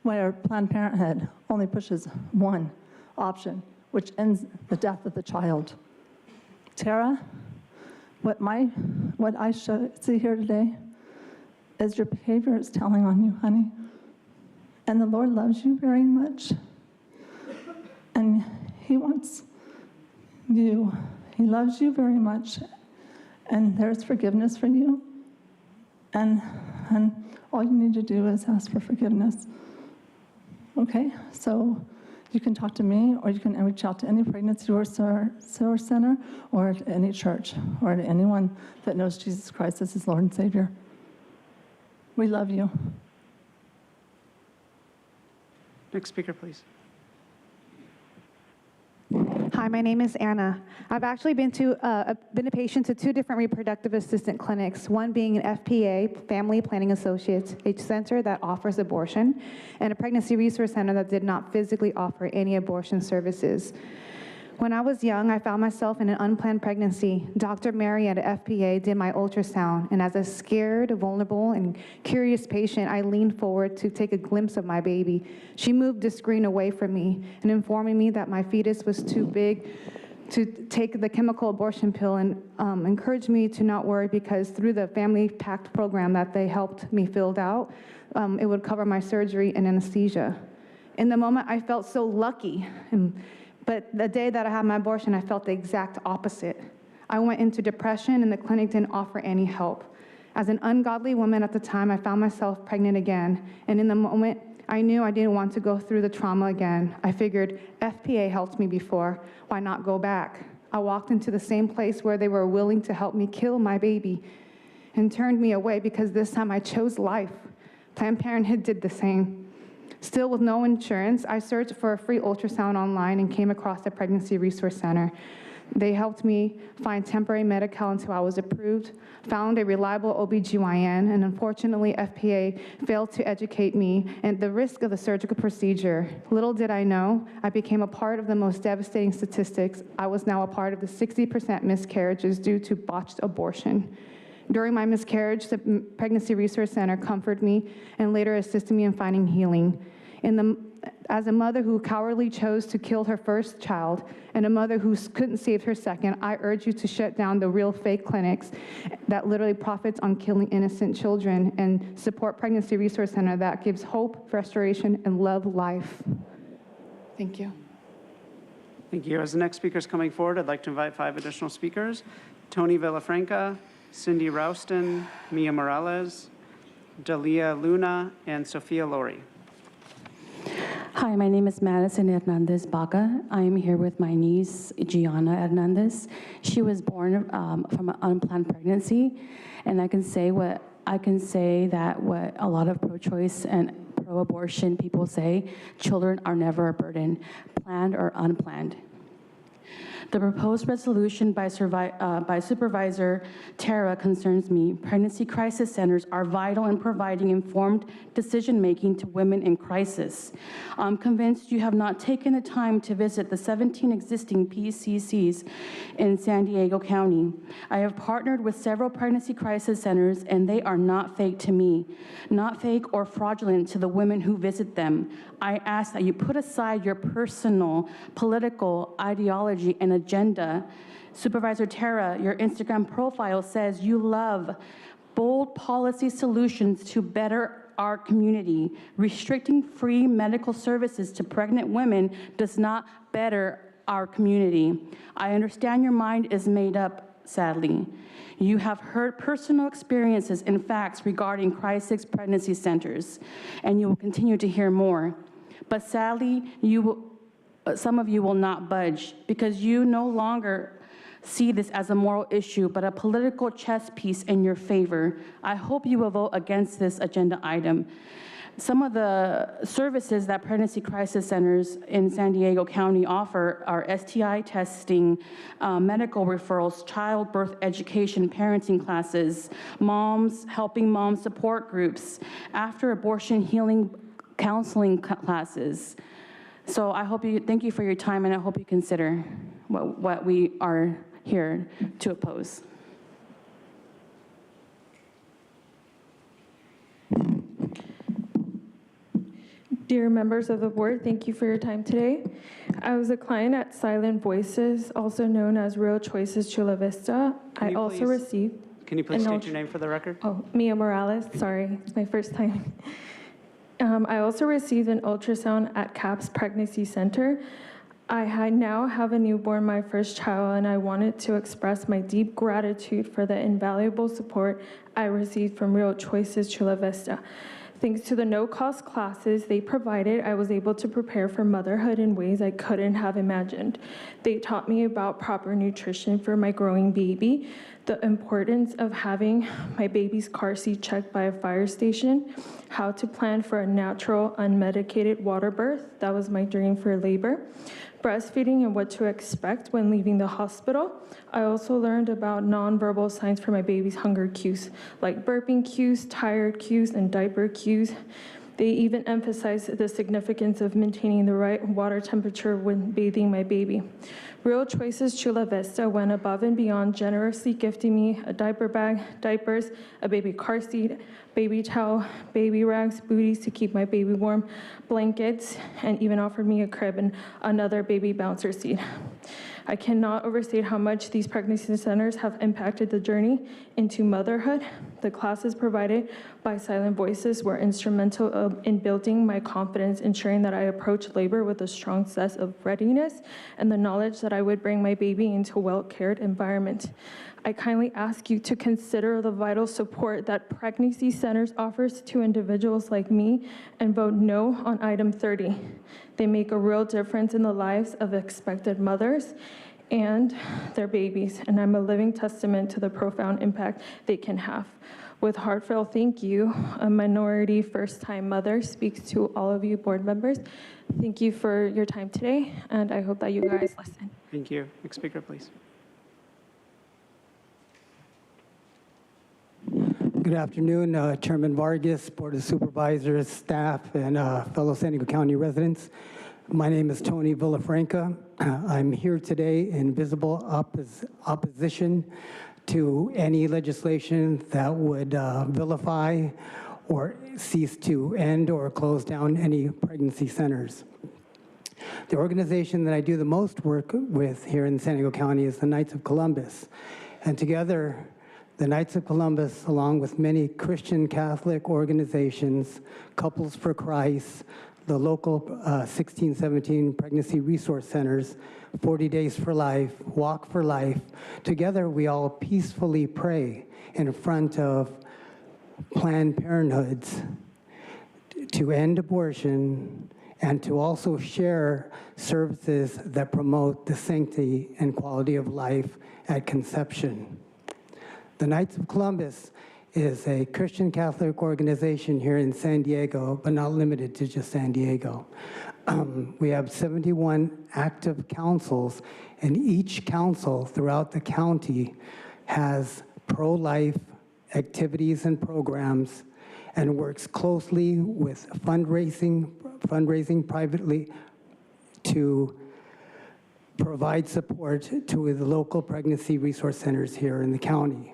where Planned Parenthood only pushes one option, which ends the death of the child. Tara, what I see here today is your behavior is telling on you, honey. And the Lord loves you very much. And He wants you. He loves you very much. And there's forgiveness for you. And all you need to do is ask for forgiveness. Okay? So you can talk to me, or you can reach out to any pregnancy resource center, or to any church, or to anyone that knows Jesus Christ as his Lord and Savior. We love you. Next speaker, please. Hi, my name is Anna. I've actually been a patient to two different reproductive assistant clinics, one being an FPA, Family Planning Associates, a center that offers abortion, and a pregnancy resource center that did not physically offer any abortion services. When I was young, I found myself in an unplanned pregnancy. Dr. Mary at FPA did my ultrasound, and as a scared, vulnerable, and curious patient, I leaned forward to take a glimpse of my baby. She moved the screen away from me and informing me that my fetus was too big to take the chemical abortion pill, and encouraged me to not worry because through the Family Pact program that they helped me fill out, it would cover my surgery and anesthesia. In the moment, I felt so lucky. But the day that I had my abortion, I felt the exact opposite. I went into depression and the clinic didn't offer any help. As an ungodly woman at the time, I found myself pregnant again. And in the moment, I knew I didn't want to go through the trauma again. I figured FPA helped me before, why not go back? I walked into the same place where they were willing to help me kill my baby and turned me away because this time I chose life. Planned Parenthood did the same. Still with no insurance, I searched for a free ultrasound online and came across the Pregnancy Resource Center. They helped me find temporary Medi-Cal until I was approved, found a reliable OBGYN, and unfortunately FPA failed to educate me and the risk of the surgical procedure. Little did I know, I became a part of the most devastating statistics. I was now a part of the 60% miscarriages due to botched abortion. During my miscarriage, the Pregnancy Resource Center comforted me and later assisted me in finding healing. As a mother who cowardly chose to kill her first child and a mother who couldn't save her second, I urge you to shut down the real fake clinics that literally profits on killing innocent children and support Pregnancy Resource Center that gives hope, restoration, and love life. Thank you. Thank you. As the next speaker is coming forward, I'd like to invite 5 additional speakers: Tony Villafranca, Cindy Rouston, Mia Morales, Dalia Luna, and Sophia Lori. Hi, my name is Madison Hernandez Baca. I am here with my niece, Gianna Hernandez. She was born from an unplanned pregnancy, and I can say that what a lot of pro-choice and pro-abortion people say, children are never a burden, planned or unplanned. The proposed resolution by Supervisor Tara concerns me. Pregnancy crisis centers are vital in providing informed decision-making to women in crisis. I'm convinced you have not taken the time to visit the 17 existing PCCs in San Diego County. I have partnered with several pregnancy crisis centers, and they are not fake to me, not fake or fraudulent to the women who visit them. I ask that you put aside your personal, political ideology and agenda. Supervisor Tara, your Instagram profile says you love bold policy solutions to better our community. Restricting free medical services to pregnant women does not better our community. I understand your mind is made up, sadly. You have heard personal experiences and facts regarding crisis pregnancy centers, and you will continue to hear more. But sadly, some of you will not budge because you no longer see this as a moral issue, but a political chess piece in your favor. I hope you will vote against this agenda item. Some of the services that pregnancy crisis centers in San Diego County offer are STI testing, medical referrals, childbirth education, parenting classes, helping mom support groups, after abortion healing counseling classes. So thank you for your time, and I hope you consider what we are here to oppose. Dear members of the board, thank you for your time today. I was a client at Silent Voices, also known as Real Choices Chula Vista. Can you please state your name for the record? Oh, Mia Morales, sorry, it's my first time. I also received an ultrasound at CAPS Pregnancy Center. I now have a newborn, my first child, and I wanted to express my deep gratitude for the invaluable support I received from Real Choices Chula Vista. Thanks to the no-cost classes they provided, I was able to prepare for motherhood in ways I couldn't have imagined. They taught me about proper nutrition for my growing baby, the importance of having my baby's car seat checked by a fire station, how to plan for a natural, unmedicated water birth, that was my dream for labor, breastfeeding and what to expect when leaving the hospital. I also learned about nonverbal signs for my baby's hunger cues, like burping cues, tired cues, and diaper cues. They even emphasize the significance of maintaining the right water temperature when bathing my baby. Real Choices Chula Vista went above and beyond, generously gifting me a diaper bag, diapers, a baby car seat, baby towel, baby rags, booties to keep my baby warm, blankets, and even offered me a crib and another baby bouncer seat. I cannot overstate how much these pregnancy centers have impacted the journey into motherhood. The classes provided by Silent Voices were instrumental in building my confidence, ensuring that I approach labor with a strong sense of readiness and the knowledge that I would bring my baby into a well-cared environment. I kindly ask you to consider the vital support that pregnancy centers offers to individuals like me and vote no on item 30. They make a real difference in the lives of expected mothers and their babies, and I'm a living testament to the profound impact they can have. With heartfelt thank you, a minority first-time mother speaks to all of you board members. Thank you for your time today, and I hope that you guys listen. Thank you. Next speaker, please. Good afternoon, Chairman Vargas, Board of Supervisors, staff, and fellow San Diego County residents. My name is Tony Villafranca. I'm here today in visible opposition to any legislation that would vilify or cease to end or close down any pregnancy centers. The organization that I do the most work with here in San Diego County is the Knights of Columbus. And together, the Knights of Columbus, along with many Christian Catholic organizations, Couples for Christ, the local 1617 pregnancy resource centers, 40 Days for Life, Walk for Life, together we all peacefully pray in front of Planned Parenthoods to end abortion and to also share services that promote the sanctity and quality of life at conception. The Knights of Columbus is a Christian Catholic organization here in San Diego, but not limited to just San Diego. We have 71 active councils, and each council throughout the county has pro-life activities and programs and works closely with fundraising privately to provide support to the local pregnancy resource centers here in the county.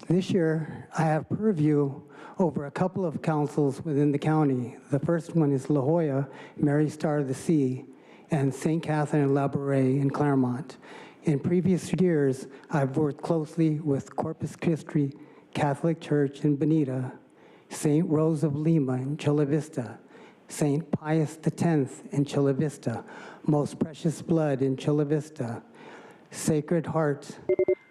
This year, I have purview over a couple of councils within the county. The first one is La Jolla, Mary Star of the Sea, and St. Catherine and La Brea in Claremont. In previous years, I've worked closely with Corpus Christi Catholic Church in Bonita, St. Rose of Lima in Chula Vista, St. Pius X in Chula Vista, Most Precious Blood in Chula Vista, Sacred Heart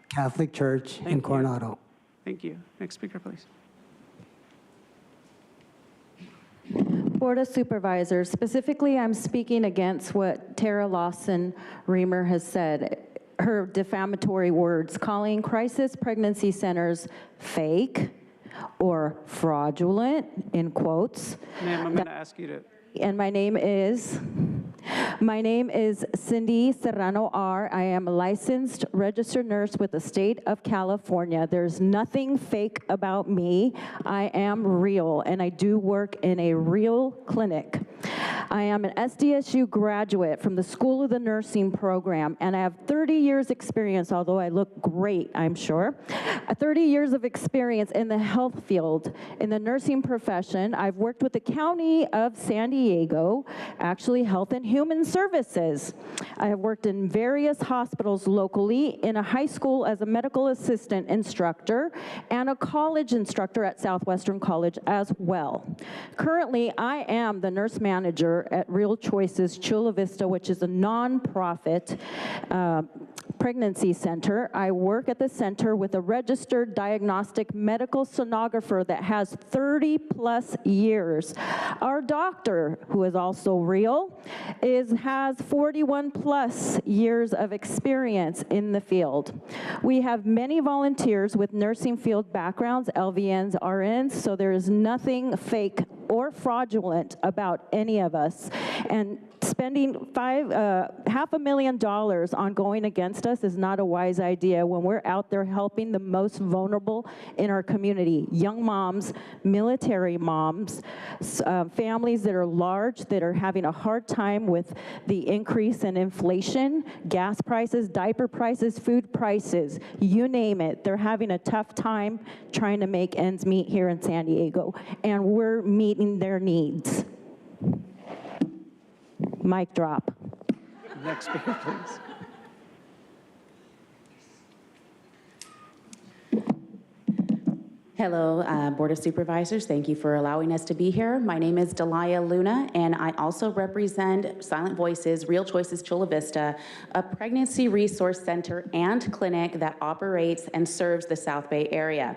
Catholic Church in Coronado. Thank you. Next speaker, please. Board of Supervisors, specifically I'm speaking against what Tara Lawson Reamer has said, her defamatory words, calling crisis pregnancy centers fake or fraudulent, in quotes. Ma'am, I'm going to ask you to... And my name is Cindy Serrano R. I am a licensed registered nurse with the state of California. There's nothing fake about me. I am real, and I do work in a real clinic. I am an SDSU graduate from the School of the Nursing program, and I have 30 years experience, although I look great, I'm sure. 30 years of experience in the health field, in the nursing profession. I've worked with the County of San Diego, actually Health and Human Services. I have worked in various hospitals locally, in a high school as a medical assistant instructor, and a college instructor at Southwestern College as well. Currently, I am the nurse manager at Real Choices Chula Vista, which is a nonprofit pregnancy center. I work at the center with a registered diagnostic medical sonographer that has 30+ years. Our doctor, who is also real, has 41+ years of experience in the field. We have many volunteers with nursing field backgrounds, LVNs, RNs, so there is nothing fake or fraudulent about any of us. And spending $500,000 on going against us is not a wise idea when we're out there helping the most vulnerable in our community. Young moms, military moms, families that are large, that are having a hard time with the increase in inflation, gas prices, diaper prices, food prices, you name it. They're having a tough time trying to make ends meet here in San Diego, and we're meeting their needs. Mic drop. Next speaker, please. Hello, Board of Supervisors. Thank you for allowing us to be here. My name is Delia Luna, and I also represent Silent Voices, Real Choices Chula Vista, a pregnancy resource center and clinic that operates and serves the South Bay area.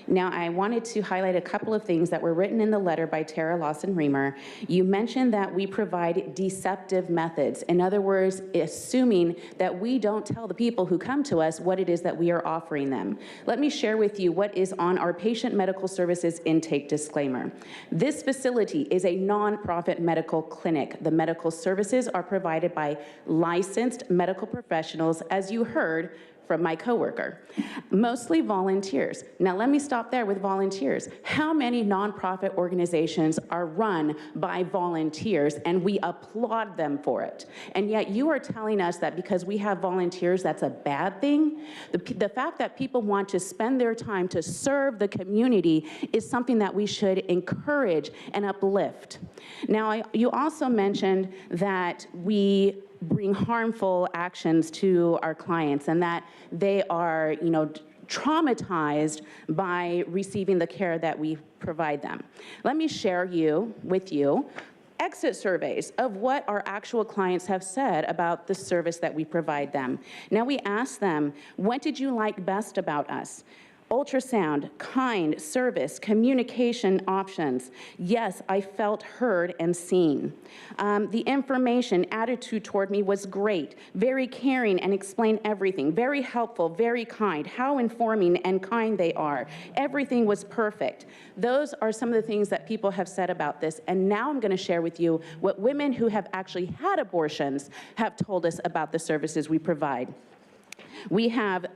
Now, I wanted to highlight a couple of things that were written in the letter by Tara Lawson-Remer. You mentioned that we provide deceptive methods. In other words, assuming that we don't tell the people who come to us what it is that we are offering them. Let me share with you what is on our patient medical services intake disclaimer. This facility is a nonprofit medical clinic. The medical services are provided by licensed medical professionals, as you heard from my coworker, mostly volunteers. Now let me stop there with volunteers. How many nonprofit organizations are run by volunteers, and we applaud them for it? And yet you are telling us that because we have volunteers, that's a bad thing? The fact that people want to spend their time to serve the community is something that we should encourage and uplift. Now, you also mentioned that we bring harmful actions to our clients and that they are, traumatized by receiving the care that we provide them. Let me share with you exit surveys of what our actual clients have said about the service that we provide them. Now we ask them, what did you like best about us? Ultrasound, kind, service, communication options. Yes, I felt heard and seen. The information, attitude toward me was great, very caring and explained everything, very helpful, very kind, how informing and kind they are. Everything was perfect. Those are some of the things that people have said about this. And now I'm gonna share with you what women who have actually had abortions have told us about the services we provide.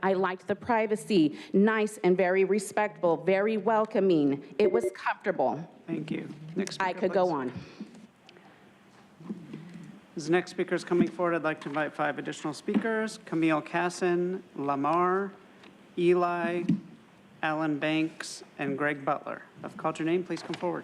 I liked the privacy, nice and very respectful, very welcoming. It was comfortable. Thank you. Next speaker, I could go on. As the next speaker is coming forward, I'd like to invite 5 additional speakers: Camille Casson, Lamar, Eli, Alan Banks, and Greg Butler. If I've called your name, please come forward.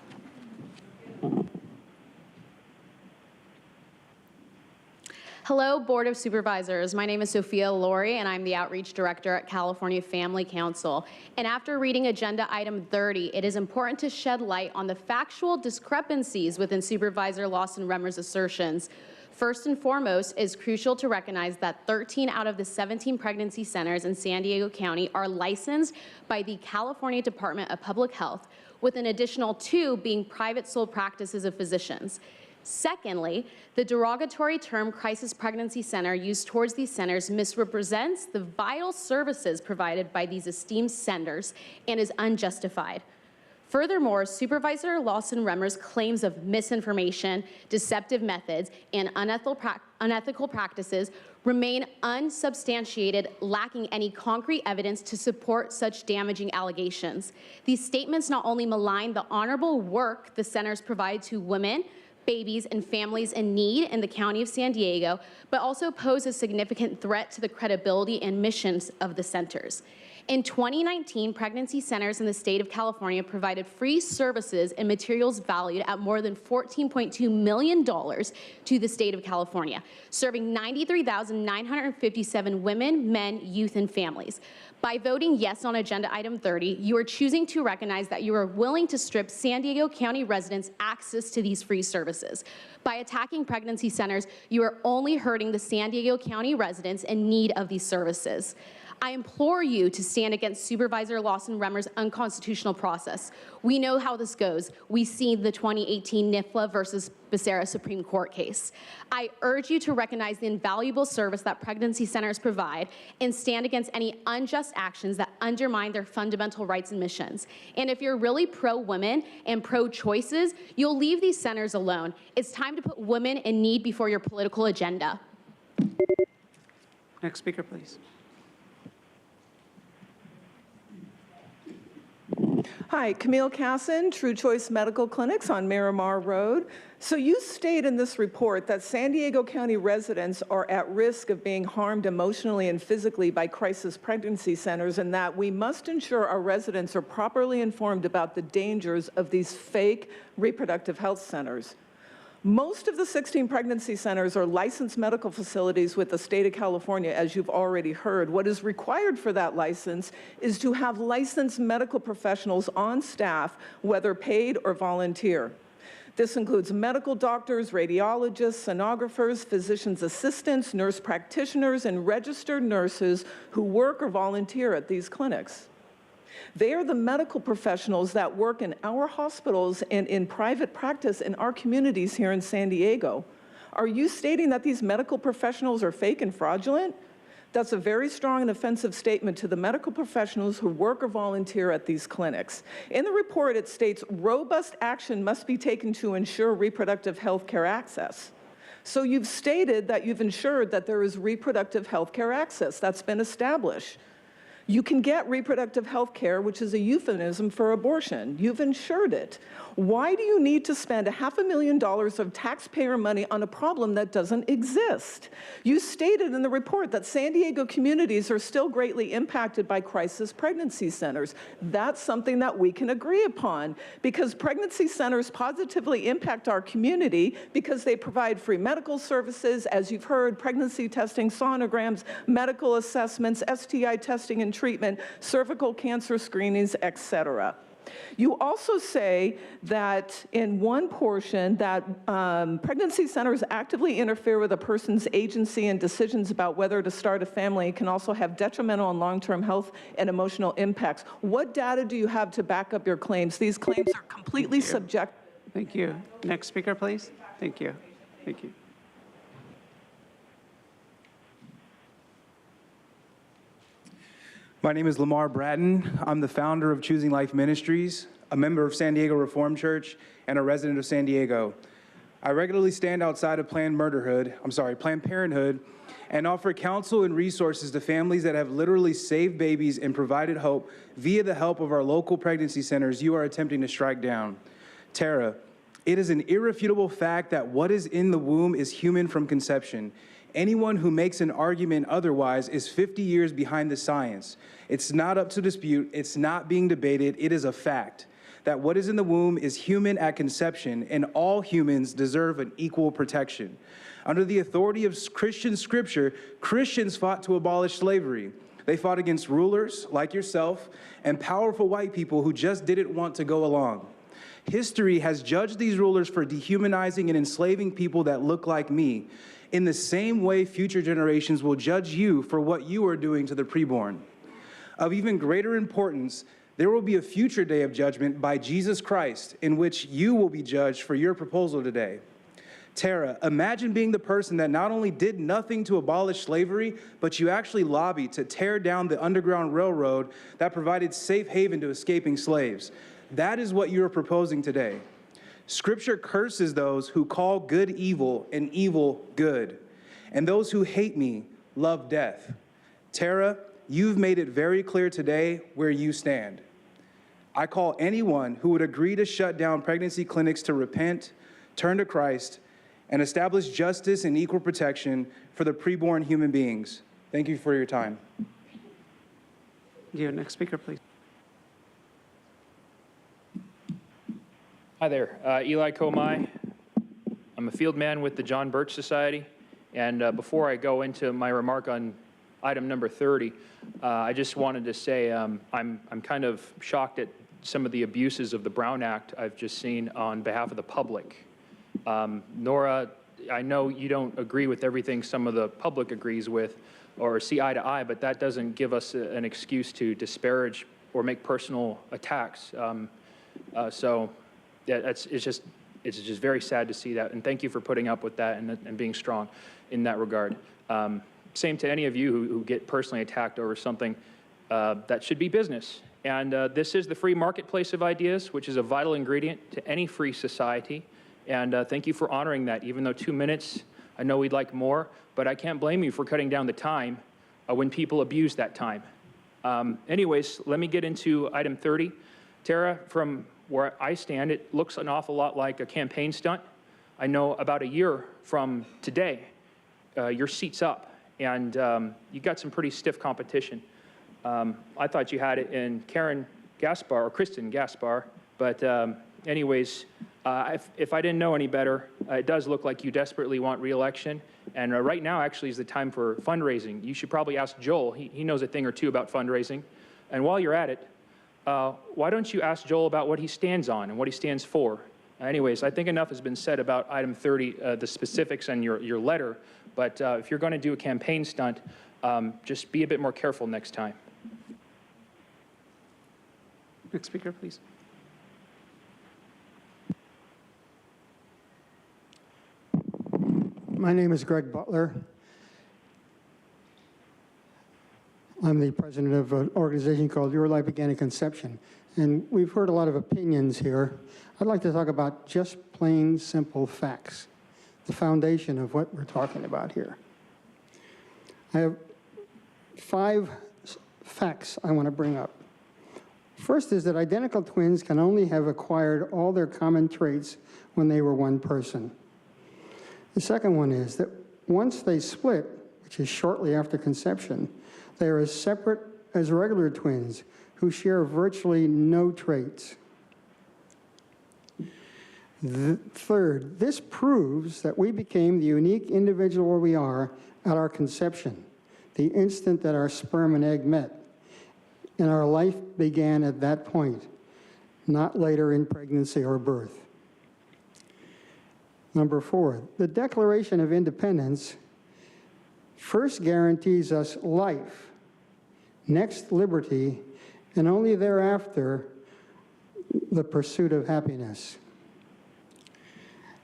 Hello, Board of Supervisors. My name is Sophia Laurie, and I'm the Outreach Director at California Family Council. And after reading Agenda Item 30, it is important to shed light on the factual discrepancies within Supervisor Lawson-Remer's assertions. First and foremost, it is crucial to recognize that 13 out of the 17 pregnancy centers in San Diego County are licensed by the California Department of Public Health, with an additional 2 being private sole practices of physicians. Secondly, the derogatory term crisis pregnancy center used towards these centers misrepresents the vital services provided by these esteemed centers and is unjustified. Furthermore, Supervisor Lawson-Remer's claims of misinformation, deceptive methods, and unethical practices remain unsubstantiated, lacking any concrete evidence to support such damaging allegations. These statements not only malign the honorable work the centers provide to women, babies, and families in need in the County of San Diego, but also pose a significant threat to the credibility and missions of the centers. In 2019, pregnancy centers in the state of California provided free services and materials valued at more than $14.2 million to the state of California, serving 93,957 women, men, youth, and families. By voting yes on Agenda Item 30, you are choosing to recognize that you are willing to strip San Diego County residents access to these free services. By attacking pregnancy centers, you are only hurting the San Diego County residents in need of these services. I implore you to stand against Supervisor Lawson Remmer's unconstitutional process. We know how this goes. We see the 2018 NIFLA versus Becerra Supreme Court case. I urge you to recognize the invaluable service that pregnancy centers provide and stand against any unjust actions that undermine their fundamental rights and missions. And if you're really pro-women and pro-choices, you'll leave these centers alone. It's time to put women in need before your political agenda. Next speaker, please. Hi, Camille Casson, True Choice Medical Clinics on Miramar Road. So you state in this report that San Diego County residents are at risk of being harmed emotionally and physically by crisis pregnancy centers, and that we must ensure our residents are properly informed about the dangers of these fake reproductive health centers. Most of the 16 pregnancy centers are licensed medical facilities with the state of California, as you've already heard. What is required for that license is to have licensed medical professionals on staff, whether paid or volunteer. This includes medical doctors, radiologists, sonographers, physician's assistants, nurse practitioners, and registered nurses who work or volunteer at these clinics. They are the medical professionals that work in our hospitals and in private practice in our communities here in San Diego. Are you stating that these medical professionals are fake and fraudulent? That's a very strong and offensive statement to the medical professionals who work or volunteer at these clinics. In the report, it states robust action must be taken to ensure reproductive health care access. So you've stated that you've ensured that there is reproductive health care access. That's been established. You can get reproductive health care, which is a euphemism for abortion. You've insured it. Why do you need to spend $500,000 of taxpayer money on a problem that doesn't exist? You stated in the report that San Diego communities are still greatly impacted by crisis pregnancy centers. That's something that we can agree upon, because pregnancy centers positively impact our community because they provide free medical services, as you've heard, pregnancy testing, sonograms, medical assessments, STI testing and treatment, cervical cancer screenings, etc. You also say that in one portion that pregnancy centers actively interfere with a person's agency and decisions about whether to start a family, can also have detrimental and long-term health and emotional impacts. What data do you have to back up your claims? These claims are completely subjective. Thank you. Next speaker, please. Thank you. Thank you. My name is Lamar Bratton. I'm the founder of Choosing Life Ministries, a member of San Diego Reformed Church, and a resident of San Diego. I regularly stand outside of Planned Parenthood, and offer counsel and resources to families that have literally saved babies and provided hope via the help of our local pregnancy centers you are attempting to strike down. Tara, it is an irrefutable fact that what is in the womb is human from conception. Anyone who makes an argument otherwise is 50 years behind the science. It's not up to dispute. It's not being debated. It is a fact that what is in the womb is human at conception, and all humans deserve an equal protection. Under the authority of Christian scripture, Christians fought to abolish slavery. They fought against rulers like yourself and powerful white people who just didn't want to go along. History has judged these rulers for dehumanizing and enslaving people that look like me. In the same way, future generations will judge you for what you are doing to the preborn. Of even greater importance, there will be a future day of judgment by Jesus Christ in which you will be judged for your proposal today. Tara, imagine being the person that not only did nothing to abolish slavery, but you actually lobbied to tear down the Underground Railroad that provided safe haven to escaping slaves. That is what you are proposing today. Scripture curses those who call good evil and evil good, and those who hate me love death. Tara, you've made it very clear today where you stand. I call anyone who would agree to shut down pregnancy clinics to repent, turn to Christ, and establish justice and equal protection for the preborn human beings. Thank you for your time. Yeah, next speaker, please. Hi there, Eli Komai. I'm a field man with the John Birch Society, and before I go into my remark on item number 30, I just wanted to say I'm kind of shocked at some of the abuses of the Brown Act I've just seen on behalf of the public. Nora I know you don't agree with everything some of the public agrees with or see eye to eye, but that doesn't give us an excuse to disparage or make personal attacks. So yeah, it's just very sad to see that. And thank you for putting up with that and being strong in that regard. Same to any of you who get personally attacked over something that should be business. And this is the free marketplace of ideas, which is a vital ingredient to any free society. And thank you for honoring that, even though 2 minutes, I know we'd like more, but I can't blame you for cutting down the time when people abuse that time. Anyways, let me get into item 30. Tara, from where I stand, it looks an awful lot like a campaign stunt. I know about a year from today, your seat's up, and you got some pretty stiff competition. I thought you had it in Karen Gaspar, or Kristen Gaspar, but anyways, if I didn't know any better, it does look like you desperately want re-election, and right now actually is the time for fundraising. You should probably ask Joel. He knows a thing or two about fundraising. And while you're at it, why don't you ask Joel about what he stands on and what he stands for? Anyways, I think enough has been said about item 30, the specifics and your letter, but if you're going to do a campaign stunt, just be a bit more careful next time. Next speaker, please. My name is Greg Butler. I'm the president of an organization called Your Life Began at Conception. And we've heard a lot of opinions here. I'd like to talk about just plain simple facts, the foundation of what we're talking about here. I have 5 facts I want to bring up. First is that identical twins can only have acquired all their common traits when they were one person. The second one is that once they split, which is shortly after conception, they are as separate as regular twins who share virtually no traits. Third, this proves that we became the unique individual we are at our conception, the instant that our sperm and egg met, and our life began at that point, not later in pregnancy or birth. Number 4, the Declaration of Independence first guarantees us life, next liberty, and only thereafter the pursuit of happiness.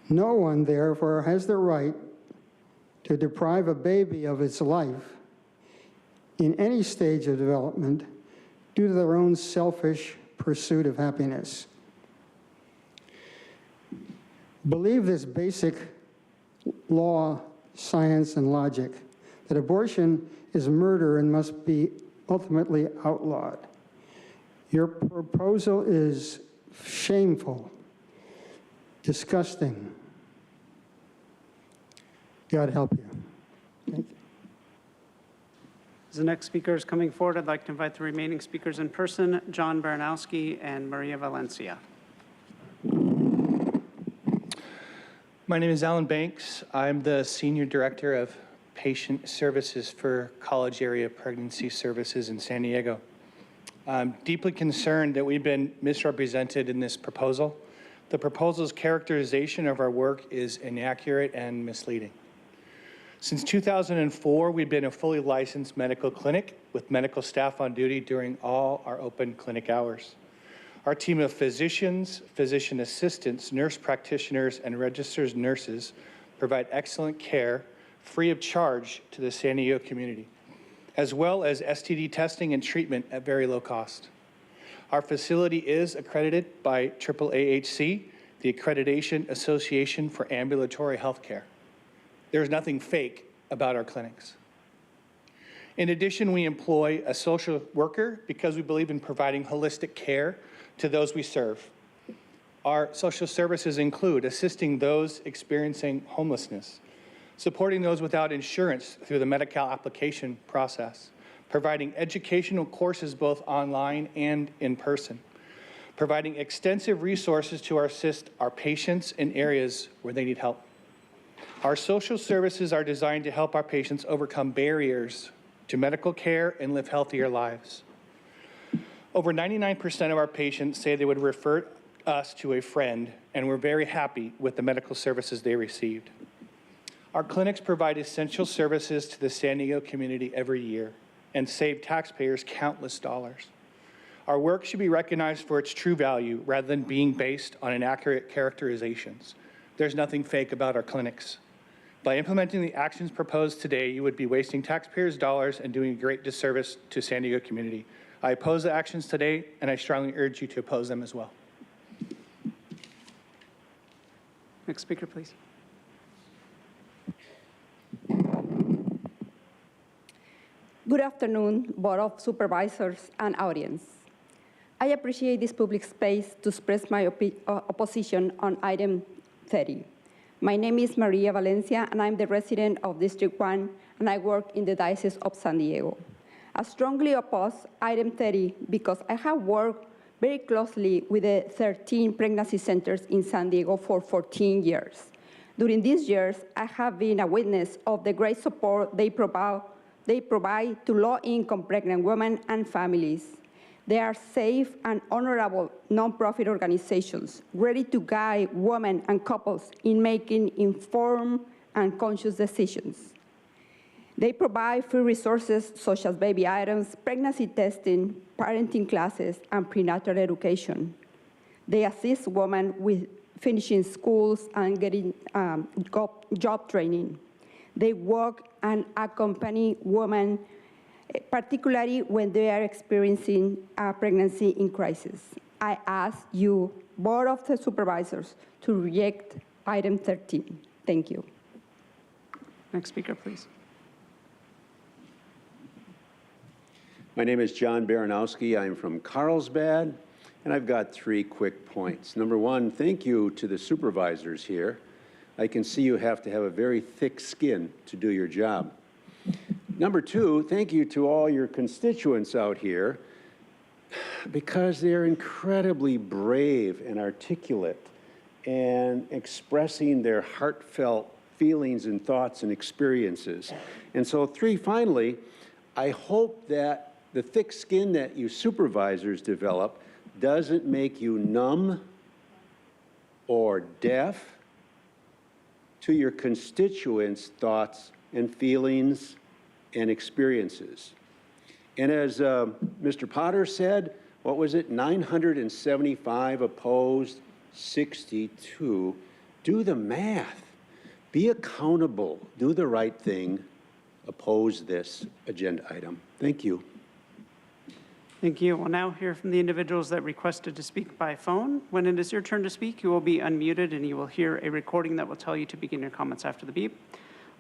No one, therefore, has the right to deprive a baby of its life in any stage of development due to their own selfish pursuit of happiness. Believe this basic law, science, and logic, that abortion is murder and must be ultimately outlawed. Your proposal is shameful, disgusting. God help you. Thank you. As the next speaker is coming forward, I'd like to invite the remaining speakers in person, John Baranowski and Maria Valencia. My name is Alan Banks. I'm the Senior Director of Patient Services for College Area Pregnancy Services in San Diego. I'm deeply concerned that we've been misrepresented in this proposal. The proposal's characterization of our work is inaccurate and misleading. Since 2004, we've been a fully licensed medical clinic with medical staff on duty during all our open clinic hours. Our team of physicians, physician assistants, nurse practitioners, and registered nurses provide excellent care free of charge to the San Diego community, as well as STD testing and treatment at very low cost. Our facility is accredited by AAAHC, the Accreditation Association for Ambulatory Healthcare. There's nothing fake about our clinics. In addition, we employ a social worker because we believe in providing holistic care to those we serve. Our social services include assisting those experiencing homelessness, supporting those without insurance through the Medi-Cal application process, providing educational courses both online and in person, providing extensive resources to assist our patients in areas where they need help. Our social services are designed to help our patients overcome barriers to medical care and live healthier lives. Over 99% of our patients say they would refer us to a friend, and we're very happy with the medical services they received. Our clinics provide essential services to the San Diego community every year and save taxpayers countless dollars. Our work should be recognized for its true value rather than being based on inaccurate characterizations. There's nothing fake about our clinics. By implementing the actions proposed today, you would be wasting taxpayers' dollars and doing a great disservice to San Diego community. I oppose the actions today, and I strongly urge you to oppose them as well. Next speaker, please. Good afternoon, Board of Supervisors and audience. I appreciate this public space to express my opposition on item 30. My name is Maria Valencia, and I'm the resident of District 1, and I work in the Diocese of San Diego. I strongly oppose item 30 because I have worked very closely with the 13 pregnancy centers in San Diego for 14 years. During these years, I have been a witness of the great support they provide to low-income pregnant women and families. They are safe and honorable nonprofit organizations ready to guide women and couples in making informed and conscious decisions. They provide free resources such as baby items, pregnancy testing, parenting classes, and prenatal education. They assist women with finishing schools and getting job training. They work and accompany women, particularly when they are experiencing a pregnancy in crisis. I ask you, Board of the Supervisors, to reject item 13. Thank you. Next speaker, please. My name is John Baranowski. I'm from Carlsbad, and I've got 3 quick points. Number 1, thank you to the supervisors here. I can see you have to have a very thick skin to do your job. Number 2, thank you to all your constituents out here because they're incredibly brave and articulate and expressing their heartfelt feelings and thoughts and experiences. And so 3, finally, I hope that the thick skin that you supervisors develop doesn't make you numb or deaf to your constituents' thoughts and feelings and experiences. And as Mr. Potter said, what was it, 975 opposed, 62. Do the math. Be accountable. Do the right thing. Oppose this agenda item. Thank you. Thank you. We'll now hear from the individuals that requested to speak by phone. When it is your turn to speak, you will be unmuted and you will hear a recording that will tell you to begin your comments after the beep.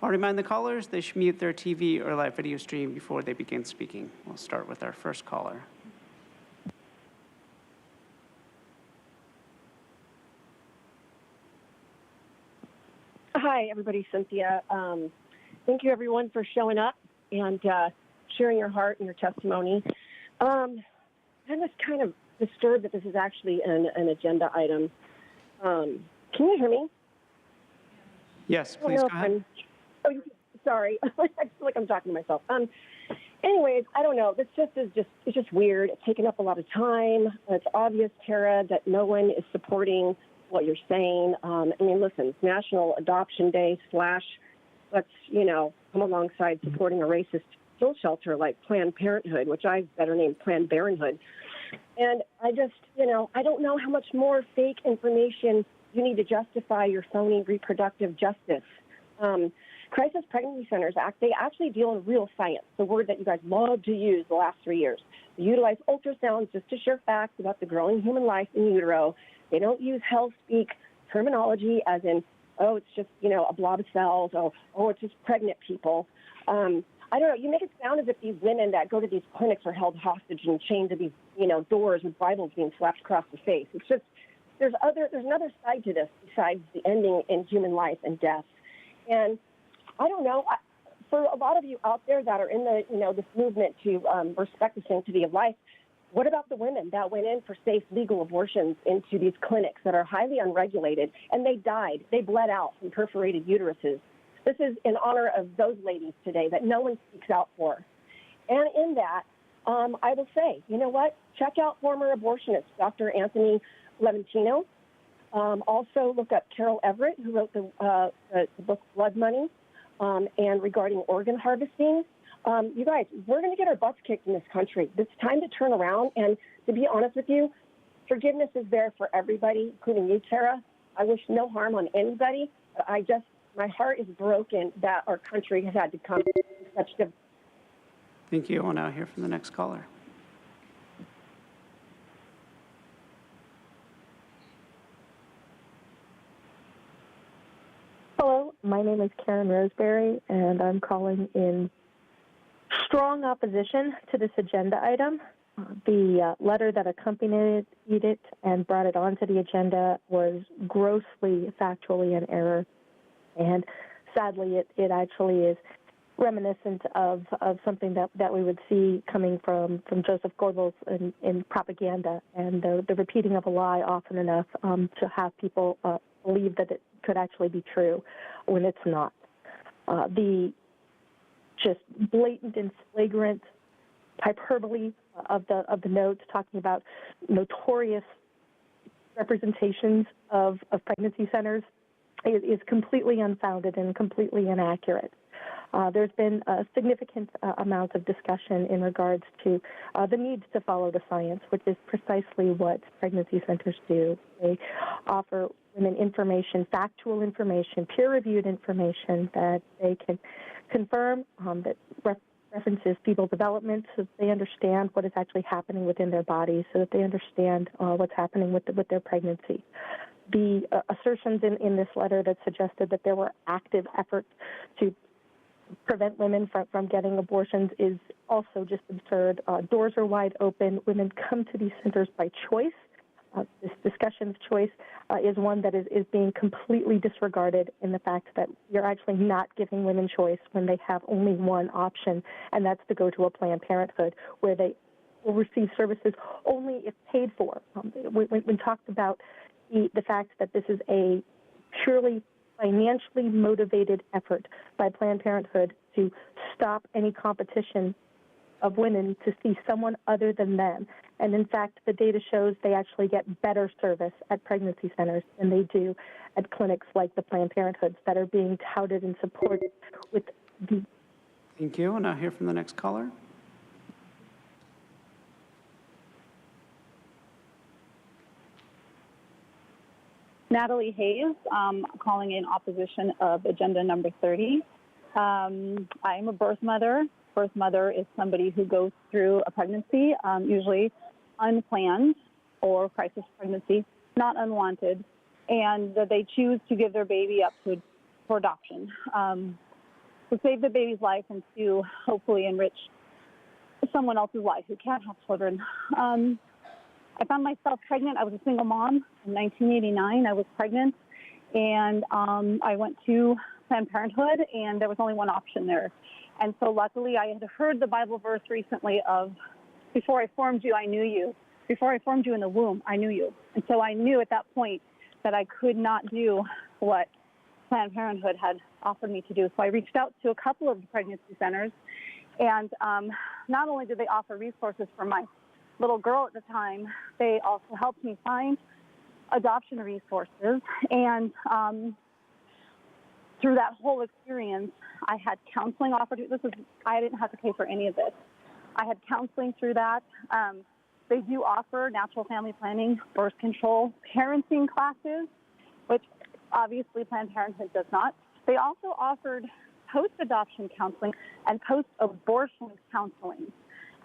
I'll remind the callers they should mute their TV or live video stream before they begin speaking. We'll start with our first caller. Hi, everybody. Cynthia. Thank you, everyone, for showing up and sharing your heart and your testimony. I'm just kind of disturbed that this is actually an agenda item. Can you hear me? Yes, please go ahead. Sorry. I feel like I'm talking to myself. Anyways, I don't know. This it's just weird. It's taken up a lot of time. It's obvious, Tara, that no one is supporting what you're saying. I mean, listen, it's National Adoption Day / let's, come alongside supporting a racist kill shelter like Planned Parenthood, which I better name Planned Parenthood. And I just, I don't know how much more fake information you need to justify your phony reproductive justice. Crisis Pregnancy Centers Act, they actually deal in real science, the word that you guys love to use the last 3 years. They utilize ultrasounds just to share facts about the growing human life in utero. They don't use health speak terminology as in, oh, it's just, a blob of cells, oh, it's just pregnant people. I don't know, you make it sound as if these women that go to these clinics are held hostage and chained to these, doors with Bibles being slapped across the face. It's just, there's another side to this besides the ending in human life and death. And I don't know, for a lot of you out there that are in the, this movement to respect the sanctity of life, what about the women that went in for safe, legal abortions into these clinics that are highly unregulated, and they died, they bled out from perforated uteruses? This is in honor of those ladies today that no one speaks out for. And in that, I will say, you know what? Check out former abortionist Dr. Anthony Levantino. Also look up Carol Everett, who wrote the book Blood Money. and regarding organ harvesting. You guys, we're going to get our butts kicked in this country. It's time to turn around. And to be honest with you, forgiveness is there for everybody, including you, Tara. I wish no harm on anybody. But my heart is broken that our country has had to come to such division. Thank you. We'll now hear from the next caller. Hello, my name is Karen Roseberry, and I'm calling in strong opposition to this agenda item. The letter that accompanied it and brought it onto the agenda was grossly factually in error, and sadly it actually is reminiscent of something that we would see coming from Joseph Goebbels in propaganda, and the repeating of a lie often enough to have people believe that it could actually be true when it's not. The just blatant and flagrant hyperbole of the notes talking about notorious representations of pregnancy centers is completely unfounded and completely inaccurate. There's been a significant amount of discussion in regards to the need to follow the science, which is precisely what pregnancy centers do. They offer women information, factual information, peer-reviewed information that they can confirm, that references fetal development so that they understand what is actually happening within their bodies, so that they understand what's happening with their pregnancy. The assertions in this letter that suggested that there were active efforts to prevent women from getting abortions is also just absurd. Doors are wide open. Women come to these centers by choice. This discussion of choice is one that is being completely disregarded in the fact that you're actually not giving women choice when they have only one option, and that's to go to a Planned Parenthood where they will receive services only if paid for. When talked about the fact that this is a purely financially motivated effort by Planned Parenthood to stop any competition of women to see someone other than them. And in fact, the data shows they actually get better service at pregnancy centers than they do at clinics like the Planned Parenthoods that are being touted and supported with the... Thank you. We'll now hear from the next caller. Natalie Hayes, calling in opposition of agenda number 30. I am a birth mother. Birth mother is somebody who goes through a pregnancy, usually unplanned or crisis pregnancy, not unwanted, and they choose to give their baby up for adoption to save the baby's life and to hopefully enrich someone else's life who can't have children. I found myself pregnant. I was a single mom in 1989. I was pregnant, and I went to Planned Parenthood, and there was only one option there. And so luckily, I had heard the Bible verse recently of, before I formed you, I knew you. Before I formed you in the womb, I knew you. And so I knew at that point that I could not do what Planned Parenthood had offered me to do. So I reached out to a couple of the pregnancy centers, and not only did they offer resources for my little girl at the time, they also helped me find adoption resources. And through that whole experience, I had counseling offered. I didn't have to pay for any of this. I had counseling through that. They do offer natural family planning, birth control, parenting classes, which obviously Planned Parenthood does not. They also offered post-adoption counseling and post-abortion counseling.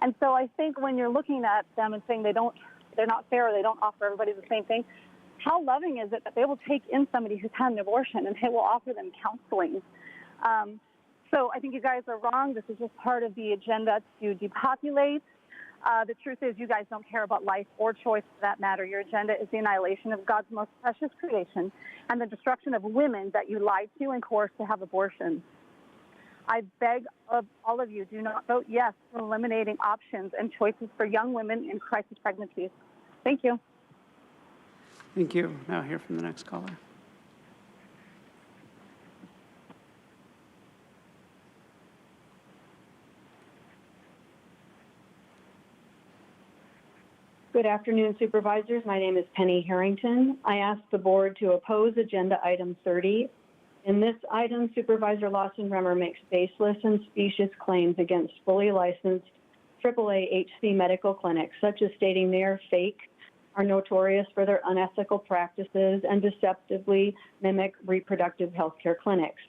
And so I think when you're looking at them and saying they're not fair, or they don't offer everybody the same thing, how loving is it that they will take in somebody who's had an abortion and they will offer them counseling? So I think you guys are wrong. This is just part of the agenda to depopulate. The truth is you guys don't care about life or choice for that matter. Your agenda is the annihilation of God's most precious creation and the destruction of women that you lied to and coerced to have abortions. I beg of all of you, do not vote yes for eliminating options and choices for young women in crisis pregnancies. Thank you. Thank you. Now hear from the next caller. Good afternoon, Supervisors. My name is Penny Harrington. I ask the board to oppose Agenda Item 30 In this item, Supervisor Lawson Remmer makes baseless and specious claims against fully licensed AAA HC medical clinics, such as stating they are fake, are notorious for their unethical practices, and deceptively mimic reproductive health care clinics.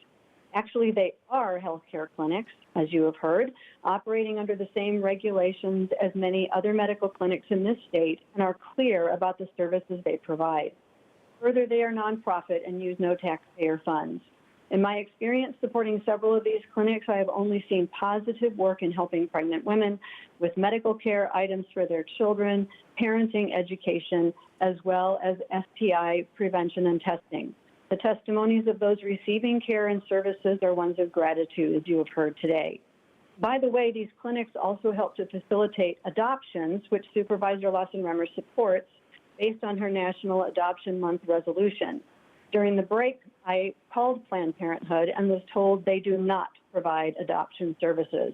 Actually, they are healthcare clinics, as you have heard, operating under the same regulations as many other medical clinics in this state and are clear about the services they provide. Further, they are nonprofit and use no taxpayer funds. In my experience supporting several of these clinics, I have only seen positive work in helping pregnant women with medical care, items for their children, parenting, education, as well as STI prevention and testing. The testimonies of those receiving care and services are ones of gratitude, as you have heard today. By the way, these clinics also help to facilitate adoptions, which Supervisor Lawson Remmer supports based on her National Adoption Month resolution. During the break, I called Planned Parenthood and was told they do not provide adoption services.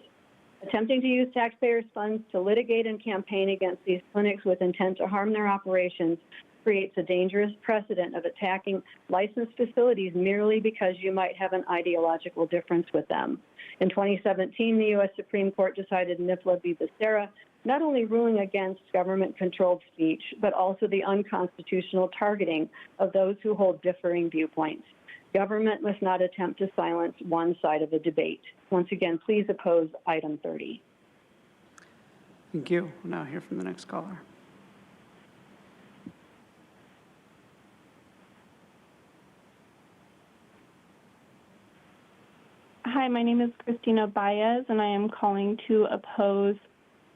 Attempting to use taxpayers' funds to litigate and campaign against these clinics with intent to harm their operations creates a dangerous precedent of attacking licensed facilities merely because you might have an ideological difference with them. In 2017, the U.S. Supreme Court decided NIFLA v. Becerra, not only ruling against government-controlled speech, but also the unconstitutional targeting of those who hold differing viewpoints. Government must not attempt to silence one side of the debate. Once again, please oppose item 30. Thank you. We'll now hear from the next caller. Hi, my name is Christina Baez, and I am calling to oppose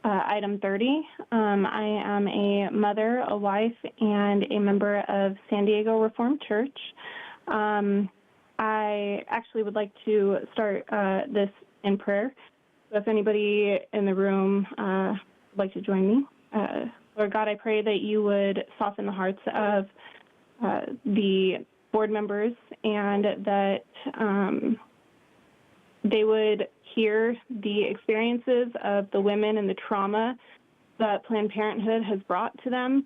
item 30. I am a mother, a wife, and a member of San Diego Reformed Church. I actually would like to start this in prayer. So if anybody in the room would like to join me. Lord God, I pray that you would soften the hearts of the board members and that they would hear the experiences of the women and the trauma that Planned Parenthood has brought to them.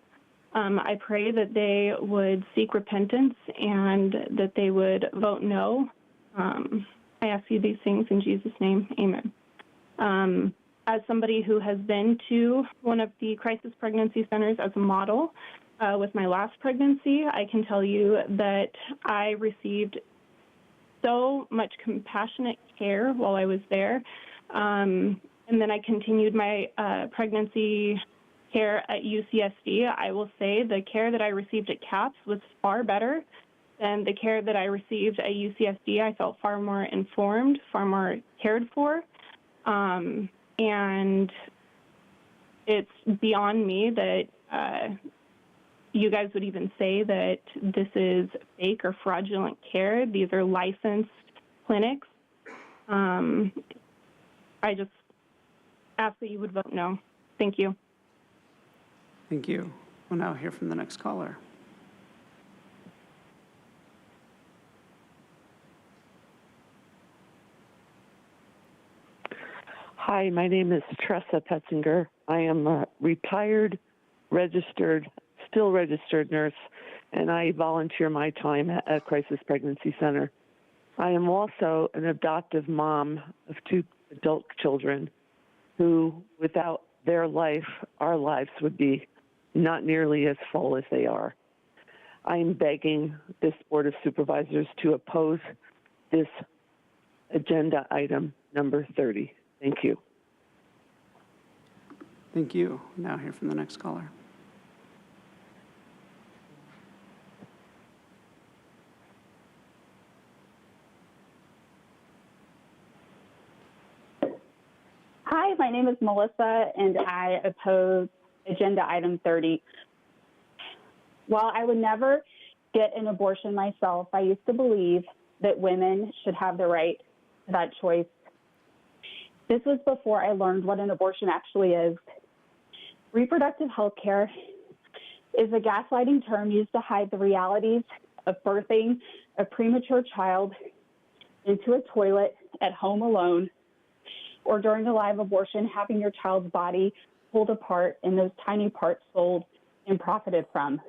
I pray that they would seek repentance and that they would vote no. I ask you these things in Jesus' name, amen. As somebody who has been to one of the crisis pregnancy centers as a model with my last pregnancy, I can tell you that I received so much compassionate care while I was there. And then I continued my pregnancy care at UCSD. I will say the care that I received at CAPS was far better than the care that I received at UCSD. I felt far more informed, far more cared for. And it's beyond me that you guys would even say that this is fake or fraudulent care. These are licensed clinics. I just ask that you would vote no. Thank you. Thank you. We'll now hear from the next caller. Hi, my name is Tressa Petzinger. I am a retired, still registered nurse, and I volunteer my time at a crisis pregnancy center. I am also an adoptive mom of 2 adult children who, without their life, our lives would be not nearly as full as they are. I am begging this Board of Supervisors to oppose this agenda item number 30. Thank you. Thank you. Now hear from the next caller. Hi, my name is Melissa, and I oppose agenda item 30. While I would never get an abortion myself, I used to believe that women should have the right to that choice. This was before I learned what an abortion actually is. Reproductive health care is a gaslighting term used to hide the realities of birthing a premature child into a toilet at home alone, or during a live abortion, having your child's body pulled apart and those tiny parts sold and profited from.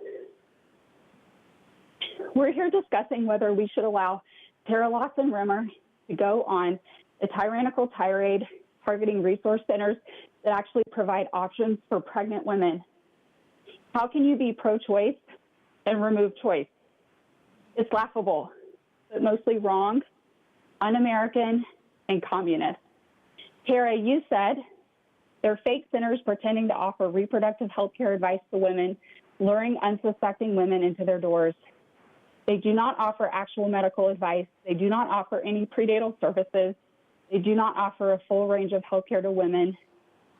We're here discussing whether we should allow Tara Lawson-Rimmer to go on a tyrannical tirade targeting resource centers that actually provide options for pregnant women. How can you be pro-choice and remove choice? It's laughable, but mostly wrong, un-American, and communist. Tara, you said they're fake centers pretending to offer reproductive health care advice to women, luring unsuspecting women into their doors. They do not offer actual medical advice. They do not offer any prenatal services. They do not offer a full range of health care to women.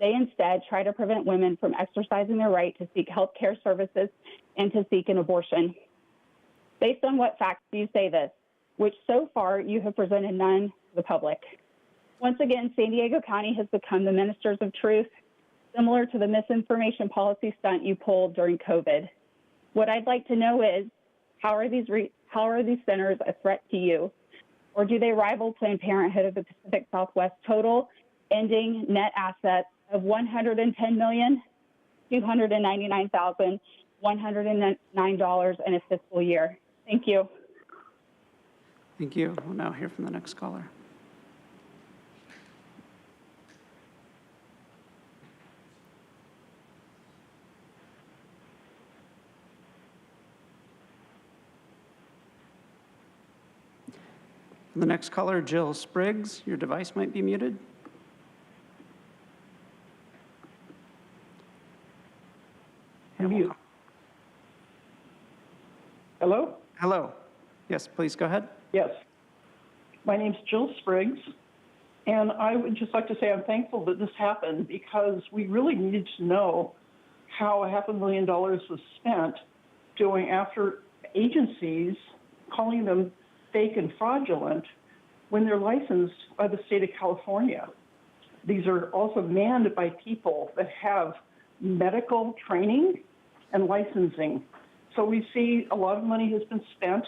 They instead try to prevent women from exercising their right to seek health care services and to seek an abortion. Based on what facts do you say this, which so far you have presented none to the public? Once again, San Diego County has become the ministers of truth, similar to the misinformation policy stunt you pulled during COVID. What I'd like to know is, how are these centers a threat to you? Or do they rival Planned Parenthood of the Pacific Southwest total, ending net assets of $110,299,109 in a fiscal year? Thank you. Thank you. We'll now hear from the next caller. The next caller, Jill Spriggs, your device might be muted. Mute. Hello? Hello. Yes, please go ahead. Yes. My name's Jill Spriggs, and I would just like to say I'm thankful that this happened because we really needed to know how $500,000 was spent going after agencies, calling them fake and fraudulent when they're licensed by the state of California. These are also manned by people that have medical training and licensing. So we see a lot of money has been spent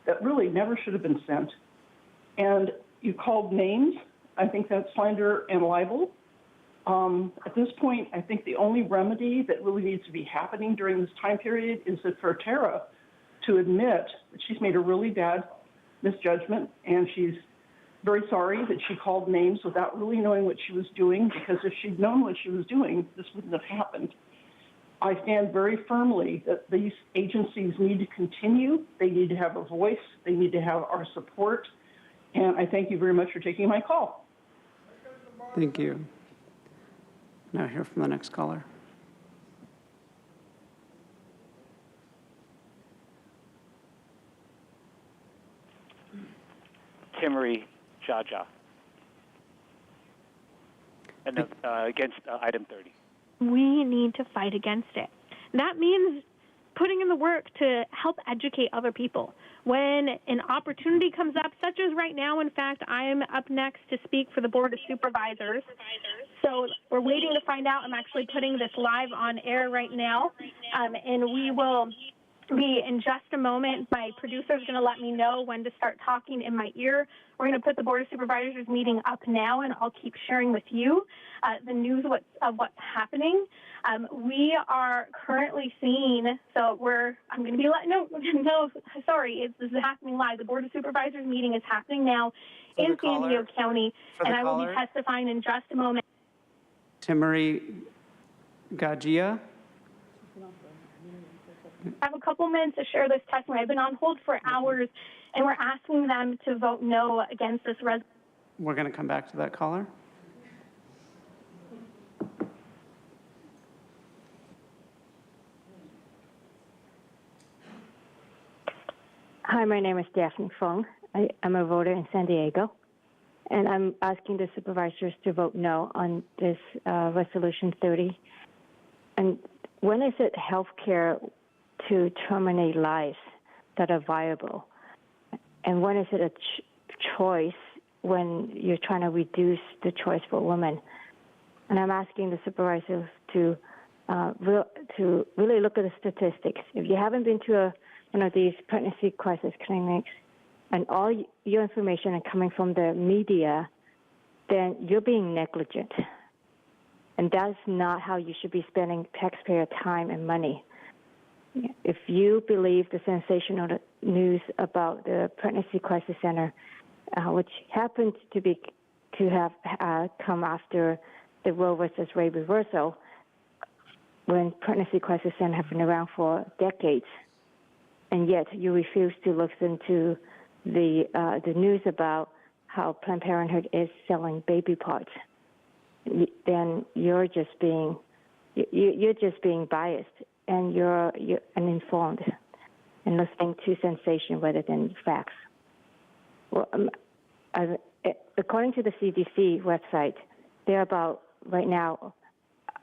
that really never should have been spent. And you called names. I think that's slander and libel. At this point, I think the only remedy that really needs to be happening during this time period is that for Tara to admit that she's made a really bad misjudgment, and she's very sorry that she called names without really knowing what she was doing, because if she'd known what she was doing, this wouldn't have happened. I stand very firmly that these agencies need to continue. They need to have a voice. They need to have our support. And I thank you very much for taking my call. Thank you. Now hear from the next caller. Timmery Jaja. And against item 30. We need to fight against it. That means putting in the work to help educate other people. When an opportunity comes up, such as right now, in fact, I am up next to speak for the Board of Supervisors. So we're waiting to find out. I'm actually putting this live on air right now, and we will be in just a moment. My producer is going to let me know when to start talking in my ear. We're going to put the Board of Supervisors meeting up now, and I'll keep sharing with you the news of what's happening. We are currently seeing, so I'm going to be this is happening live. The Board of Supervisors meeting is happening now in San Diego County, and I will be testifying in just a moment. Timmery Gajia. I have a couple minutes to share this testimony. I've been on hold for hours, and we're asking them to vote no against this resolution. We're going to come back to that caller. Hi, my name is Daphne Fong. I'm a voter in San Diego, and I'm asking the supervisors to vote no on this Resolution 30. And when is it health care to terminate lives that are viable? And when is it a choice when you're trying to reduce the choice for women? And I'm asking the supervisors to really look at the statistics. If you haven't been to one of these pregnancy crisis clinics and all your information is coming from the media, then you're being negligent. And that's not how you should be spending taxpayer time and money. If you believe the news about the Pregnancy Crisis Center, which happened to have come after the Roe versus Wade reversal, when Pregnancy Crisis Center have been around for decades, and yet you refuse to look into the news about how Planned Parenthood is selling baby parts. Then you're just being biased, and you're uninformed and listening to sensation rather than facts. Well, according to the CDC website, there are about right now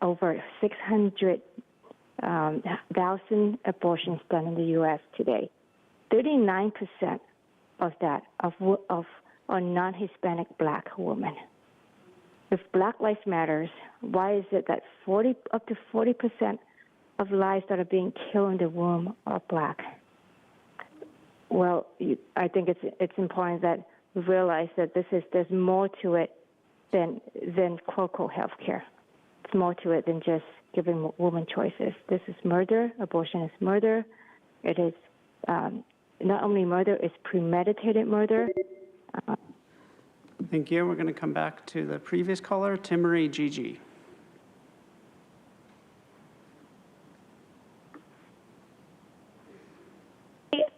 over 600,000 abortions done in the U.S. today. 39% of that are non-Hispanic Black women. If Black Lives Matters, why is it that up to 40% of lives that are being killed in the womb are Black? Well, I think it's important that we realize that there's more to it than quote-unquote health care. It's more to it than just giving women choices. This is murder. Abortion is murder. It is not only murder, it's premeditated murder. Thank you. We're going to come back to the previous caller, Timmery Gigi.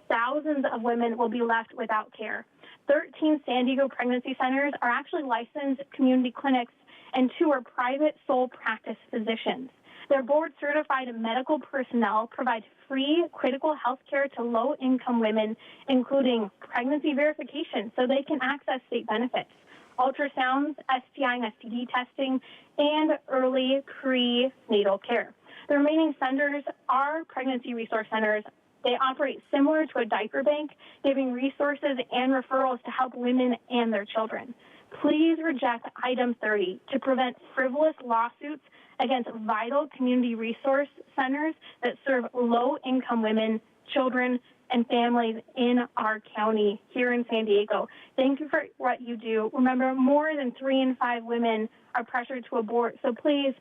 Thousands of women will be left without care. 13 San Diego pregnancy centers are actually licensed community clinics, and 2 are private sole practice physicians. Their board-certified medical personnel provide free critical health care to low-income women, including pregnancy verification so they can access state benefits, ultrasounds, STI and STD testing, and early prenatal care. The remaining centers are pregnancy resource centers. They operate similar to a diaper bank, giving resources and referrals to help women and their children. Please reject item 30 to prevent frivolous lawsuits against vital community resource centers that serve low-income women, children, and families in our county here in San Diego. Thank you for what you do. Remember, more than 3 in 5 women are pressured to abort, so please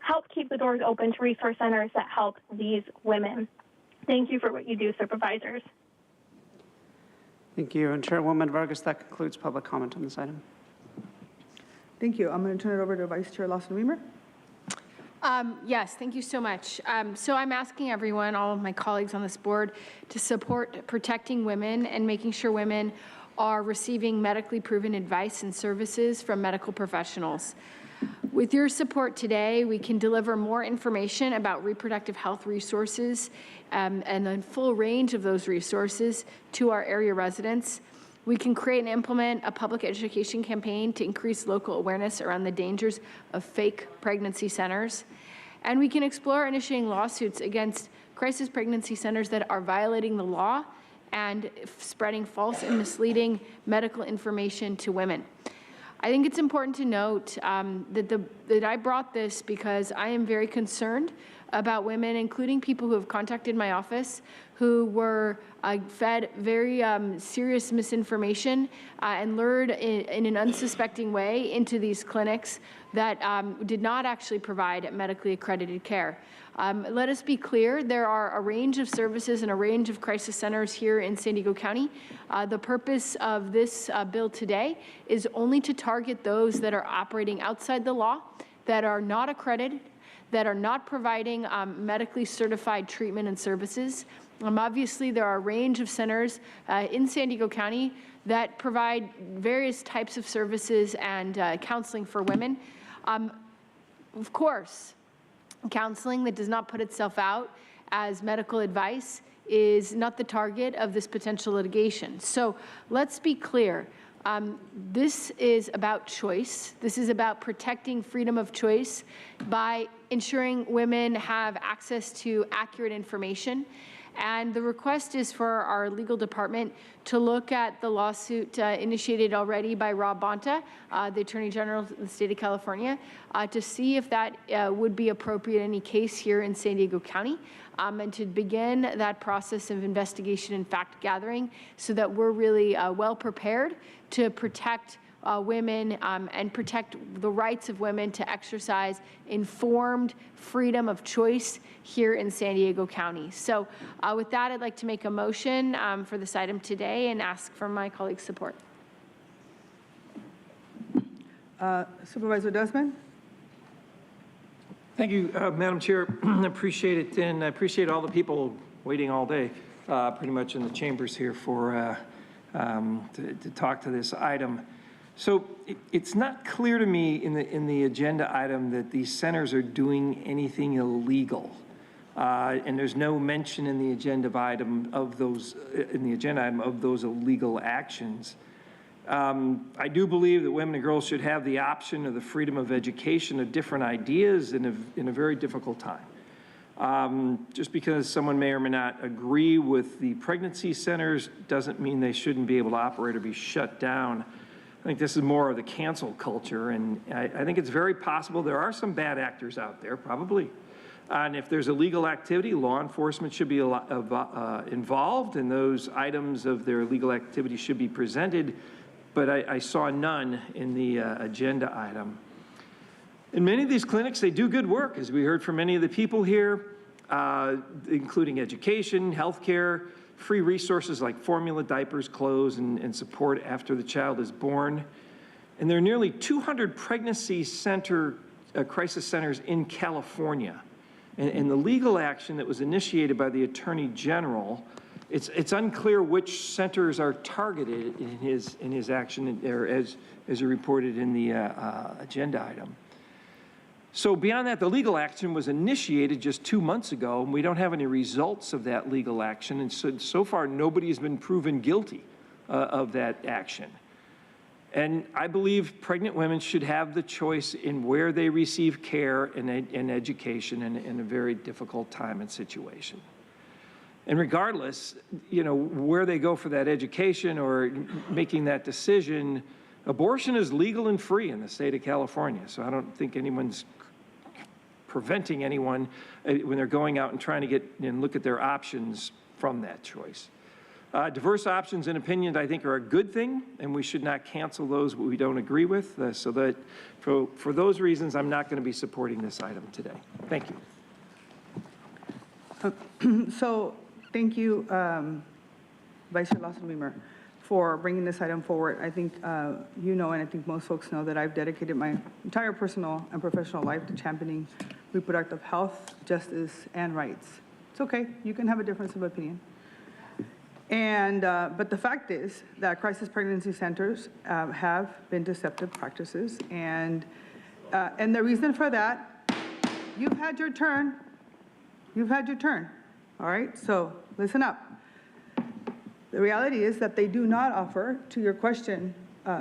help keep the doors open to resource centers that help these women. Thank you for what you do, supervisors. Thank you. And Chairwoman Vargas, that concludes public comment on this item. Thank you. I'm going to turn it over to Vice Chair Lawson-Weimer. Yes, thank you so much. So I'm asking everyone, all of my colleagues on this board, to support protecting women and making sure women are receiving medically proven advice and services from medical professionals. With your support today, we can deliver more information about reproductive health resources and the full range of those resources to our area residents. We can create and implement a public education campaign to increase local awareness around the dangers of fake pregnancy centers. And we can explore initiating lawsuits against crisis pregnancy centers that are violating the law and spreading false and misleading medical information to women. I think it's important to note that I brought this because I am very concerned about women, including people who have contacted my office, who were fed very serious misinformation and lured in an unsuspecting way into these clinics that did not actually provide medically accredited care. Let us be clear, there are a range of services and a range of crisis centers here in San Diego County. The purpose of this bill today is only to target those that are operating outside the law, that are not accredited, that are not providing medically certified treatment and services. Obviously, there are a range of centers in San Diego County that provide various types of services and counseling for women. Of course, counseling that does not put itself out as medical advice is not the target of this potential litigation. So let's be clear. This is about choice. This is about protecting freedom of choice by ensuring women have access to accurate information. And the request is for our legal department to look at the lawsuit initiated already by Rob Bonta, the Attorney General of the state of California, to see if that would be appropriate in any case here in San Diego County, and to begin that process of investigation and fact gathering so that we're really well prepared to protect women and protect the rights of women to exercise informed freedom of choice here in San Diego County. So with that, I'd like to make a motion for this item today and ask for my colleagues' support. Supervisor Desmond? Thank you, Madam Chair. I appreciate it, and I appreciate all the people waiting all day, pretty much in the chambers here for to talk to this item. So it's not clear to me in the agenda item that these centers are doing anything illegal, and there's no mention in the agenda item of those illegal actions. I do believe that women and girls should have the option of the freedom of education of different ideas in a very difficult time. Just because someone may or may not agree with the pregnancy centers doesn't mean they shouldn't be able to operate or be shut down. I think this is more of the cancel culture, and I think it's very possible there are some bad actors out there, probably. And if there's illegal activity, law enforcement should be involved, and those items of their illegal activity should be presented, but I saw none in the agenda item. In many of these clinics, they do good work, as we heard from many of the people here, including education, healthcare, free resources like formula, diapers, clothes, and support after the child is born. And there are nearly 200 pregnancy crisis centers in California. And the legal action that was initiated by the Attorney General, it's unclear which centers are targeted in his action, or as you reported in the agenda item. So beyond that, the legal action was initiated just 2 months ago, and we don't have any results of that legal action. And so far, nobody has been proven guilty of that action. And I believe pregnant women should have the choice in where they receive care and education in a very difficult time and situation. And regardless, where they go for that education or making that decision, abortion is legal and free in the state of California. So I don't think anyone's preventing anyone when they're going out and trying to get and look at their options from that choice. Diverse options and opinions, I think, are a good thing, and we should not cancel those we don't agree with. So that for those reasons, I'm not going to be supporting this item today. Thank you. So thank you, Vice Chair Lawson-Weimer, for bringing this item forward. I think and I think most folks know that I've dedicated my entire personal and professional life to championing reproductive health, justice, and rights. It's okay. You can have a difference of opinion. And but the fact is that crisis pregnancy centers have been deceptive practices, and the reason for that, you've had your turn. You've had your turn. All right. So listen up. The reality is that they do not offer, to your question,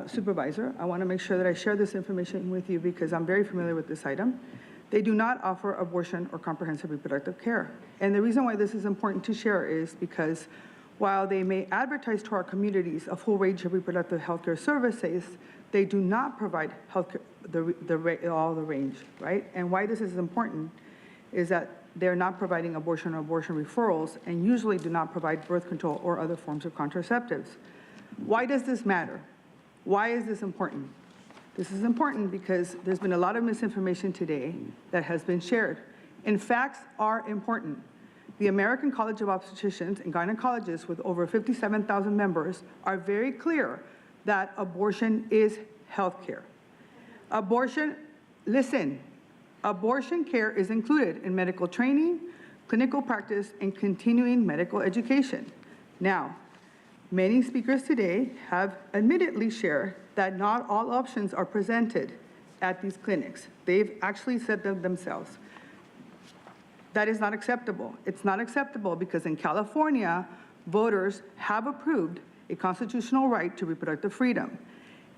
Supervisor, I want to make sure that I share this information with you because I'm very familiar with this item. They do not offer abortion or comprehensive reproductive care. And the reason why this is important to share is because while they may advertise to our communities a full range of reproductive health care services, they do not provide health care, all the range, right? And why this is important is that they're not providing abortion or abortion referrals and usually do not provide birth control or other forms of contraceptives. Why does this matter? Why is this important? This is important because there's been a lot of misinformation today that has been shared. And facts are important. The American College of Obstetricians and Gynecologists, with over 57,000 members, are very clear that abortion is health care. Abortion care is included in medical training, clinical practice, and continuing medical education. Now, many speakers today have admittedly shared that not all options are presented at these clinics. They've actually said them themselves. That is not acceptable. It's not acceptable because in California, voters have approved a constitutional right to reproductive freedom.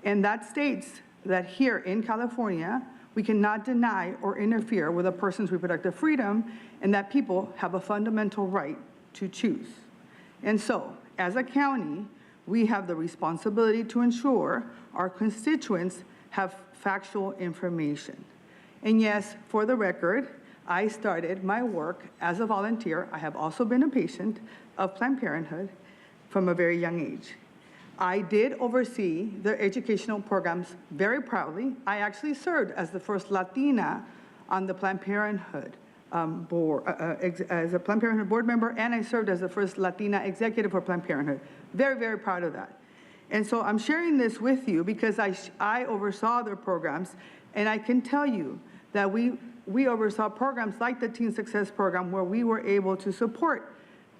And that states that here in California, we cannot deny or interfere with a person's reproductive freedom, and that people have a fundamental right to choose. And so, as a county, we have the responsibility to ensure our constituents have factual information. And yes, for the record, I started my work as a volunteer. I have also been a patient of Planned Parenthood from a very young age. I did oversee their educational programs very proudly. I actually served as the first Latina on the Planned Parenthood board, as a Planned Parenthood board member, and I served as the first Latina executive for Planned Parenthood. Very, very proud of that. And so I'm sharing this with you because I oversaw their programs, and I can tell you that we oversaw programs like the Teen Success Program, where we were able to support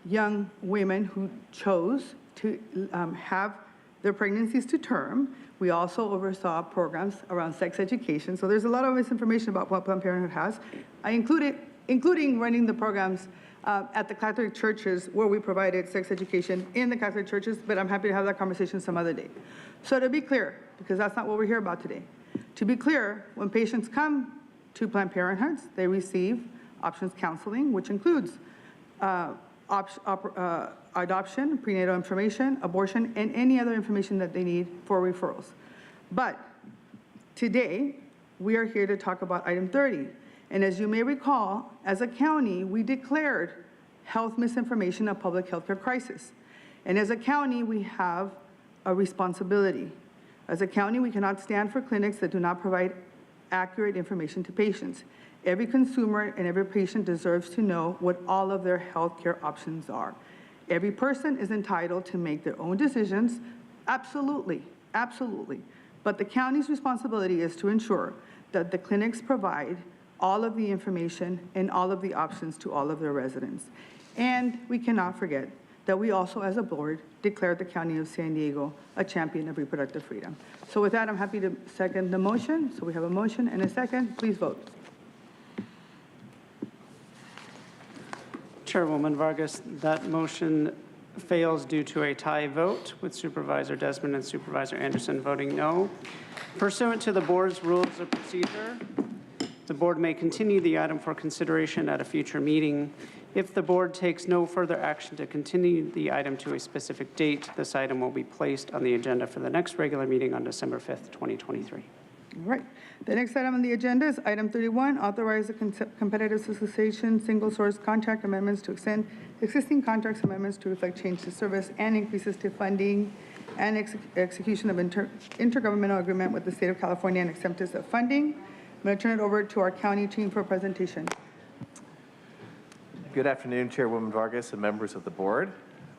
young women who chose to have their pregnancies to term. We also oversaw programs around sex education. So there's a lot of misinformation about what Planned Parenthood has. I including running the programs at the Catholic churches where we provided sex education in the Catholic churches, but I'm happy to have that conversation some other day. So to be clear, because that's not what we're here about today, to be clear, when patients come to Planned Parenthood, they receive options counseling, which includes adoption, prenatal information, abortion, and any other information that they need for referrals. But today, we are here to talk about item 30. And as you may recall, as a county, we declared health misinformation a public health care crisis. And as a county, we have a responsibility. As a county, we cannot stand for clinics that do not provide accurate information to patients. Every consumer and every patient deserves to know what all of their health care options are. Every person is entitled to make their own decisions, absolutely, absolutely. But the county's responsibility is to ensure that the clinics provide all of the information and all of the options to all of their residents. And we cannot forget that we also, as a board, declared the County of San Diego a champion of reproductive freedom. So with that, I'm happy to second the motion. So we have a motion and a second. Please vote. Chairwoman Vargas, that motion fails due to a tie vote, with Supervisor Desmond and Supervisor Anderson voting no. Pursuant to the board's rules of procedure, the board may continue the item for consideration at a future meeting. If the board takes no further action to continue the item to a specific date, this item will be placed on the agenda for the next regular meeting on December 5th, 2023. All right. The next item on the agenda is item 31, authorize the competitive solicitation single source contract amendments to extend existing contracts amendments to reflect change to service and increases to funding and execution of intergovernmental agreement with the state of California and acceptance of funding. I'm going to turn it over to our county team for a presentation. Good afternoon, Chairwoman Vargas and members of the board.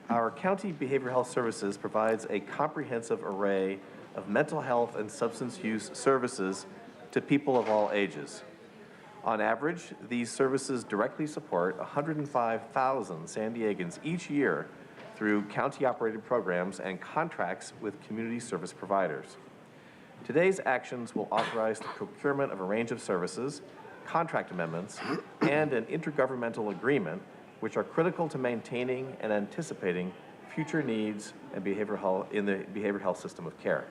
Our county behavioral health services provides a comprehensive array of mental health and substance use services to people of all ages. On average, these services directly support 105,000 San Diegans each year through county-operated programs and contracts with community service providers. Today's actions will authorize the procurement of a range of services, contract amendments, and an intergovernmental agreement, which are critical to maintaining and anticipating future needs and behavioral health in the behavioral health system of care.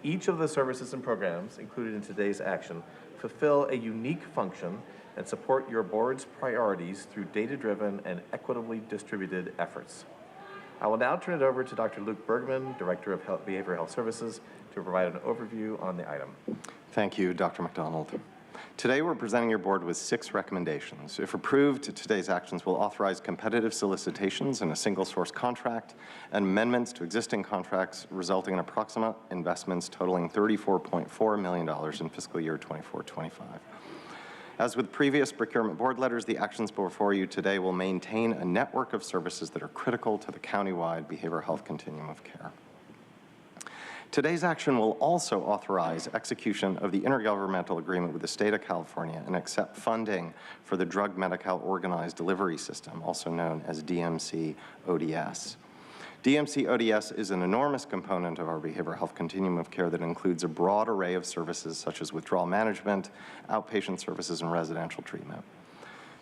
Each of the services and programs included in today's action fulfill a unique function and support your board's priorities through data-driven and equitably distributed efforts. I will now turn it over to Dr. Luke Bergman, Director of Behavioral Health Services, to provide an overview on the item. Thank you, Dr. McDonald. Today, we're presenting your board with 6 recommendations. If approved, today's actions will authorize competitive solicitations in a single source contract and amendments to existing contracts, resulting in approximate investments totaling $34.4 million in fiscal year 24-25. As with previous procurement board letters, the actions before you today will maintain a network of services that are critical to the countywide behavioral health continuum of care. Today's action will also authorize execution of the intergovernmental agreement with the state of California and accept funding for the Drug Medi-Cal Organized Delivery System, also known as DMC ODS. DMC ODS is an enormous component of our behavioral health continuum of care that includes a broad array of services such as withdrawal management, outpatient services, and residential treatment.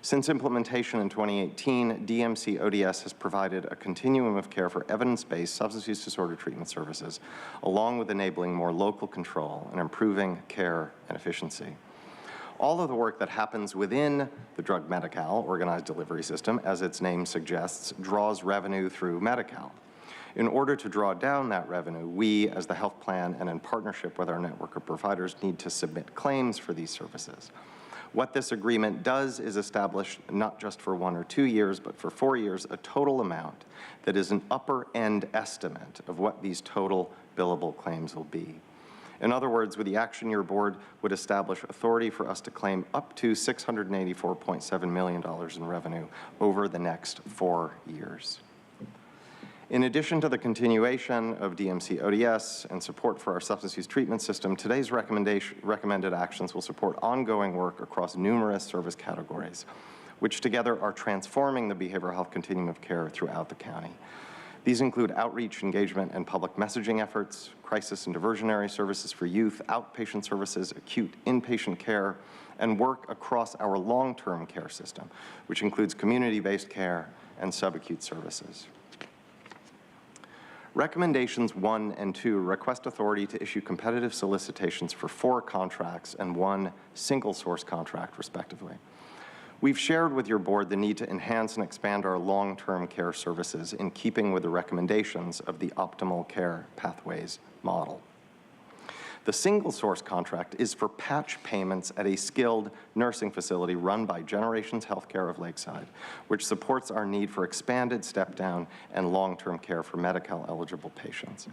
Since implementation in 2018, DMC ODS has provided a continuum of care for evidence-based substance use disorder treatment services, along with enabling more local control and improving care and efficiency. All of the work that happens within the Drug Medi-Cal Organized Delivery System, as its name suggests, draws revenue through Medi-Cal. In order to draw down that revenue, we, as the health plan and in partnership with our network of providers, need to submit claims for these services. What this agreement does is establish, not just for 1 or 2 years, but for 4 years, a total amount that is an upper end estimate of what these total billable claims will be. In other words, with the action, your board would establish authority for us to claim up to $684.7 million in revenue over the next 4 years. In addition to the continuation of DMC ODS and support for our substance use treatment system, today's recommended actions will support ongoing work across numerous service categories, which together are transforming the behavioral health continuum of care throughout the county. These include outreach, engagement, and public messaging efforts, crisis and diversionary services for youth, outpatient services, acute inpatient care, and work across our long-term care system, which includes community-based care and subacute services. Recommendations 1 and 2 request authority to issue competitive solicitations for 4 contracts and 1 single-source contract, respectively. We've shared with your board the need to enhance and expand our long-term care services in keeping with the recommendations of the optimal care pathways model. The single-source contract is for patch payments at a skilled nursing facility run by Generations Healthcare of Lakeside, which supports our need for expanded step-down and long-term care for Medi-Cal-eligible patients.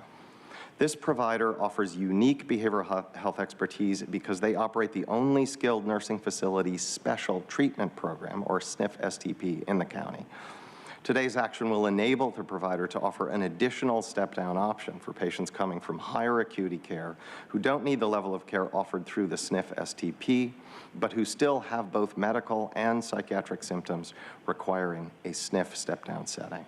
This provider offers unique behavioral health expertise because they operate the only skilled nursing facility special treatment program, or SNF STP, in the county. Today's action will enable the provider to offer an additional step-down option for patients coming from higher acuity care who don't need the level of care offered through the SNF STP, but who still have both medical and psychiatric symptoms requiring a SNF step-down setting.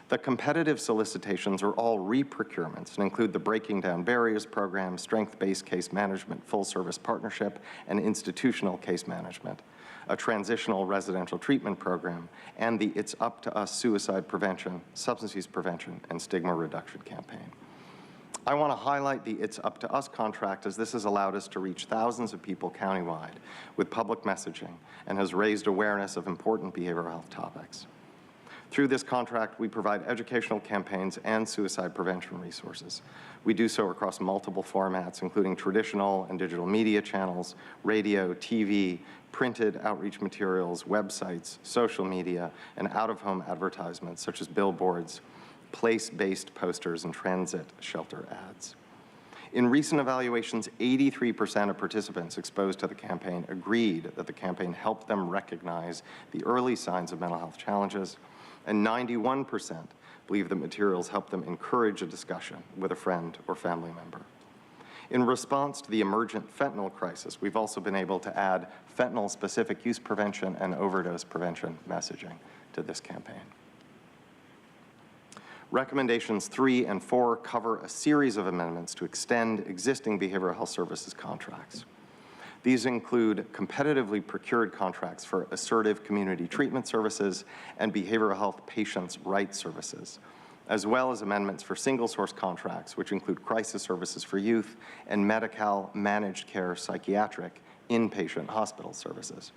The competitive solicitations are all re-procurements and include the Breaking Down Barriers program, strength-based case management, full-service partnership, and institutional case management, a transitional residential treatment program, and the It's Up to Us suicide prevention, substance use prevention, and stigma reduction campaign. I want to highlight the It's Up to Us contract, as this has allowed us to reach thousands of people countywide with public messaging and has raised awareness of important behavioral health topics. Through this contract, we provide educational campaigns and suicide prevention resources. We do so across multiple formats, including traditional and digital media channels, radio, TV, printed outreach materials, websites, social media, and out-of-home advertisements such as billboards, place-based posters, and transit shelter ads. In recent evaluations, 83% of participants exposed to the campaign agreed that the campaign helped them recognize the early signs of mental health challenges, and 91% believe the materials help them encourage a discussion with a friend or family member. In response to the emergent fentanyl crisis, we've also been able to add fentanyl-specific use prevention and overdose prevention messaging to this campaign. Recommendations 3 and 4 cover a series of amendments to extend existing behavioral health services contracts. These include competitively procured contracts for assertive community treatment services and behavioral health patients' rights services, as well as amendments for single-source contracts, which include crisis services for youth and Medi-Cal managed care psychiatric inpatient hospital services.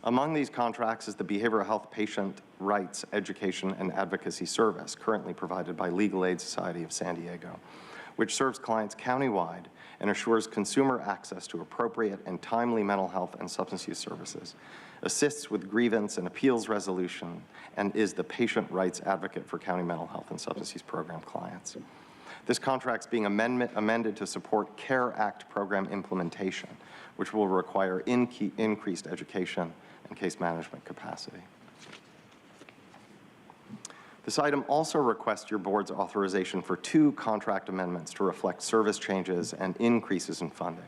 Among these contracts is the Behavioral Health Patient Rights Education and Advocacy Service, currently provided by Legal Aid Society of San Diego, which serves clients countywide and assures consumer access to appropriate and timely mental health and substance use services, assists with grievance and appeals resolution, and is the patient rights advocate for county mental health and substance use program clients. This contract is being amended to support CARE Act program implementation, which will require increased education and case management capacity. This item also requests your board's authorization for 2 contract amendments to reflect service changes and increases in funding.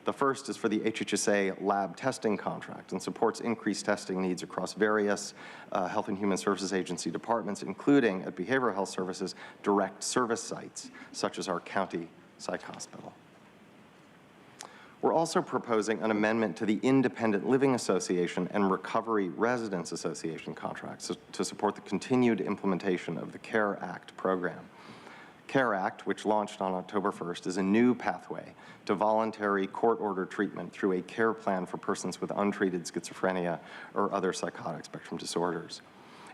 The first is for the HHSA lab testing contract and supports increased testing needs across various Health and Human Services Agency departments, including at Behavioral Health Services direct service sites, such as our county psych hospital. We're also proposing an amendment to the Independent Living Association and Recovery Residents Association contracts to support the continued implementation of the CARE Act program. CARE Act, which launched on October 1st, is a new pathway to voluntary court-ordered treatment through a care plan for persons with untreated schizophrenia or other psychotic spectrum disorders.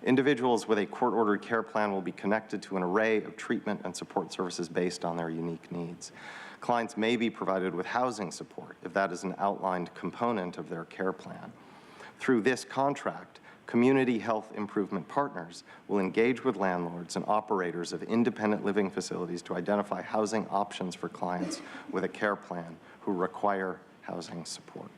Individuals with a court-ordered care plan will be connected to an array of treatment and support services based on their unique needs. Clients may be provided with housing support if that is an outlined component of their care plan. Through this contract, community health improvement partners will engage with landlords and operators of independent living facilities to identify housing options for clients with a care plan who require housing support.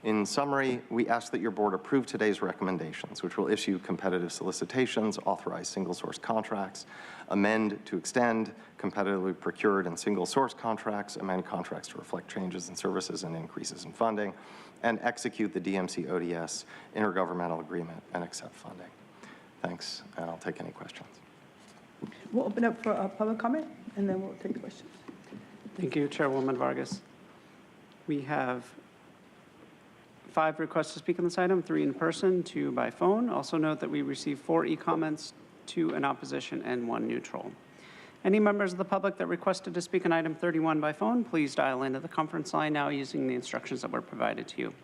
In summary, we ask that your board approve today's recommendations, which will issue competitive solicitations, authorize single-source contracts, amend to extend competitively procured and single-source contracts, amend contracts to reflect changes in services and increases in funding, and execute the DMC ODS intergovernmental agreement and accept funding. Thanks, and I'll take any questions. We'll open up for public comment, and then we'll take questions. Thank you, Chairwoman Vargas. We have 5 requests to speak on this item, 3 in person, 2 by phone. Also note that we received 4 e-comments, 2 in opposition, and 1 neutral. Any members of the public that requested to speak on item 31 by phone, please dial into the conference line now using the instructions that were provided to you.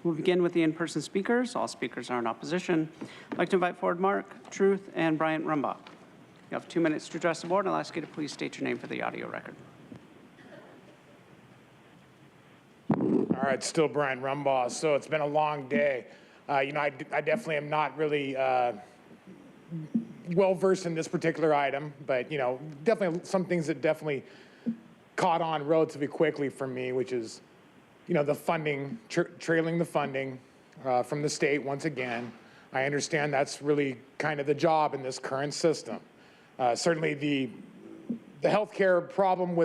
We'll begin with the in-person speakers. All speakers are in opposition. I'd like to invite forward Mark, Truth, and Bryant Rumbach. You have 2 minutes to address the board, and I'll ask you to please state your name for the audio record. All right, still Brian Rumbaugh. So it's been a long day. I definitely am not really well versed in this particular item, but definitely some things that definitely caught on relatively quickly for me, which is, the funding, trailing the funding from the state once again. I understand that's really kind of the job in this current system. Certainly the healthcare problem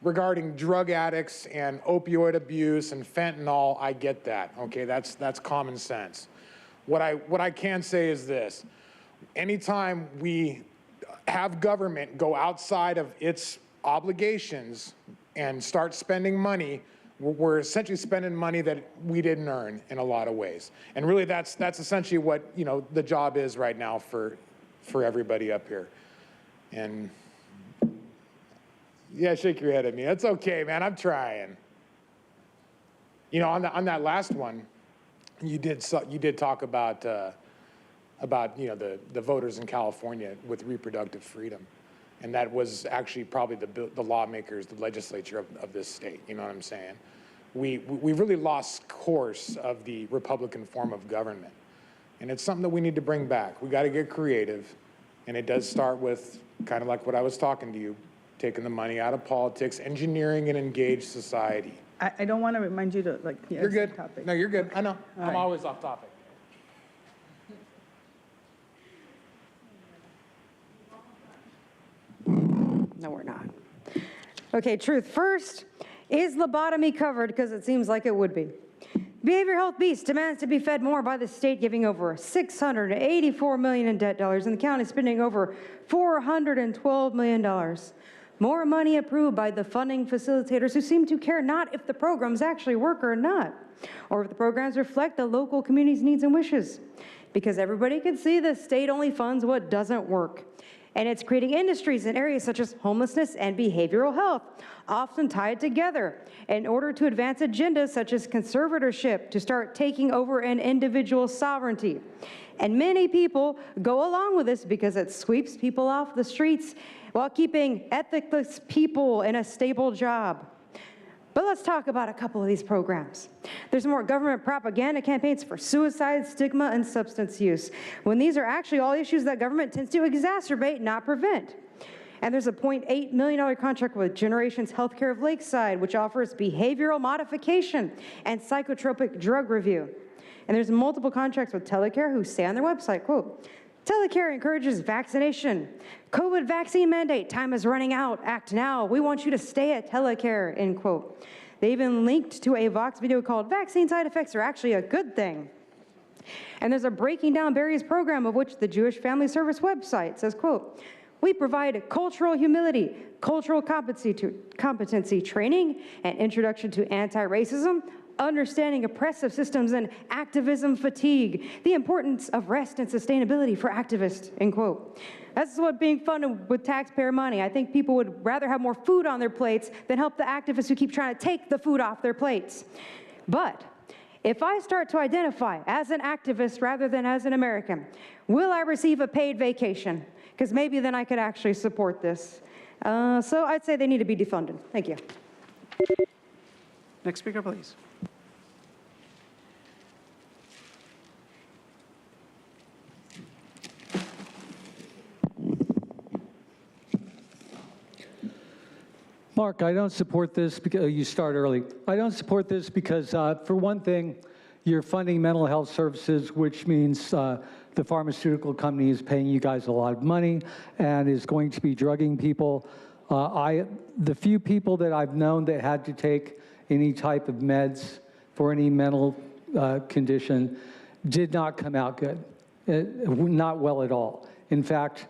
regarding drug addicts and opioid abuse and fentanyl, I get that. Okay, that's common sense. What I can say is this: anytime we have government go outside of its obligations and start spending money, we're essentially spending money that we didn't earn in a lot of ways. And really, that's essentially what the job is right now for everybody up here. And yeah, shake your head at me. That's okay, man. I'm trying. On that last one, you did talk about the voters in California with reproductive freedom, and that was actually probably the lawmakers, the legislature of this state. You know what I'm saying? We really lost course of the Republican form of government, and it's something that we need to bring back. We got to get creative, and it does start with kind of like what I was talking to you. Taking the money out of politics, engineering an engaged society. I don't want to remind you to You're good. Topic. No, you're good. I know. All I'm right. always off topic. No, we're not. Okay, Truth. First, is lobotomy covered? Because it seems like it would be. Behavioral Health Beast demands to be fed more by the state, giving over $684 million in debt dollars, and the county spending over $412 million. More money approved by the funding facilitators who seem to care not if the programs actually work or not, or if the programs reflect the local community's needs and wishes. Because everybody can see the state only funds what doesn't work. And it's creating industries in areas such as homelessness and behavioral health, often tied together, in order to advance agendas such as conservatorship to start taking over an individual's sovereignty. And many people go along with this because it sweeps people off the streets while keeping ethics people in a stable job. But let's talk about a couple of these programs. There's more government propaganda campaigns for suicide, stigma, and substance use, when these are actually all issues that government tends to exacerbate, not prevent. And there's a $0.8 million contract with Generations Healthcare of Lakeside, which offers behavioral modification and psychotropic drug review. And there's multiple contracts with Telecare, who say on their website, quote, Telecare encourages vaccination. COVID vaccine mandate, time is running out, act now. We want you to stay at Telecare, end quote. They even linked to a Vox video called Vaccine Side Effects Are Actually a Good Thing. And there's a Breaking Down Barriers program, of which the Jewish Family Service website says, quote, we provide cultural humility, cultural competency training, and introduction to anti-racism, understanding oppressive systems, and activism fatigue, the importance of rest and sustainability for activists, end quote. That's what being funded with taxpayer money. I think people would rather have more food on their plates than help the activists who keep trying to take the food off their plates. But if I start to identify as an activist rather than as an American, will I receive a paid vacation? Because maybe then I could actually support this. So I'd say they need to be defunded. Thank you. Next speaker, please. Mark, I don't support this because you start early. I don't support this because, for one thing, you're funding mental health services, which means the pharmaceutical company is paying you guys a lot of money and is going to be drugging people. The few people that I've known that had to take any type of meds for any mental condition did not come out good, not well at all. In fact,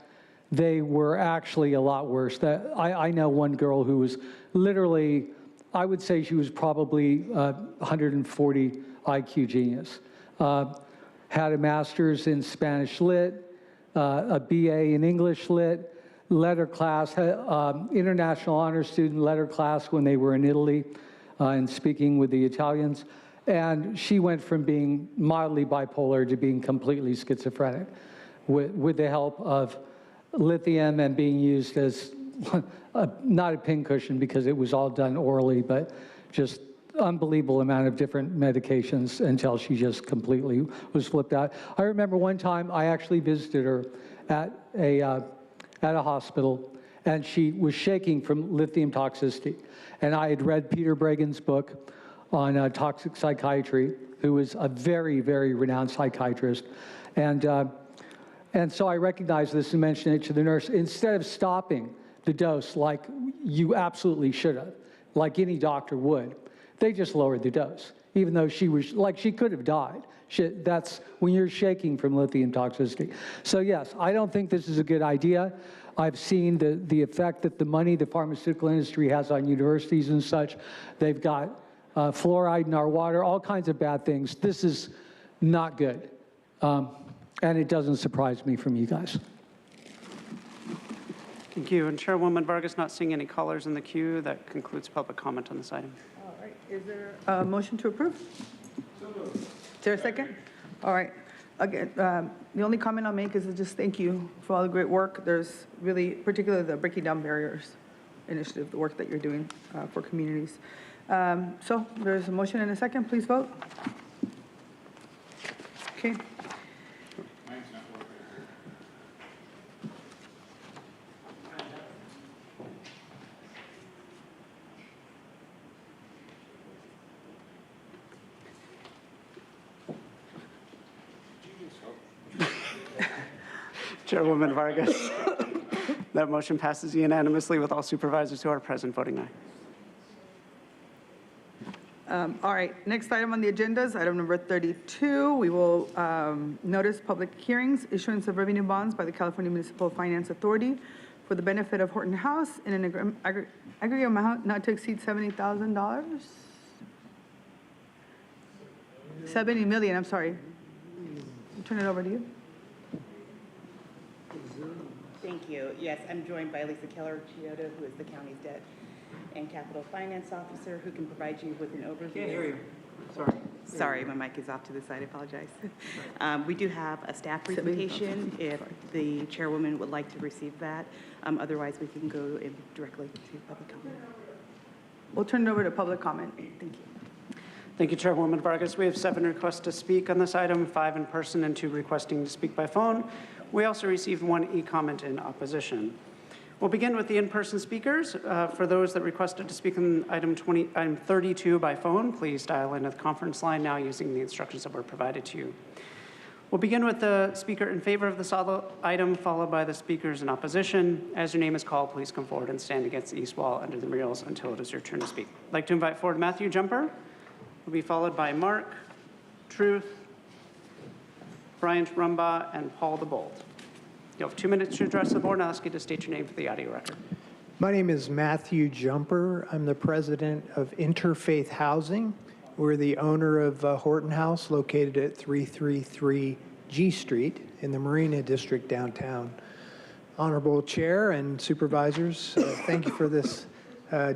they were actually a lot worse. I know one girl who was literally, I would say she was probably 140 IQ genius. Had a master's in Spanish Lit, a BA in English Lit, letter class, international honor student letter class when they were in Italy and speaking with the Italians. And she went from being mildly bipolar to being completely schizophrenic with the help of lithium and being used as not a pincushion because it was all done orally, but just unbelievable amount of different medications until she just completely was flipped out. I remember one time I actually visited her at a hospital, and she was shaking from lithium toxicity. And I had read Peter Bregan's book on toxic psychiatry, who was a very, very renowned psychiatrist. And so I recognized this and mentioned it to the nurse. Instead of stopping the dose like you absolutely should have, like any doctor would, they just lowered the dose, even though she was, like, she could have died. That's when you're shaking from lithium toxicity. So yes, I don't think this is a good idea. I've seen the effect that the money the pharmaceutical industry has on universities and such. They've got fluoride in our water, all kinds of bad things. This is not good. And it doesn't surprise me from you guys. Thank you. And Chairwoman Vargas, not seeing any callers in the queue, that concludes public comment on this item. All right. Is there a motion to approve? Is there a second? All right. Again, the only comment I'll make is to just thank you for all the great work. There's really, particularly the Breaking Down Barriers initiative, the work that you're doing for communities. So there's a motion and a second. Please vote. Okay. Chairwoman Vargas. That motion passes unanimously with all supervisors who are present voting aye. All right, next item on the agenda is item number 32. We will notice public hearings, issuance of revenue bonds by the California Municipal Finance Authority for the benefit of Horton House in an aggregate amount not to exceed $70,000. 70 million, I'm sorry. I'll turn it over to you. Thank you. Yes, I'm joined by Lisa Keller-Chiodo, who is the county's debt and capital finance officer, who can provide you with an overview. Can't hear you. Sorry, my mic is off to the side. I apologize. We do have a staff presentation if the chairwoman would like to receive that. Otherwise, we can go in directly to public comment. We'll turn it over to public comment. Thank you. Thank you, Chairwoman Vargas. We have 7 requests to speak on this item, 5 in person and 2 requesting to speak by phone. We also received 1 e-comment in opposition. We'll begin with the in-person speakers. For those that requested to speak on item 32 by phone, please dial into the conference line now using the instructions that were provided to you. We'll begin with the speaker in favor of this item, followed by the speakers in opposition. As your name is called, please come forward and stand against the east wall under the murals until it is your turn to speak. I'd like to invite forward Matthew Jumper, will be followed by Mark, Truth, Bryant Rumbaugh, and Paul DeBold. You'll have 2 minutes to address the board, and I'll ask you to state your name for the audio record. My name is Matthew Jumper. I'm the president of Interfaith Housing. We're the owner of Horton House, located at 333 G Street in the Marina District downtown. Honorable Chair and Supervisors, thank you for this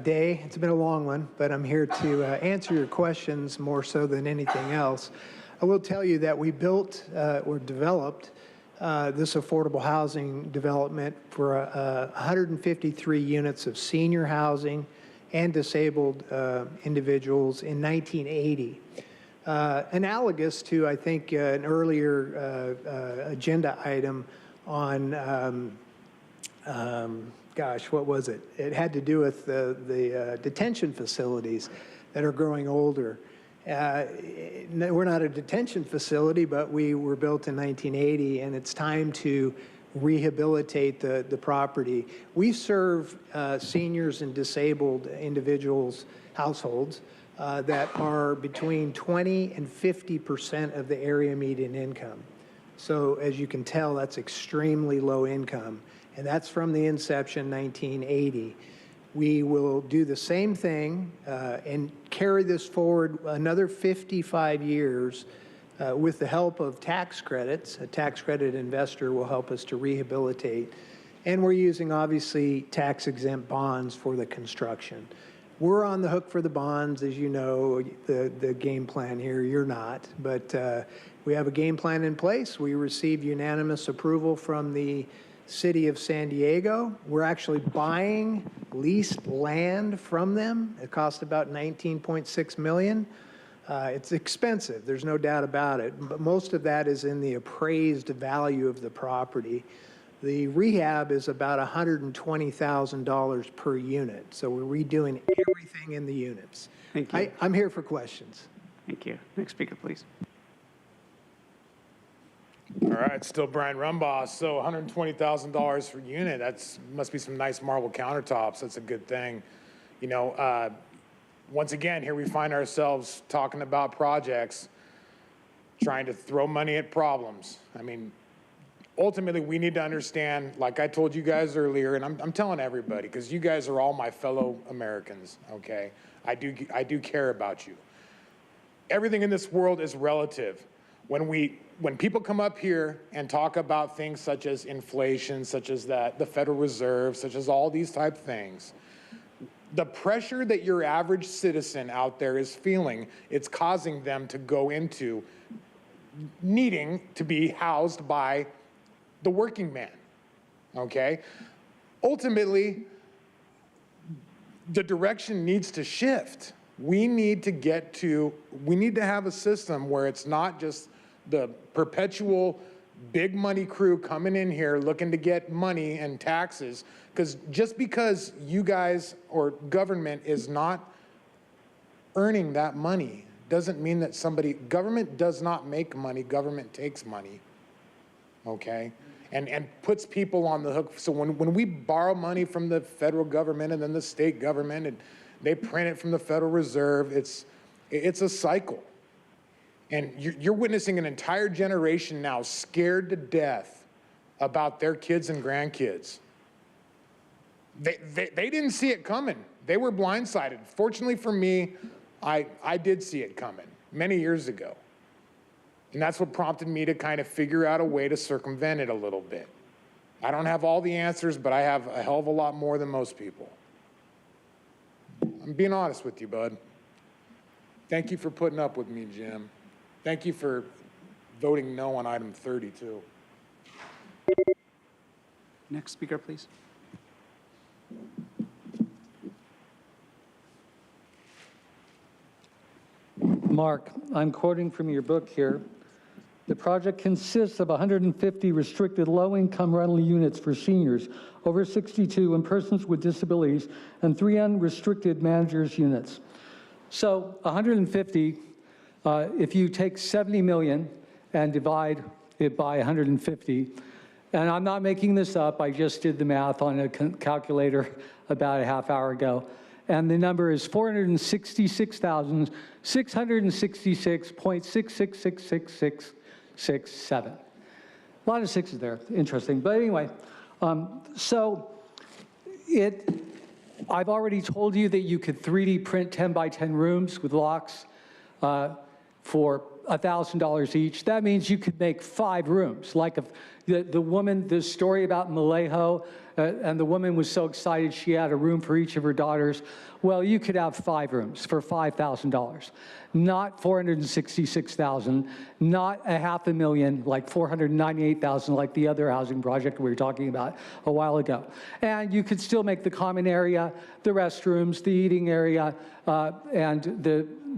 day. It's been a long one, but I'm here to answer your questions more so than anything else. I will tell you that we built or developed this affordable housing development for 153 units of senior housing and disabled individuals in 1980. Analogous to, I think, an earlier agenda item on, gosh, what was it? It had to do with the detention facilities that are growing older. We're not a detention facility, but we were built in 1980, and it's time to rehabilitate the property. We serve seniors and disabled individuals, households, that are between 20 and 50% of the area median income. So as you can tell, that's extremely low income, and that's from the inception, 1980. We will do the same thing and carry this forward another 55 years with the help of tax credits. A tax credit investor will help us to rehabilitate. And we're using, obviously, tax-exempt bonds for the construction. We're on the hook for the bonds, as you know, the game plan here. You're not. But we have a game plan in place. We received unanimous approval from the City of San Diego. We're actually buying leased land from them. It cost about $19.6 million. It's expensive, there's no doubt about it, but most of that is in the appraised value of the property. The rehab is about $120,000 per unit, so we're redoing everything in the units. Thank you. I'm here for questions. Thank you. Next speaker, please. All right, still Brian Rumbaugh. So $120,000 per unit, that's must be some nice marble countertops. That's a good thing. You know, once again, here we find ourselves talking about projects, trying to throw money at problems. I mean, ultimately, we need to understand, like I told you guys earlier, and I'm telling everybody, because you guys are all my fellow Americans, okay? I do care about you. Everything in this world is relative. When people come up here and talk about things such as inflation, such as the Federal Reserve, such as all these type of things, the pressure that your average citizen out there is feeling, it's causing them to go into needing to be housed by the working man, okay? Ultimately, the direction needs to shift. We need to have a system where it's not just the perpetual big money crew coming in here looking to get money and taxes, because just because you guys or government is not earning that money doesn't mean that government does not make money, government takes money, okay? And puts people on the hook. So when we borrow money from the federal government and then the state government and they print it from the Federal Reserve, it's a cycle. And you're witnessing an entire generation now scared to death about their kids and grandkids. They didn't see it coming. They were blindsided. Fortunately for me, I did see it coming many years ago. And that's what prompted me to kind of figure out a way to circumvent it a little bit. I don't have all the answers, but I have a hell of a lot more than most people. I'm being honest with you, bud. Thank you for putting up with me, Jim. Thank you for voting no on item 32. Next speaker, please. Mark, I'm quoting from your book here. The project consists of 150 restricted low-income rental units for seniors over 62 and persons with disabilities, and 3 unrestricted managers units. So 150, if you take 70 million and divide it by 150, and I'm not making this up, I just did the math on a calculator about a half hour ago, and the number is 466,666.66666667. A lot of sixes there, interesting. But anyway, I've already told you that you could 3D print 10 by 10 rooms with locks for $1,000 each. That means you could make 5 rooms. Like if The woman, the story about Malejo, and the woman was so excited she had a room for each of her daughters. Well, you could have 5 rooms for $5,000, not $466,000, not $500,000, like $498,000, like the other housing project we were talking about a while ago. And you could still make the common area, the restrooms, the eating area, and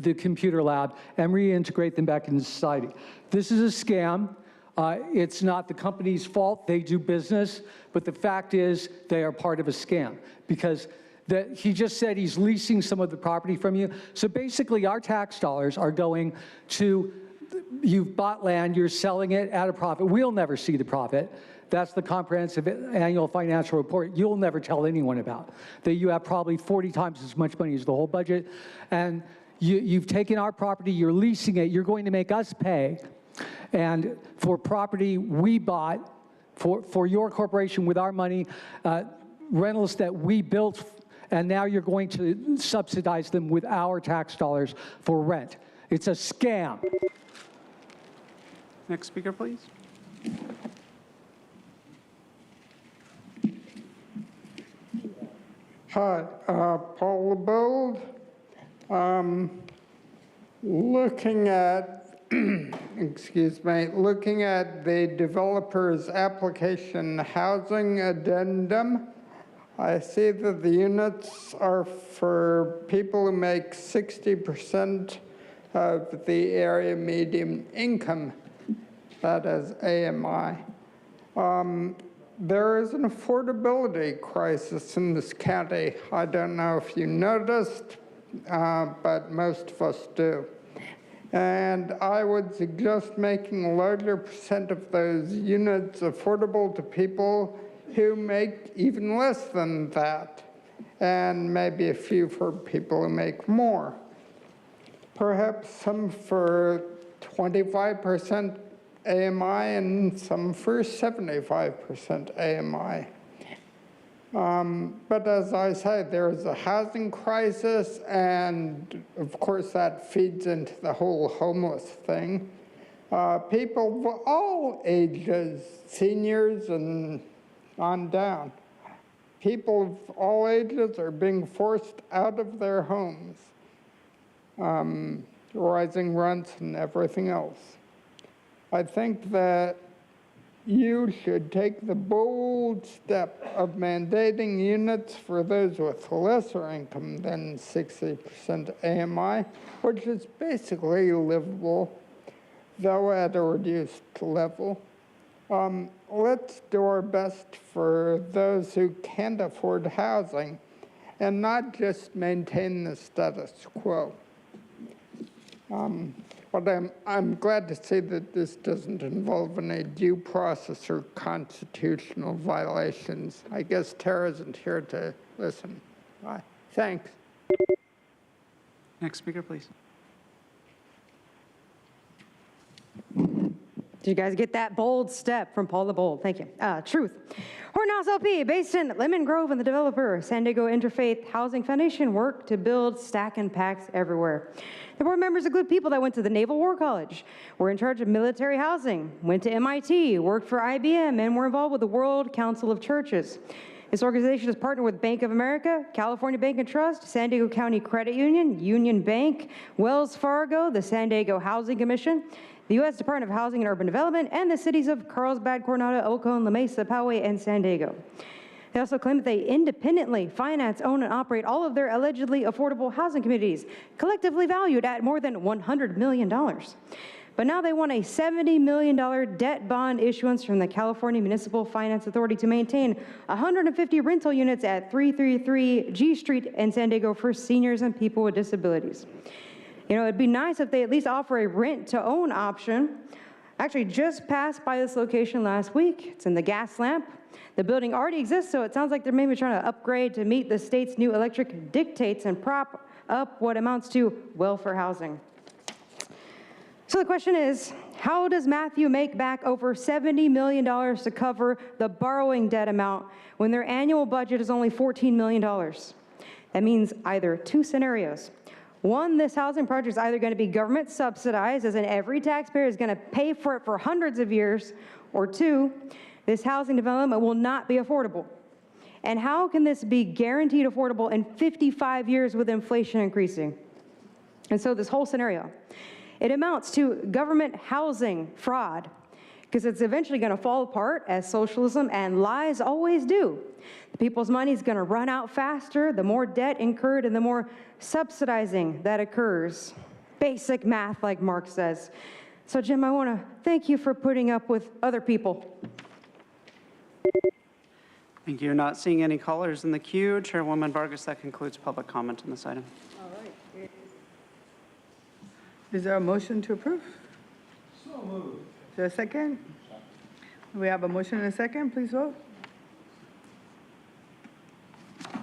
the computer lab, and reintegrate them back into society. This is a scam. It's not the company's fault. They do business, but the fact is they are part of a scam because he just said he's leasing some of the property from you. So basically our tax dollars are going to, you've bought land, you're selling it at a profit. We'll never see the profit. That's the comprehensive annual financial report you'll never tell anyone about, that you have probably 40 times as much money as the whole budget. And you've taken our property, you're leasing it, you're going to make us pay. And for property we bought for your corporation with our money, rentals that we built, and now you're going to subsidize them with our tax dollars for rent. It's a scam. Next speaker, please. Hi, Paul LeBold. Looking at, excuse me, looking at the developer's application housing addendum, I see that the units are for people who make 60% of the area median income, that is AMI. There is an affordability crisis in this county. I don't know if you noticed, but most of us do. And I would suggest making a larger percent of those units affordable to people who make even less than that, and maybe a few for people who make more. Perhaps some for 25% AMI and some for 75% AMI. But as I say, there is a housing crisis, and of course that feeds into the whole homeless thing. People of all ages, seniors and on down, people of all ages are being forced out of their homes, rising rents and everything else. I think that you should take the bold step of mandating units for those with lesser income than 60% AMI, which is basically livable, though at a reduced level. Let's do our best for those who can't afford housing and not just maintain the status quo. But I'm glad to see that this doesn't involve any due process or constitutional violations. I guess Tara isn't here to listen. Thanks. Next speaker, please. Did you guys get that bold step from Paul the Bold? Thank you. Truth. Horton House LP, based in Lemon Grove, and the developer, San Diego Interfaith Housing Foundation, work to build stack and packs everywhere. The board members include people that went to the Naval War College, were in charge of military housing, went to MIT, worked for IBM, and were involved with the World Council of Churches. This organization is partnered with Bank of America, California Bank and Trust, San Diego County Credit Union, Union Bank, Wells Fargo, the San Diego Housing Commission, the U.S. Department of Housing and Urban Development, and the cities of Carlsbad, Coronado, El Cajon, La Mesa, Poway, and San Diego. They also claim that they independently finance, own, and operate all of their allegedly affordable housing communities, collectively valued at more than $100 million. But now they want a $70 million debt bond issuance from the California Municipal Finance Authority to maintain 150 rental units at 333 G Street in San Diego for seniors and people with disabilities. You know, it'd be nice if they at least offer a rent-to-own option. Actually, just passed by this location last week. It's in the gas lamp. The building already exists, so it sounds like they're maybe trying to upgrade to meet the state's new electric dictates and prop up what amounts to welfare housing. So the question is, how does Matthew make back over $70 million to cover the borrowing debt amount when their annual budget is only $14 million? That means either two scenarios. One, this housing project is either going to be government subsidized, as in every taxpayer is going to pay for it for hundreds of years, Or 2, this housing development will not be affordable. And how can this be guaranteed affordable in 55 years with inflation increasing? And so this whole scenario, it amounts to government housing fraud, because it's eventually going to fall apart as socialism and lies always do. The people's money is going to run out faster, the more debt incurred and the more subsidizing that occurs. Basic math, like Mark says. So Jim, I want to thank you for putting up with other people. Thank you. Not seeing any callers in the queue. Chairwoman Vargas, that concludes public comment on this item. All right. Is there a motion to approve? So moved. Is there a second? We have a motion and a second. Please vote.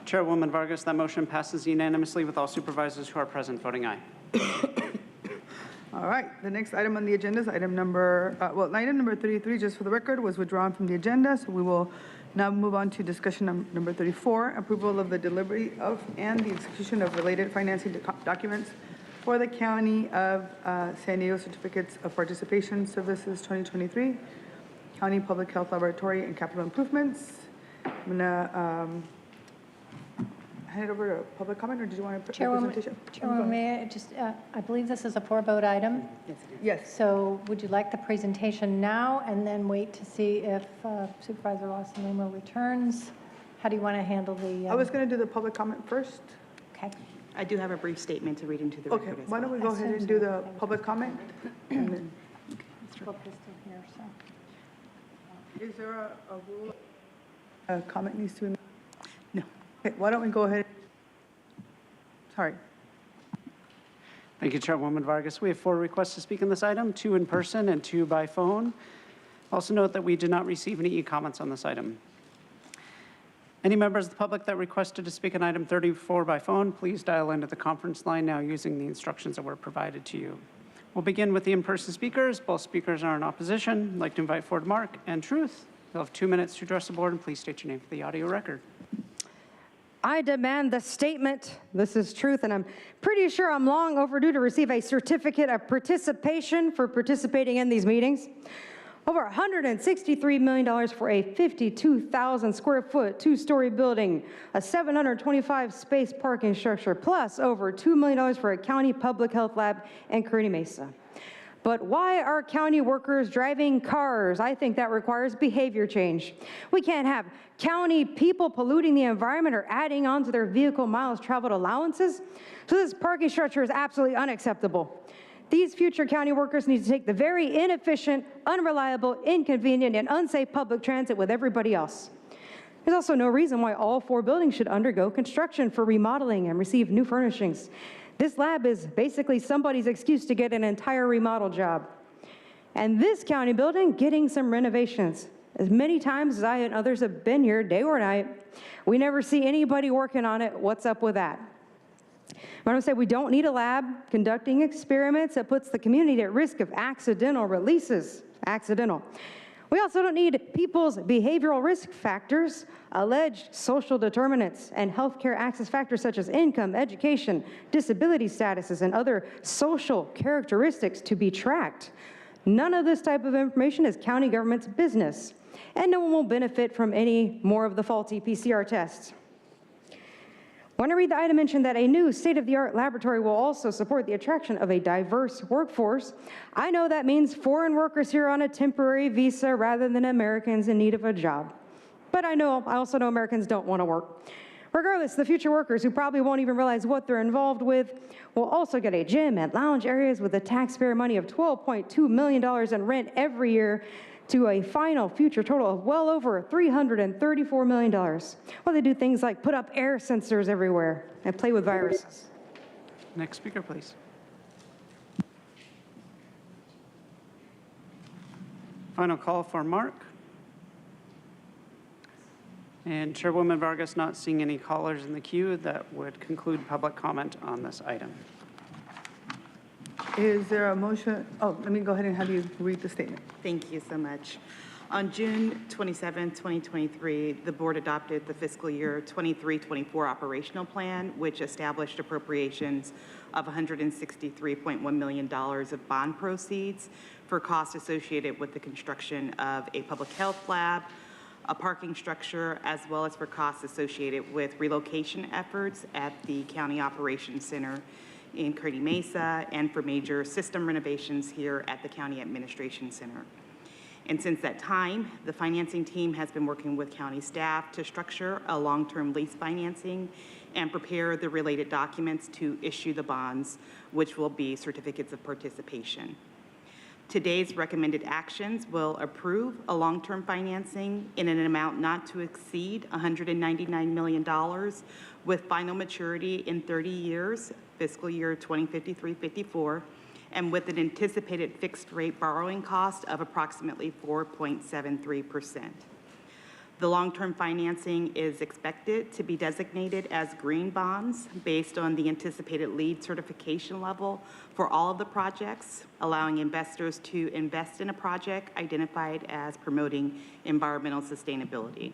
Chairwoman Vargas, that motion passes unanimously with all supervisors who are present voting aye. All right, the next item on the agenda is item number 33, just for the record, was withdrawn from the agenda, so we will now move on to discussion number 34, approval of the delivery of and the execution of related financing documents for the County of San Diego Certificates of Participation Services 2023, County Public Health Laboratory and Capital Improvements. I'm gonna hand it over to public comment, or did you want to put a presentation? Chairwoman, may I just, I believe this is a 4-vote item. Yes. So would you like the presentation now and then wait to see if Supervisor Lawson-Lima returns? How do you want to handle the? I was going to do the public comment first. Okay. I do have a brief statement to read into the Okay, record as why don't we well. go ahead and do the public comment? And then, Mr. Pistol here, so. is there a rule? A comment needs to be made? No. Okay, why don't we go ahead? Sorry. Thank you, Chairwoman Vargas. We have 4 requests to speak on this item, 2 in person and 2 by phone. Also note that we did not receive any e-comments on this item. Any members of the public that requested to speak on item 34 by phone, please dial into the conference line now using the instructions that were provided to you. We'll begin with the in-person speakers. Both speakers are in opposition. I'd like to invite forward Mark and Truth. You'll have 2 minutes to address the board, and please state your name for the audio record. I demand the statement. This is Truth, and I'm pretty sure I'm long overdue to receive a certificate of participation for participating in these meetings. Over $163 million for a 52,000 square foot, 2-story building, a 725 space parking structure, plus over $2 million for a county public health lab in Kearny Mesa. But why are county workers driving cars? I think that requires behavior change. We can't have county people polluting the environment or adding on to their vehicle miles traveled allowances. So this parking structure is absolutely unacceptable. These future county workers need to take the very inefficient, unreliable, inconvenient, and unsafe public transit with everybody else. There's also no reason why all 4 buildings should undergo construction for remodeling and receive new furnishings. This lab is basically somebody's excuse to get an entire remodel job. And this county building getting some renovations. As many times as I and others have been here, day or night, we never see anybody working on it. What's up with that? I want to say we don't need a lab conducting experiments that puts the community at risk of accidental releases. Accidental. We also don't need people's behavioral risk factors, alleged social determinants, and healthcare access factors such as income, education, disability statuses, and other social characteristics to be tracked. None of this type of information is county government's business, and no one will benefit from any more of the faulty PCR tests. When I read the item mentioned that a new state-of-the-art laboratory will also support the attraction of a diverse workforce, I know that means foreign workers here on a temporary visa rather than Americans in need of a job. But I also know Americans don't want to work. Regardless, the future workers, who probably won't even realize what they're involved with, will also get a gym and lounge areas with the taxpayer money of $12.2 million in rent every year, to a final future total of well over $334 million. Well, they do things like put up air sensors everywhere and play with viruses. Next speaker, please. Final call for Mark. And Chairwoman Vargas, not seeing any callers in the queue, that would conclude public comment on this item. Is there a motion? Oh, let me go ahead and have you read the statement. Thank you so much. On June 27, 2023, the board adopted the fiscal year 23-24 operational plan, which established appropriations of $163.1 million of bond proceeds for costs associated with the construction of a public health lab, a parking structure, as well as for costs associated with relocation efforts at the County Operations Center in Kearney Mesa, and for major system renovations here at the County Administration Center. And since that time, the financing team has been working with county staff to structure a long-term lease financing and prepare the related documents to issue the bonds, which will be certificates of participation. Today's recommended actions will approve a long-term financing in an amount not to exceed $199 million with final maturity in 30 years, fiscal year 2053-54, and with an anticipated fixed rate borrowing cost of approximately 4.73%. The long-term financing is expected to be designated as green bonds based on the anticipated LEED certification level for all of the projects, allowing investors to invest in a project identified as promoting environmental sustainability.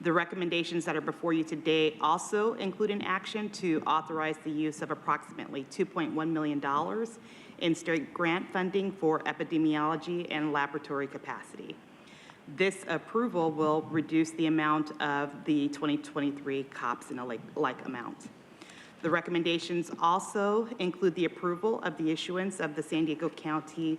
The recommendations that are before you today also include an action to authorize the use of approximately $2.1 million in state grant funding for epidemiology and laboratory capacity. This approval will reduce the amount of the 2023 COPS in a like amount. The recommendations also include the approval of the issuance of the San Diego County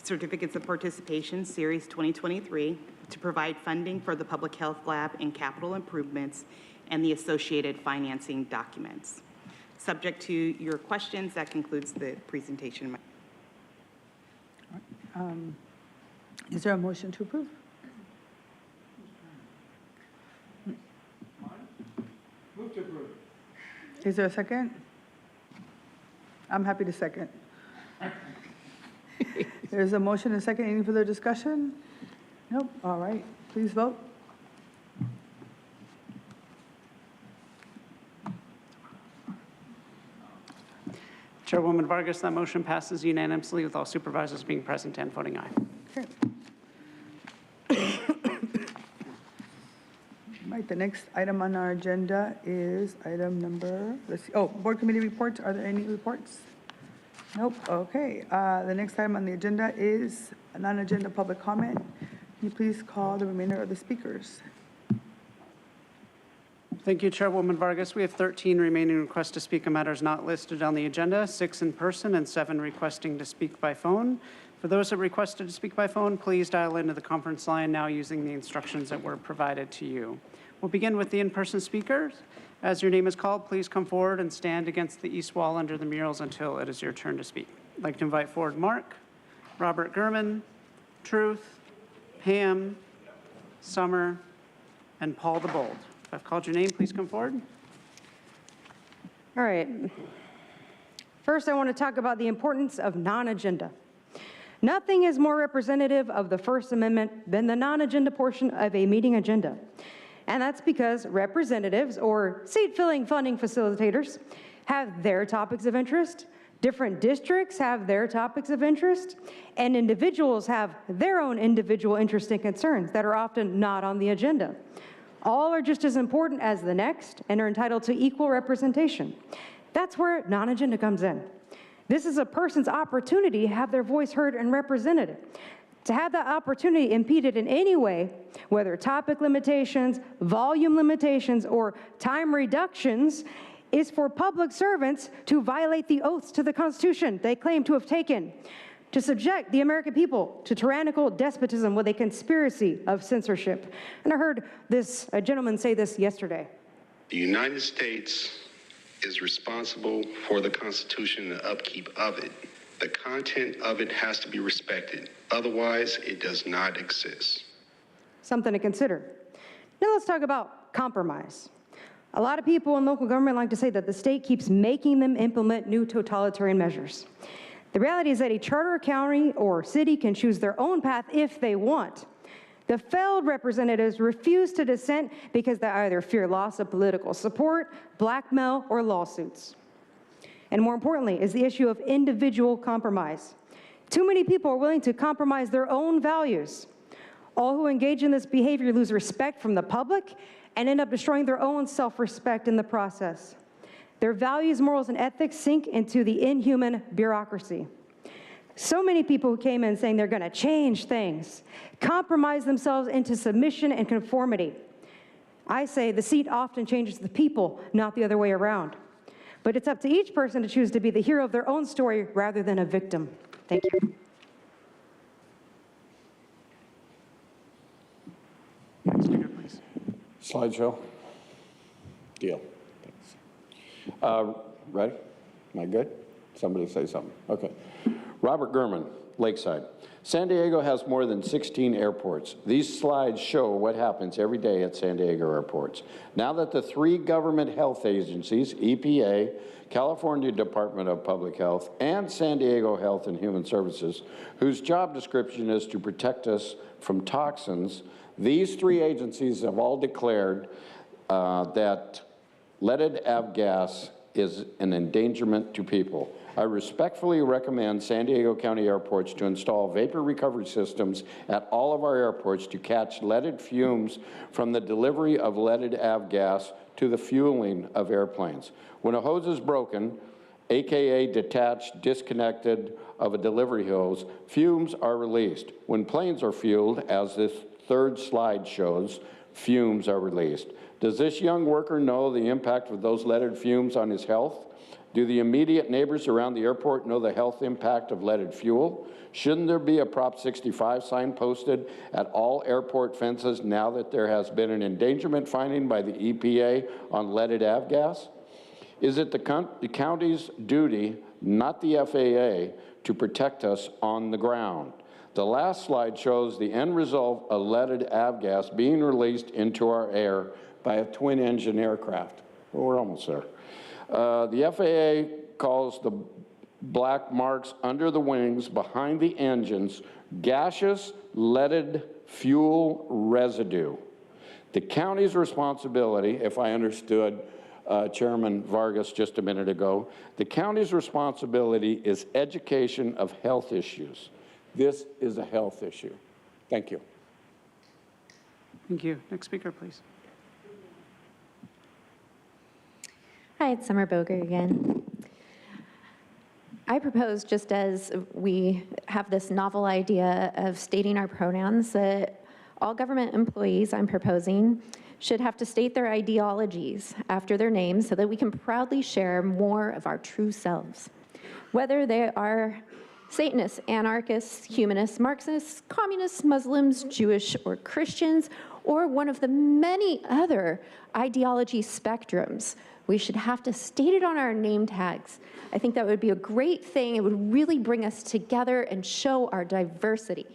Certificates of Participation Series 2023 to provide funding for the public health lab and capital improvements and the associated financing documents. Subject to your questions, that concludes the presentation. Is there a motion to approve? Move to approve. Is there a second? I'm happy to second. There's a motion and a second. Any further discussion? Nope. All right. Please vote. Chairwoman Vargas, that motion passes unanimously with all supervisors being present and voting aye. Okay. Right, the next item on our agenda is item number, let's see, board committee reports. Are there any reports? Nope, okay. The next item on the agenda is a non-agenda public comment. Can you please call the remainder of the speakers? Thank you, Chairwoman Vargas. We have 13 remaining requests to speak on matters not listed on the agenda, 6 in person and 7 requesting to speak by phone. For those that requested to speak by phone, please dial into the conference line now using the instructions that were provided to you. We'll begin with the in-person speakers. As your name is called, please come forward and stand against the east wall under the murals until it is your turn to speak. I'd like to invite forward Mark, Robert Gurman, Truth, Pam, Summer, and Paul the Bold. If I've called your name, please come forward. All right. First, I want to talk about the importance of non-agenda. Nothing is more representative of the First Amendment than the non-agenda portion of a meeting agenda. And that's because representatives, or seat-filling funding facilitators, have their topics of interest, different districts have their topics of interest, and individuals have their own individual interests and concerns that are often not on the agenda. All are just as important as the next and are entitled to equal representation. That's where non-agenda comes in. This is a person's opportunity to have their voice heard and represented. To have that opportunity impeded in any way, whether topic limitations, volume limitations, or time reductions, is for public servants to violate the oaths to the Constitution they claim to have taken, to subject the American people to tyrannical despotism with a conspiracy of censorship. And I heard this gentleman say this yesterday. The United States is responsible for the Constitution and the upkeep of it. The content of it has to be respected. Otherwise, it does not exist. Something to consider. Now let's talk about compromise. A lot of people in local government like to say that the state keeps making them implement new totalitarian measures. The reality is that a charter county or city can choose their own path if they want. The failed representatives refuse to dissent because they either fear loss of political support, blackmail, or lawsuits. And more importantly is the issue of individual compromise. Too many people are willing to compromise their own values. All who engage in this behavior lose respect from the public and end up destroying their own self-respect in the process. Their values, morals, and ethics sink into the inhuman bureaucracy. So many people who came in saying they're going to change things, compromise themselves into submission and conformity. I say the seat often changes the people, not the other way around. But it's up to each person to choose to be the hero of their own story rather than a victim. Thank you. Next speaker, please. Slideshow. Deal. Thanks. Ready? Am I good? Somebody say something. Okay. Robert Gurman, Lakeside. San Diego has more than 16 airports. These slides show what happens every day at San Diego airports. Now that the 3 government health agencies, EPA, California Department of Public Health, and San Diego Health and Human Services, whose job description is to protect us from toxins, these 3 agencies have all declared that leaded avgas is an endangerment to people. I respectfully recommend San Diego County airports to install vapor recovery systems at all of our airports to catch leaded fumes from the delivery of leaded avgas to the fueling of airplanes. When a hose is broken, AKA detached, disconnected of a delivery hose, fumes are released. When planes are fueled, as this 3rd slide shows, fumes are released. Does this young worker know the impact of those leaded fumes on his health? Do the immediate neighbors around the airport know the health impact of leaded fuel? Shouldn't there be a Prop 65 sign posted at all airport fences now that there has been an endangerment finding by the EPA on leaded avgas? Is it the county's duty, not the FAA, to protect us on the ground? The last slide shows the end result of leaded avgas being released into our air by a twin-engine aircraft. Well, we're almost there. The FAA calls the black marks under the wings behind the engines gaseous leaded fuel residue. The county's responsibility, if I understood Chairman Vargas just a minute ago, the county's responsibility is education of health issues. This is a health issue. Thank you. Thank you. Next speaker, please. Hi, it's Summer Boger again. I propose, just as we have this novel idea of stating our pronouns, that all government employees, I'm proposing, should have to state their ideologies after their names so that we can proudly share more of our true selves. Whether they are Satanists, anarchists, humanists, Marxists, communists, Muslims, Jewish, or Christians, or one of the many other ideology spectrums, we should have to state it on our name tags. I think that would be a great thing. It would really bring us together and show our diversity.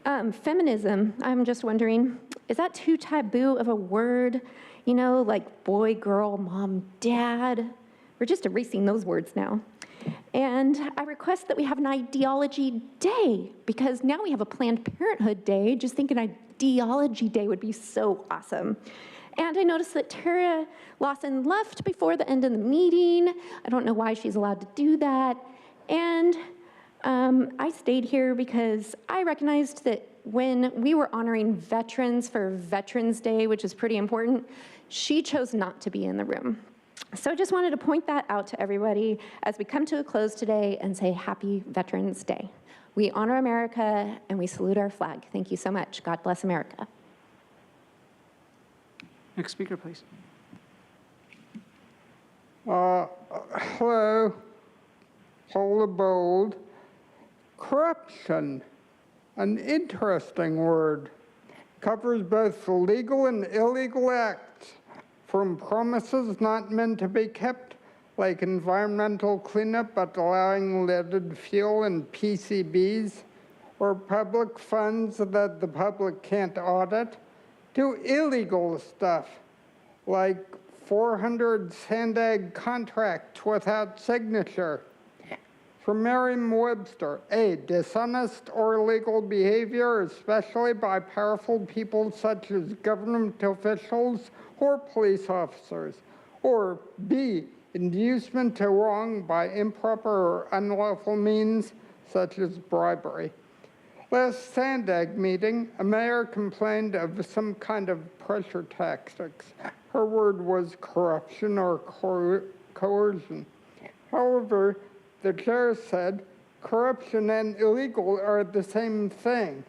Feminism, I'm just wondering, is that too taboo of a word? You know, like boy, girl, mom, dad? We're just erasing those words now. And I request that we have an ideology day, because now we have a Planned Parenthood day. Just think an ideology day would be so awesome. And I noticed that Tara Lawson left before the end of the meeting. I don't know why she's allowed to do that. And I stayed here because I recognized that when we were honoring veterans for Veterans Day, which is pretty important, she chose not to be in the room. So I just wanted to point that out to everybody as we come to a close today and say Happy Veterans Day. We honor America and we salute our flag. Thank you so much. God bless America. Next speaker, please. Hello. Paula Bold. Corruption, an interesting word, covers both legal and illegal acts, from promises not meant to be kept, like environmental cleanup but allowing leaded fuel in PCBs, or public funds that the public can't audit, to illegal stuff, like 400 Sandag contracts without signature. From Merriam-Webster, dishonest or illegal behavior, especially by powerful people such as government officials or police officers. Or B, inducement to wrong by improper or unlawful means, such as bribery. Last Sandag meeting, a mayor complained of some kind of pressure tactics. Her word was corruption or coercion. However, the chair said corruption and illegal are the same thing.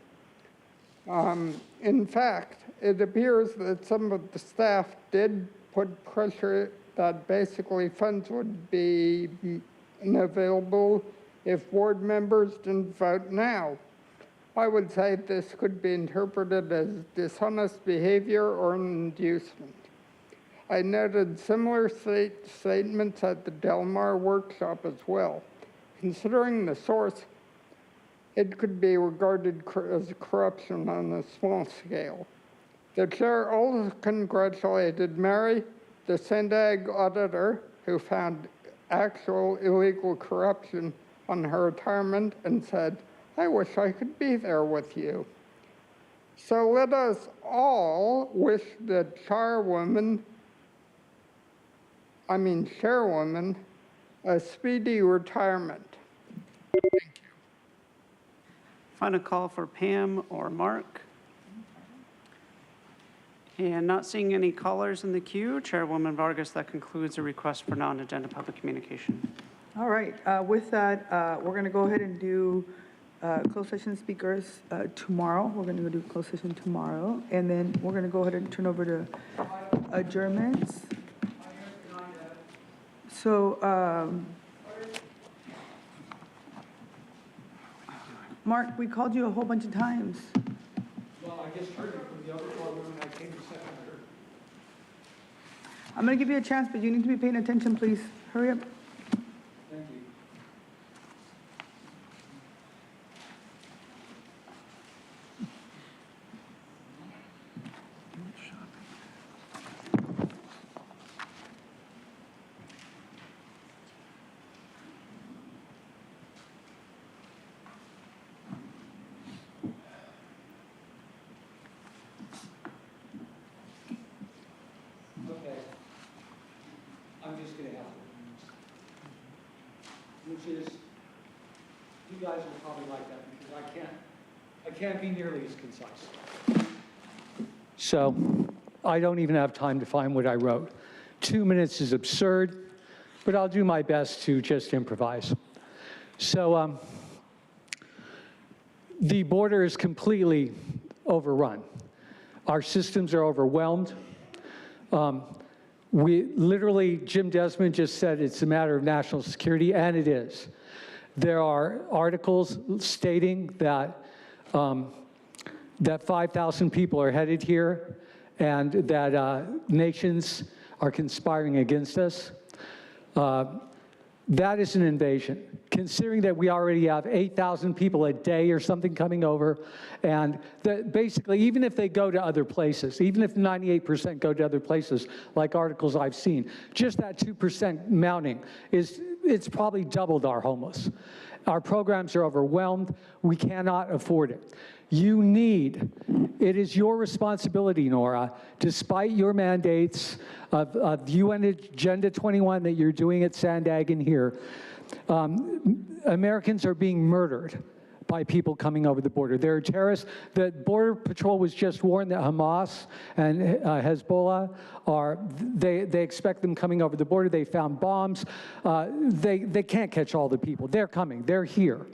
In fact, it appears that some of the staff did put pressure that basically funds would be unavailable if board members didn't vote now. I would say this could be interpreted as dishonest behavior or an inducement. I noted similar statements at the Del Mar workshop as well. Considering the source, it could be regarded as corruption on a small scale. The chair also congratulated Mary, the Sandag auditor, who found actual illegal corruption on her retirement, and said, "I wish I could be there with you." So let us all wish the chairwoman, a speedy retirement. Final call for Pam or Mark. And not seeing any callers in the queue, Chairwoman Vargas, that concludes a request for non-agenda public communication. All right, with that, we're going to go ahead and do closed session speakers tomorrow. We're going to do closed session tomorrow, and then we're going to go ahead and turn over to adjournments. So, Mark, we called you a whole bunch of times. Well, I just heard it from the other room and I came to second her. I'm going to give you a chance, but you need to be paying attention, please. Hurry up. Thank you. Okay. I'm just going to help. Which is, you guys will probably like that because I can't be nearly as concise. So I don't even have time to find what I wrote. 2 minutes is absurd, but I'll do my best to just improvise. So the border is completely overrun. Our systems are overwhelmed. We literally, Jim Desmond just said it's a matter of national security, and it is. There are articles stating that that 5,000 people are headed here, and that nations are conspiring against us. That is an invasion. Considering that we already have 8,000 people a day or something coming over, and that basically, even if they go to other places, even if 98% go to other places, like articles I've seen, just that 2% mounting it's probably doubled our homeless. Our programs are overwhelmed. We cannot afford it. It is your responsibility, Nora, despite your mandates of UN Agenda 21 that you're doing at Sandag and here, Americans are being murdered by people coming over the border. There are terrorists. The Border Patrol was just warned that Hamas and Hezbollah they expect them coming over the border. They found bombs. They can't catch all the people. They're coming. They're here.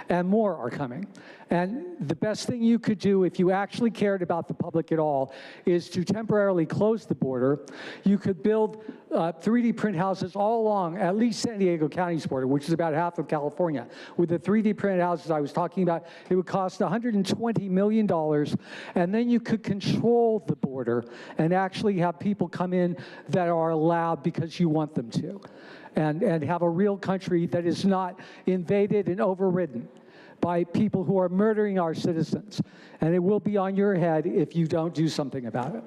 And more are coming. And the best thing you could do if you actually cared about the public at all is to temporarily close the border. You could build 3D print houses all along at least San Diego County's border, which is about half of California. With the 3D printed houses I was talking about, it would cost $120 million, and then you could control the border and actually have people come in that are allowed because you want them to, and have a real country that is not invaded and overridden by people who are murdering our citizens. And it will be on your head if you don't do something about it.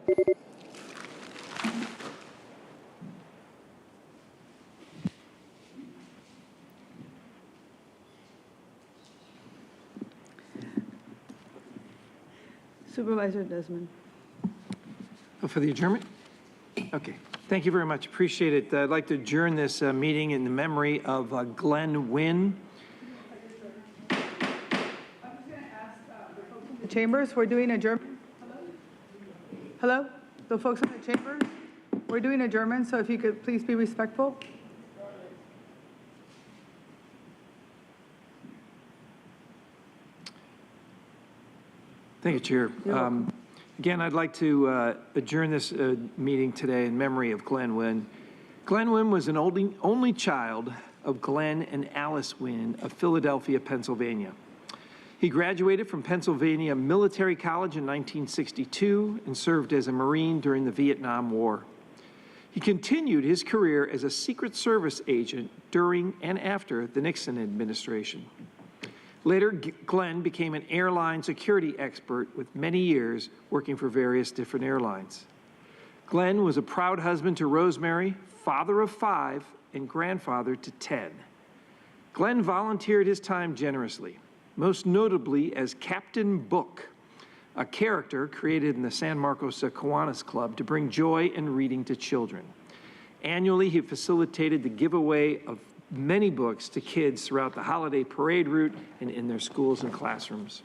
Supervisor Desmond. For the adjournment? Okay. Thank you very much. Appreciate it. I'd like to adjourn this meeting in the memory of Glenn Wynn. I'm just going to ask chambers, we're doing adjournment. Hello? The folks in the chambers? We're doing adjournment, so if you could please be respectful. Thank you, Chair. Again, I'd like to adjourn this meeting today in memory of Glenn Wynn. Glenn Wynn was an only child of Glenn and Alice Wynn of Philadelphia, Pennsylvania. He graduated from Pennsylvania Military College in 1962 and served as a Marine during the Vietnam War. He continued his career as a Secret Service agent during and after the Nixon administration. Later, Glenn became an airline security expert with many years working for various different airlines. Glenn was a proud husband to Rosemary, father of 5, and grandfather to 10. Glenn volunteered his time generously, most notably as Captain Book, a character created in the San Marcos Kiwanis Club to bring joy and reading to children. Annually, he facilitated the giveaway of many books to kids throughout the holiday parade route and in their schools and classrooms.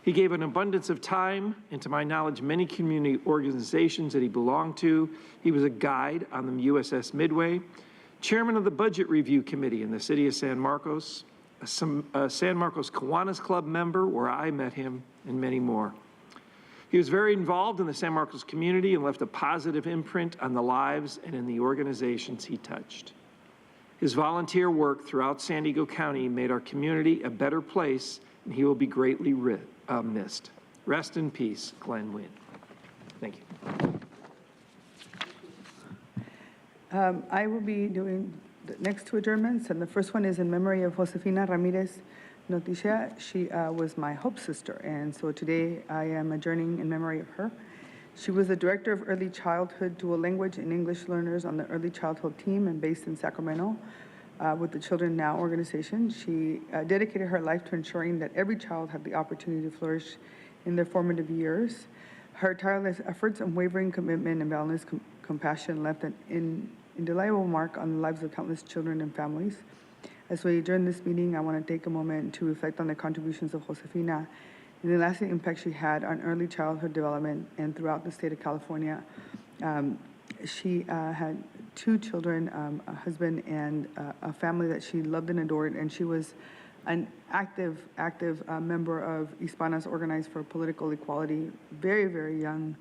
He gave an abundance of time, and to my knowledge, many community organizations that he belonged to. He was a guide on the USS Midway, chairman of the Budget Review Committee in the city of San Marcos, a San Marcos Kiwanis Club member where I met him, and many more. He was very involved in the San Marcos community and left a positive imprint on the lives and in the organizations he touched. His volunteer work throughout San Diego County made our community a better place, and he will be greatly missed. Rest in peace, Glenn Wynn. Thank you. I will be doing the next 2 adjournments, and the first one is in memory of Josefina Ramirez Noticia. She was my Hope sister, and so today I am adjourning in memory of her. She was the director of early childhood dual language and English learners on the early childhood team and based in Sacramento with the Children Now organization. She dedicated her life to ensuring that every child had the opportunity to flourish in their formative years. Her tireless efforts, unwavering commitment, and boundless compassion left an indelible mark on the lives of countless children and families. As we adjourn this meeting, I want to take a moment to reflect on the contributions of Josefina and the lasting impact she had on early childhood development and throughout the state of California. She had 2 children, a husband, and a family that she loved and adored, and she was an active member of Hispanas Organized for Political Equality, very, very young,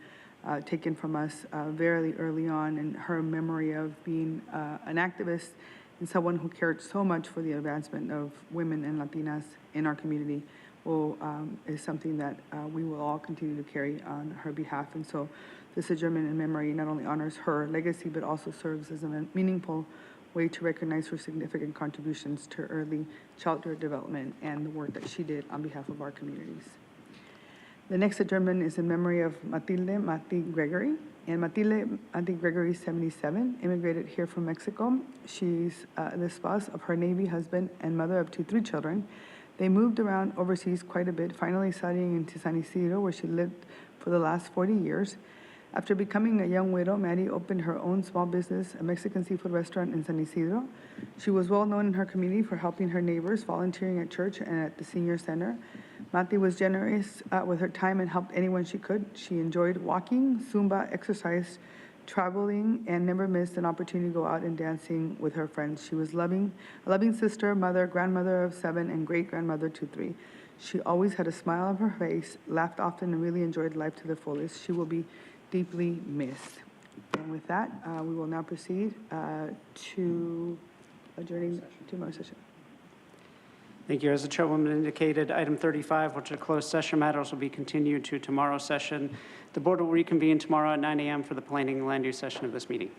taken from us very early on, and her memory of being an activist and someone who cared so much for the advancement of women and Latinas in our community is something that we will all continue to carry on her behalf. And so this adjournment in memory not only honors her legacy, but also serves as a meaningful way to recognize her significant contributions to early childhood development and the work that she did on behalf of our communities. The next adjournment is in memory of Matilde Mati Gregory. And Matilde Mati Gregory, 77, immigrated here from Mexico. She's the spouse of her Navy husband and mother of 3 children. They moved around overseas quite a bit, finally settling into San Isidro, where she lived for the last 40 years. After becoming a young widow, Maddie opened her own small business, a Mexican seafood restaurant in San Isidro. She was well known in her community for helping her neighbors, volunteering at church and at the senior center. Mati was generous with her time and helped anyone she could. She enjoyed walking, Zumba, exercise, traveling, and never missed an opportunity to go out and dancing with her friends. She was a loving sister, mother, grandmother of 7, and great-grandmother to 3. She always had a smile on her face, laughed often, and really enjoyed life to the fullest. She will be deeply missed. And with that, we will now proceed to adjourning tomorrow's session. Thank you. As the chairwoman indicated, item 35, which are closed session matters, will be continued to tomorrow's session. The board will reconvene tomorrow at 9 a.m. for the planning and land use session of this meeting.